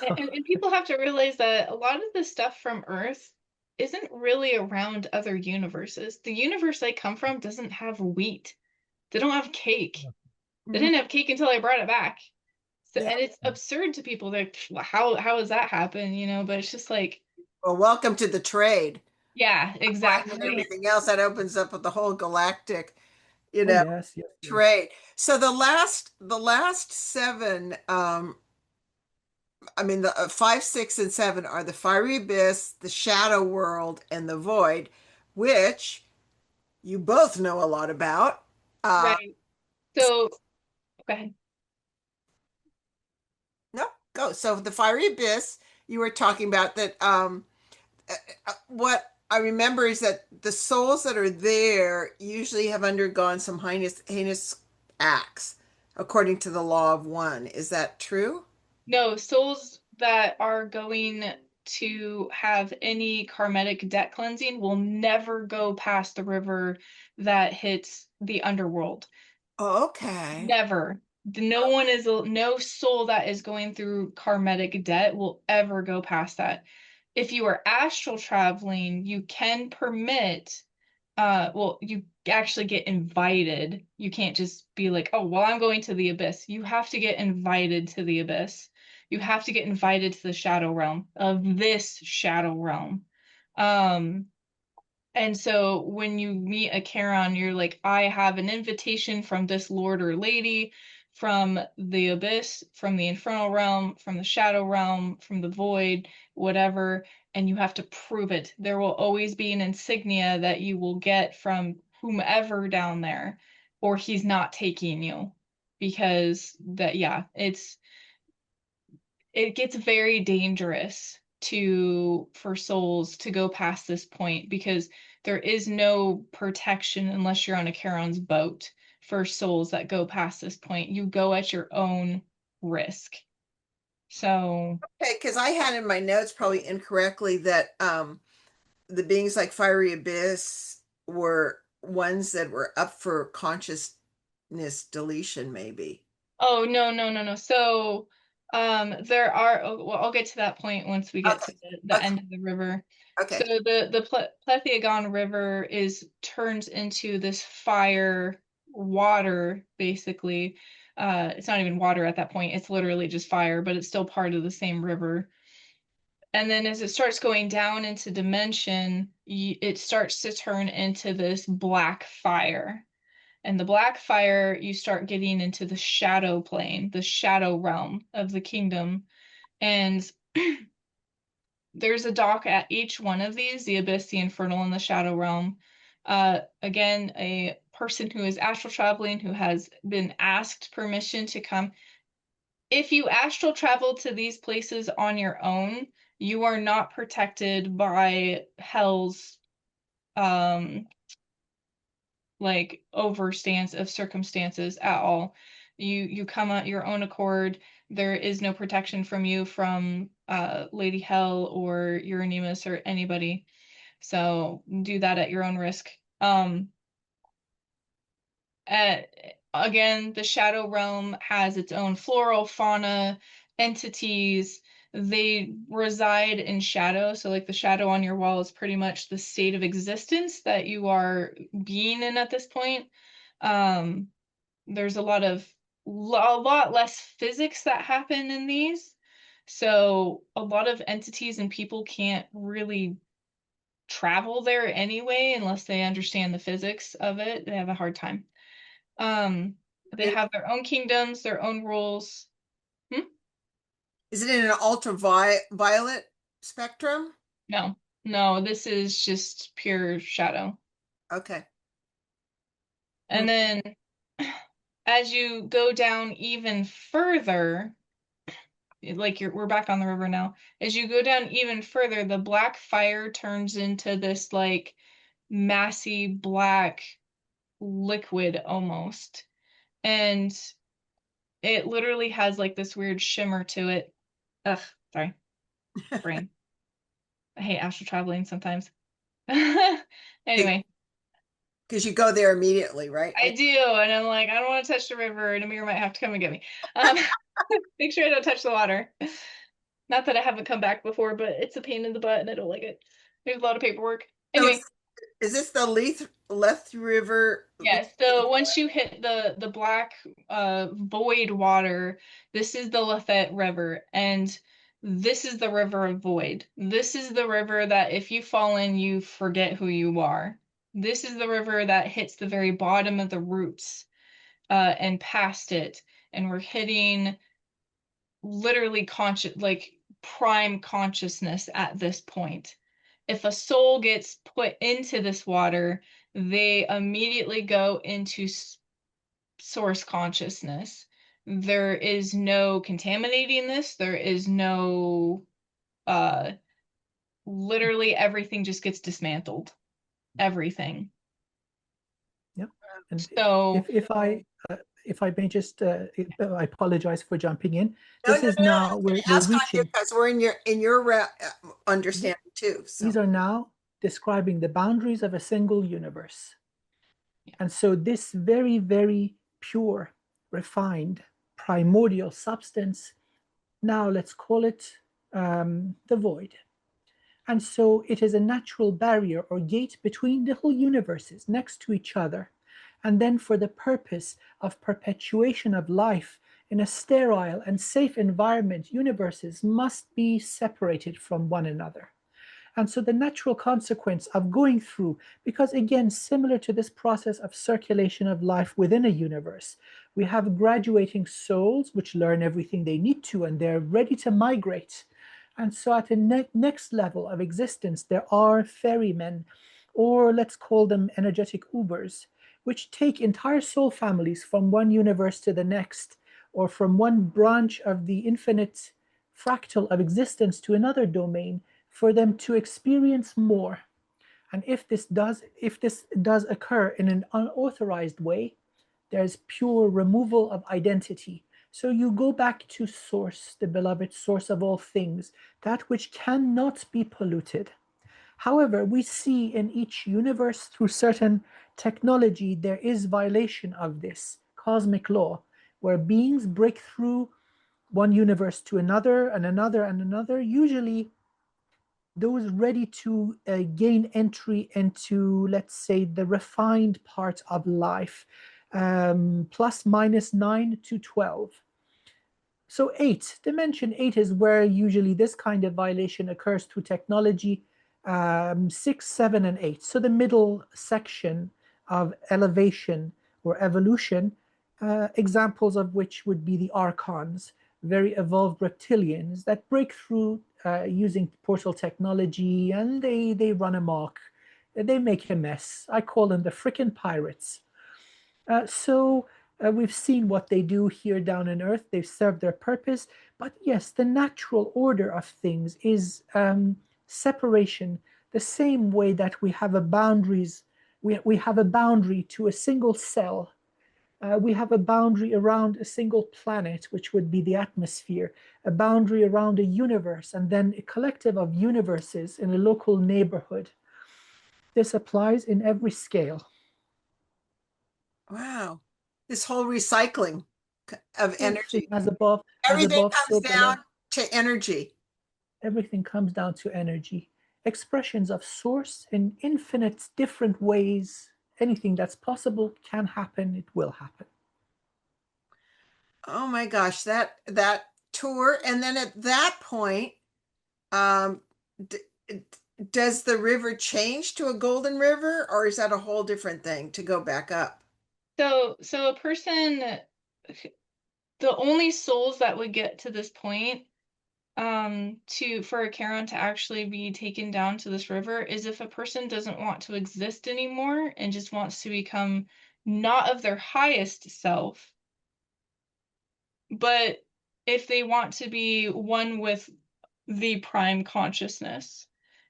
And people have to realize that a lot of the stuff from Earth isn't really around other universes. The universe I come from doesn't have wheat. They don't have cake. They Mhm. didn't have cake until I brought it back. So, Yeah. and it's absurd to people that how does that happen, But it's just like, Well, welcome to the trade. yeah, And exactly. everything else that opens up with the whole galactic, you oh know, yes, yes, yes. trade. So the last seven, I mean the 5, 6, and 7 are the fiery abyss, the shadow world, and the void, which you both know a lot about. Uh, Right. So, okay. no, go. So the fiery abyss you were talking about that. What I remember is that the souls that are there usually have undergone some heinous acts, according to the law of one. Is that true? No, souls that are going to have any karmatic debt cleansing will never go past the river that hits the underworld. Oh, okay. Never. No soul that is going through karmatic debt will ever go past that. If you are astral traveling, you can permit well, you actually get invited. You can't just be like, oh, well, I'm going to the abyss. You have to get invited to the abyss You have to get invited to the shadow realm of this shadow realm. And so when you meet a Charon, you're like, I have an invitation from this lord or lady, from the abyss, from the infernal realm, from the shadow realm, from the void, whatever, and you have to prove it. There will always be an insignia that you will get from whomever down there, or he's not taking you. Because that, yeah, it gets very dangerous for souls to go past this point, because there is no protection unless you're on a Charon's boat for souls that go past this point. You go at your own risk. So, Okay, because I had in my notes probably incorrectly that the beings like Fiery Abyss were ones that were up for consciousness deletion, maybe. oh no, no, no, no. So, there are. Oh, well, I'll get to that point once we get Okay. to the Okay. end of the river. So Okay. the Pleithiogon River turns into this fire water, basically. It's not even water at that point. It's literally just fire, but it's still part of the same river. And then as it starts going down into dimension, it starts to turn into this black fire. And the black fire, you start getting into the shadow plane, the shadow realm of the kingdom. And there's a dock at each one of these, the abyss, the infernal, and the shadow realm. Again, a person who is astral traveling, who has been asked permission to come. If you astral travel to these places on your own, you are not protected by hell's like overstance of circumstances at all. You come at your own accord. There is no protection from you from Lady Hell or Euronymous or anybody. So do that at your own risk. Uh, Again, the Shadow Realm has its own floral fauna, entities. They reside in shadow. So, like the shadow on your wall is pretty much the state of existence that you are being in at this point. Um, there's a lot less physics that happen in these. So, a lot of entities and people can't really travel there anyway unless they understand the physics of it. They have a hard time. Um, they have their own kingdoms, their own rules. Hmm? Is it in an ultraviolet spectrum? No, no, this is just pure shadow. Okay. Hmm. And then as you go down even further, like we're back on the river now. As you go down even further, the black fire turns into this like massy black liquid almost. And it literally has like this weird shimmer to it. Ugh, sorry, brain. I hate astral traveling sometimes. Anyway, Because you go there immediately, right? I do, and I'm like, I don't want to touch the river, and Amir might have to come and get me. Um, make sure I don't touch the water. Not that I haven't come back before, but it's a pain in the butt, and I don't like it. There's a lot of paperwork. So Anyway, is this the Leth River? yeah, so once you hit the black void water, this is the Lethet River, and this is the river of void. This is the river that if you fall in, you forget who you are. This is the river that hits the very bottom of the roots and past it, and we're hitting literally conscious, like prime consciousness at this point. If a soul gets put into this water, they immediately go into source consciousness. There is no contaminating this. There is no, literally everything just gets dismantled. Everything. Yep. And So, if I may just, I apologize for jumping in. No, This no, is no. now we're Ask on you reaching. because we're in your understanding too. These So are now describing the boundaries of a single universe. yeah. And so this very, very pure, refined, primordial substance, now let's call it the void. And so it is a natural barrier or gate between little universes next to each other. And then for the purpose of perpetuation of life In a sterile and safe environment, universes must be separated from one another. And so the natural consequence of going through, because again, similar to this process of circulation of life within a universe, we have graduating souls which learn everything they need to and they're ready to migrate. And so at the next level of existence, there are ferrymen, or let's call them energetic Ubers, which take entire soul families from one universe to the next, or from one branch of the infinite fractal of existence to another domain, for them to experience more. And if this does occur in an unauthorized way, there's pure removal of identity. So you go back to source, the beloved source of all things, that which cannot be polluted. However, we see in each universe through certain technology, there is violation of this cosmic law, where beings break through one universe to another and another and another, usually those ready to gain entry into, let's say, the refined part of life, plus minus 9 to 12. So 8, dimension 8 is where usually this kind of violation occurs through technology, 6, 7, and 8. So the middle section of elevation or evolution, examples of which would be the archons, very evolved reptilians that break through using portal technology, and they run amok. They make a mess. I call them the frickin' pirates. So we've seen what they do here down on Earth. They've served their purpose. But yes, the natural order of things is separation, the same way that we have a boundaries. We have a boundary to a single cell. We have a boundary around a single planet, which would be the atmosphere, a boundary around a universe, and then a collective of universes in a local neighborhood. This applies in every scale. Wow. This whole recycling of energy. As above, Everything so comes below. down to energy. Everything comes down to energy. Expressions of source in infinite different ways. Anything that's possible can happen, it will happen. Oh my gosh, that tour. And then at that point, um, does the river change to a golden river, or is that a whole different thing to go back up? So a person, the only souls that would get to this point, for a Charon to actually be taken down to this river, is if a person doesn't want to exist anymore and just wants to become not of their highest self, but if they want to be one with the prime consciousness,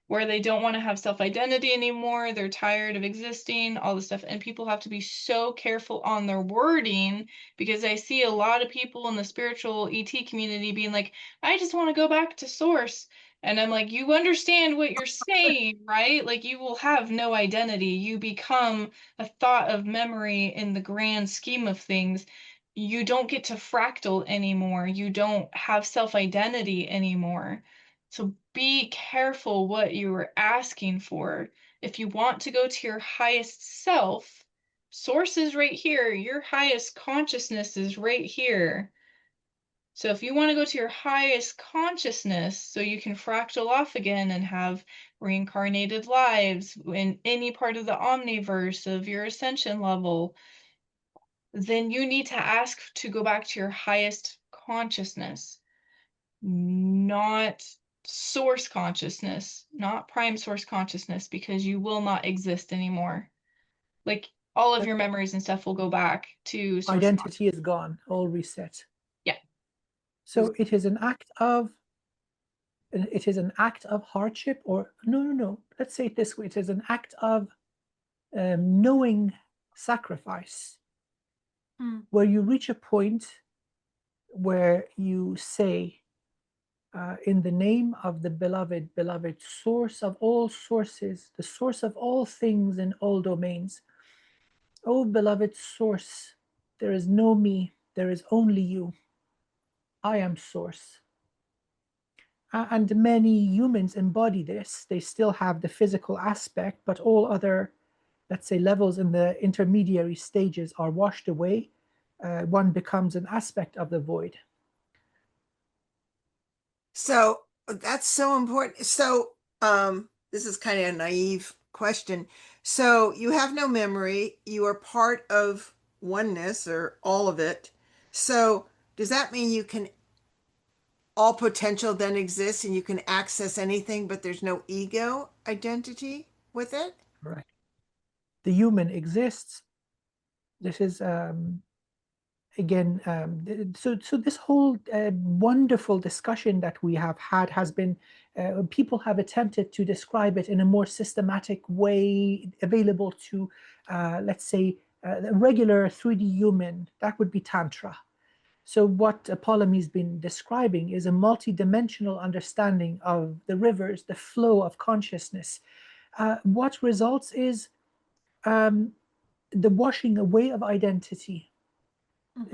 where they don't want to have self-identity anymore, they're tired of existing, all this stuff. And people have to be so careful on their wording, because I see a lot of people in the spiritual ET community being like, I just want to go back to source. And I'm like, you understand what you're saying, right? Like, you will have no identity. You become a thought of memory in the grand scheme of things. You don't get to fractal anymore. You don't have self-identity anymore. So be careful what you are asking for. If you want to go to your highest self, source is right here. Your highest consciousness is right here. So if you want to go to your highest consciousness so you can fractal off again and have reincarnated lives in any part of the omniverse of your ascension level, then you need to ask to go back to your highest consciousness, not source consciousness, not prime source consciousness, because you will not exist anymore. Like, all of your memories and stuff will go back to source Identity is gone, all reset. Yeah. So it is an act of hardship, or no. Let's say it this way: it is an act of knowing sacrifice, where you reach a point where you say, in the name of the beloved source of all sources, the source of all things in all domains, oh beloved source, there is no me, there is only you. I am source. And many humans embody this. They still have the physical aspect, but all other, let's say, levels in the intermediary stages are washed away. one becomes an aspect of the void. So that's so important. So this is kind of a naive question. So you have no memory, you are part of oneness or all of it. So does that mean you can all potential then exists and you can access anything, but there's no ego identity with it? Right. The human exists. This is again, so this whole wonderful discussion that we have had has been, people have attempted to describe it in a more systematic way available to, let's say, a regular 3D human. That would be Tantra. So what Apollymi's been describing is a multi-dimensional understanding of the rivers, the flow of consciousness. What results is the washing away of identity.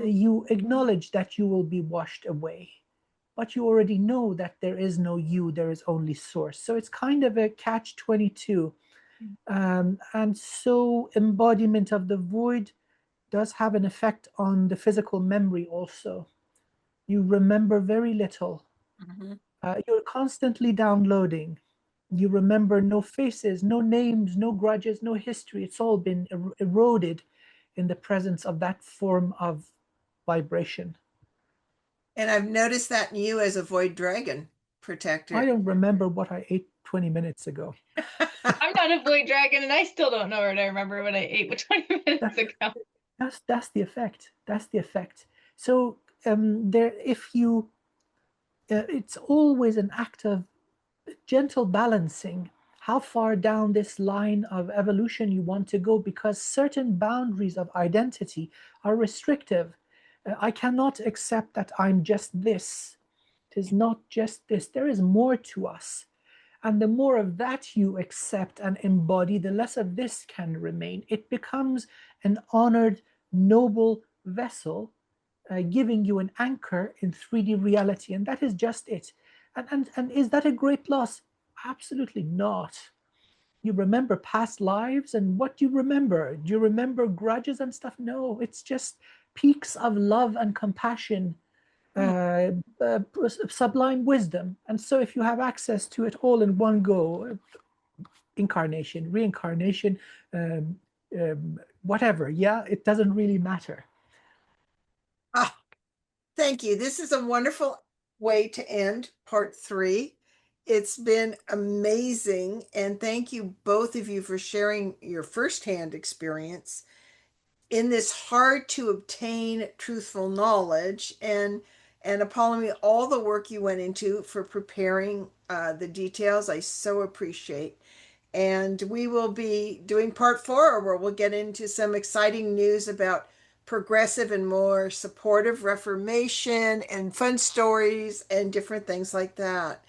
You acknowledge that you will be washed away, but you already know that there is no you, there is only source. So it's kind of a catch 22. And so embodiment of the void does have an effect on the physical memory also. You remember very little. You're constantly downloading. You remember no faces, no names, no grudges, no history. It's all been eroded in the presence of that form of vibration. And I've noticed that in you as a void dragon protector. I don't remember what I ate 20 minutes ago. I'm not a void dragon, and I still don't know what I remember what I ate 20 minutes ago. That's the effect. That's the effect. So there, if you, it's always an act of gentle balancing. How far down this line of evolution you want to go, because certain boundaries of identity are restrictive. I cannot accept that I'm just this. It is not just this. There is more to us. And the more of that you accept and embody, the less of this can remain. It becomes an honored, noble vessel, giving you an anchor in 3D reality. And that is just it. And is that a great loss? Absolutely not. You remember past lives, and what do you remember? Do you remember grudges and stuff? No, it's just peaks of love and compassion, uh, sublime wisdom. And so if you have access to it all in one go, incarnation, reincarnation, whatever, yeah, it doesn't really matter. Ah, thank you. This is a wonderful way to end part 3. It's been amazing. And thank you, both of you, for sharing your firsthand experience in this hard to obtain truthful knowledge, and Apollymi, all the work you went into for preparing the details. I so appreciate. And we will be doing part 4, where we'll get into some exciting news about progressive and more supportive reformation and fun stories and different things like that.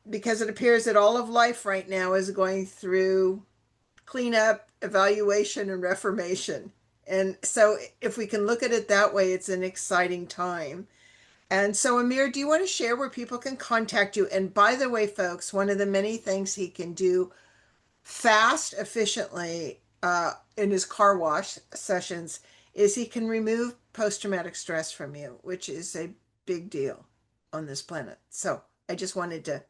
Because it appears that all of life right now is going through cleanup, evaluation, and reformation. And so, if we can look at it that way, it's an exciting time. And so, Amir, do you want to share where people can contact you? And by the way, folks, one of the many things he can do fast, efficiently in his car wash sessions is he can remove post traumatic stress from you, which is a big deal on this planet. So, I just wanted to.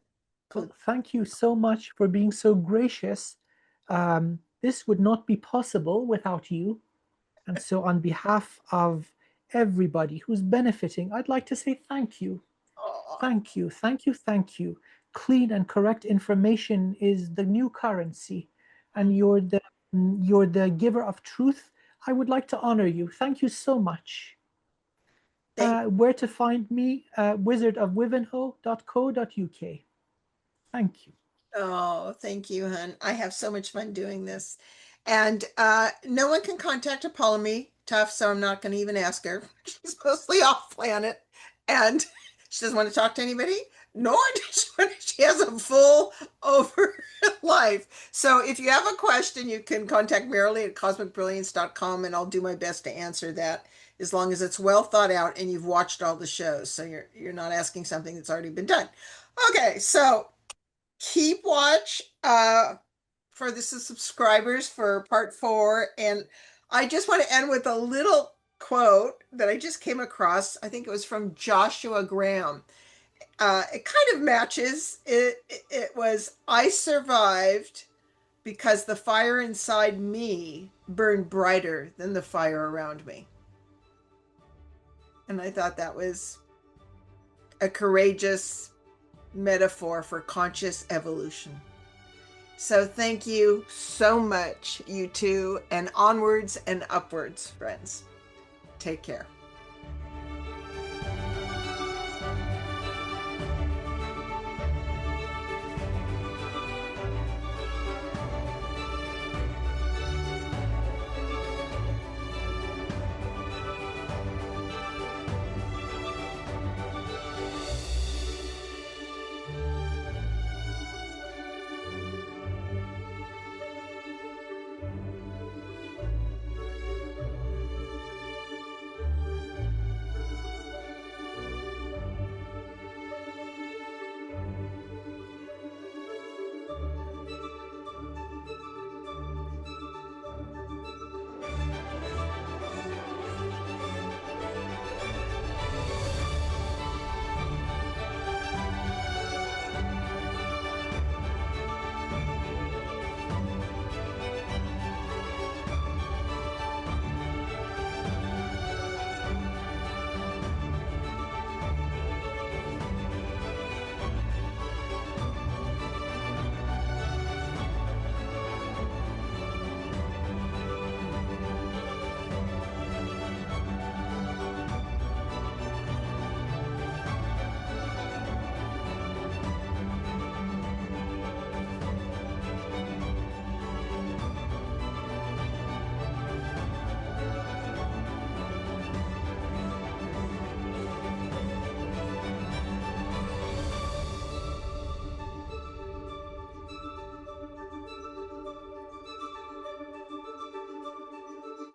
Well, thank you so much for being so gracious. This would not be possible without you. And so, on behalf of everybody who's benefiting, I'd like to say thank you. Thank you, thank you, thank you. Clean and correct information is the new currency, and you're the giver of truth. I would like to honor you. Thank you so much. Where to find me? wizardofwivenhoe.co.uk. Thank you. Oh, thank you, hun. I have so much fun doing this. And no one can contact Apollymi, tough, so I'm not going to even ask her. She's mostly off planet, and she doesn't want to talk to anybody, nor does she has a full over life. So if you have a question, you can contact Marilee at cosmicbrilliance.com, and I'll do my best to answer that, as long as it's well thought out and you've watched all the shows. So you're not asking something that's already been done. Okay, so keep watch for the subscribers for part 4. And I just want to end with a little quote that I just came across. I think it was from Joshua Graham. It kind of matches. It was, I survived because the fire inside me burned brighter than the fire around me. And I thought that was a courageous metaphor for conscious evolution. So thank you so much, you two, and onwards and upwards, friends. Take care.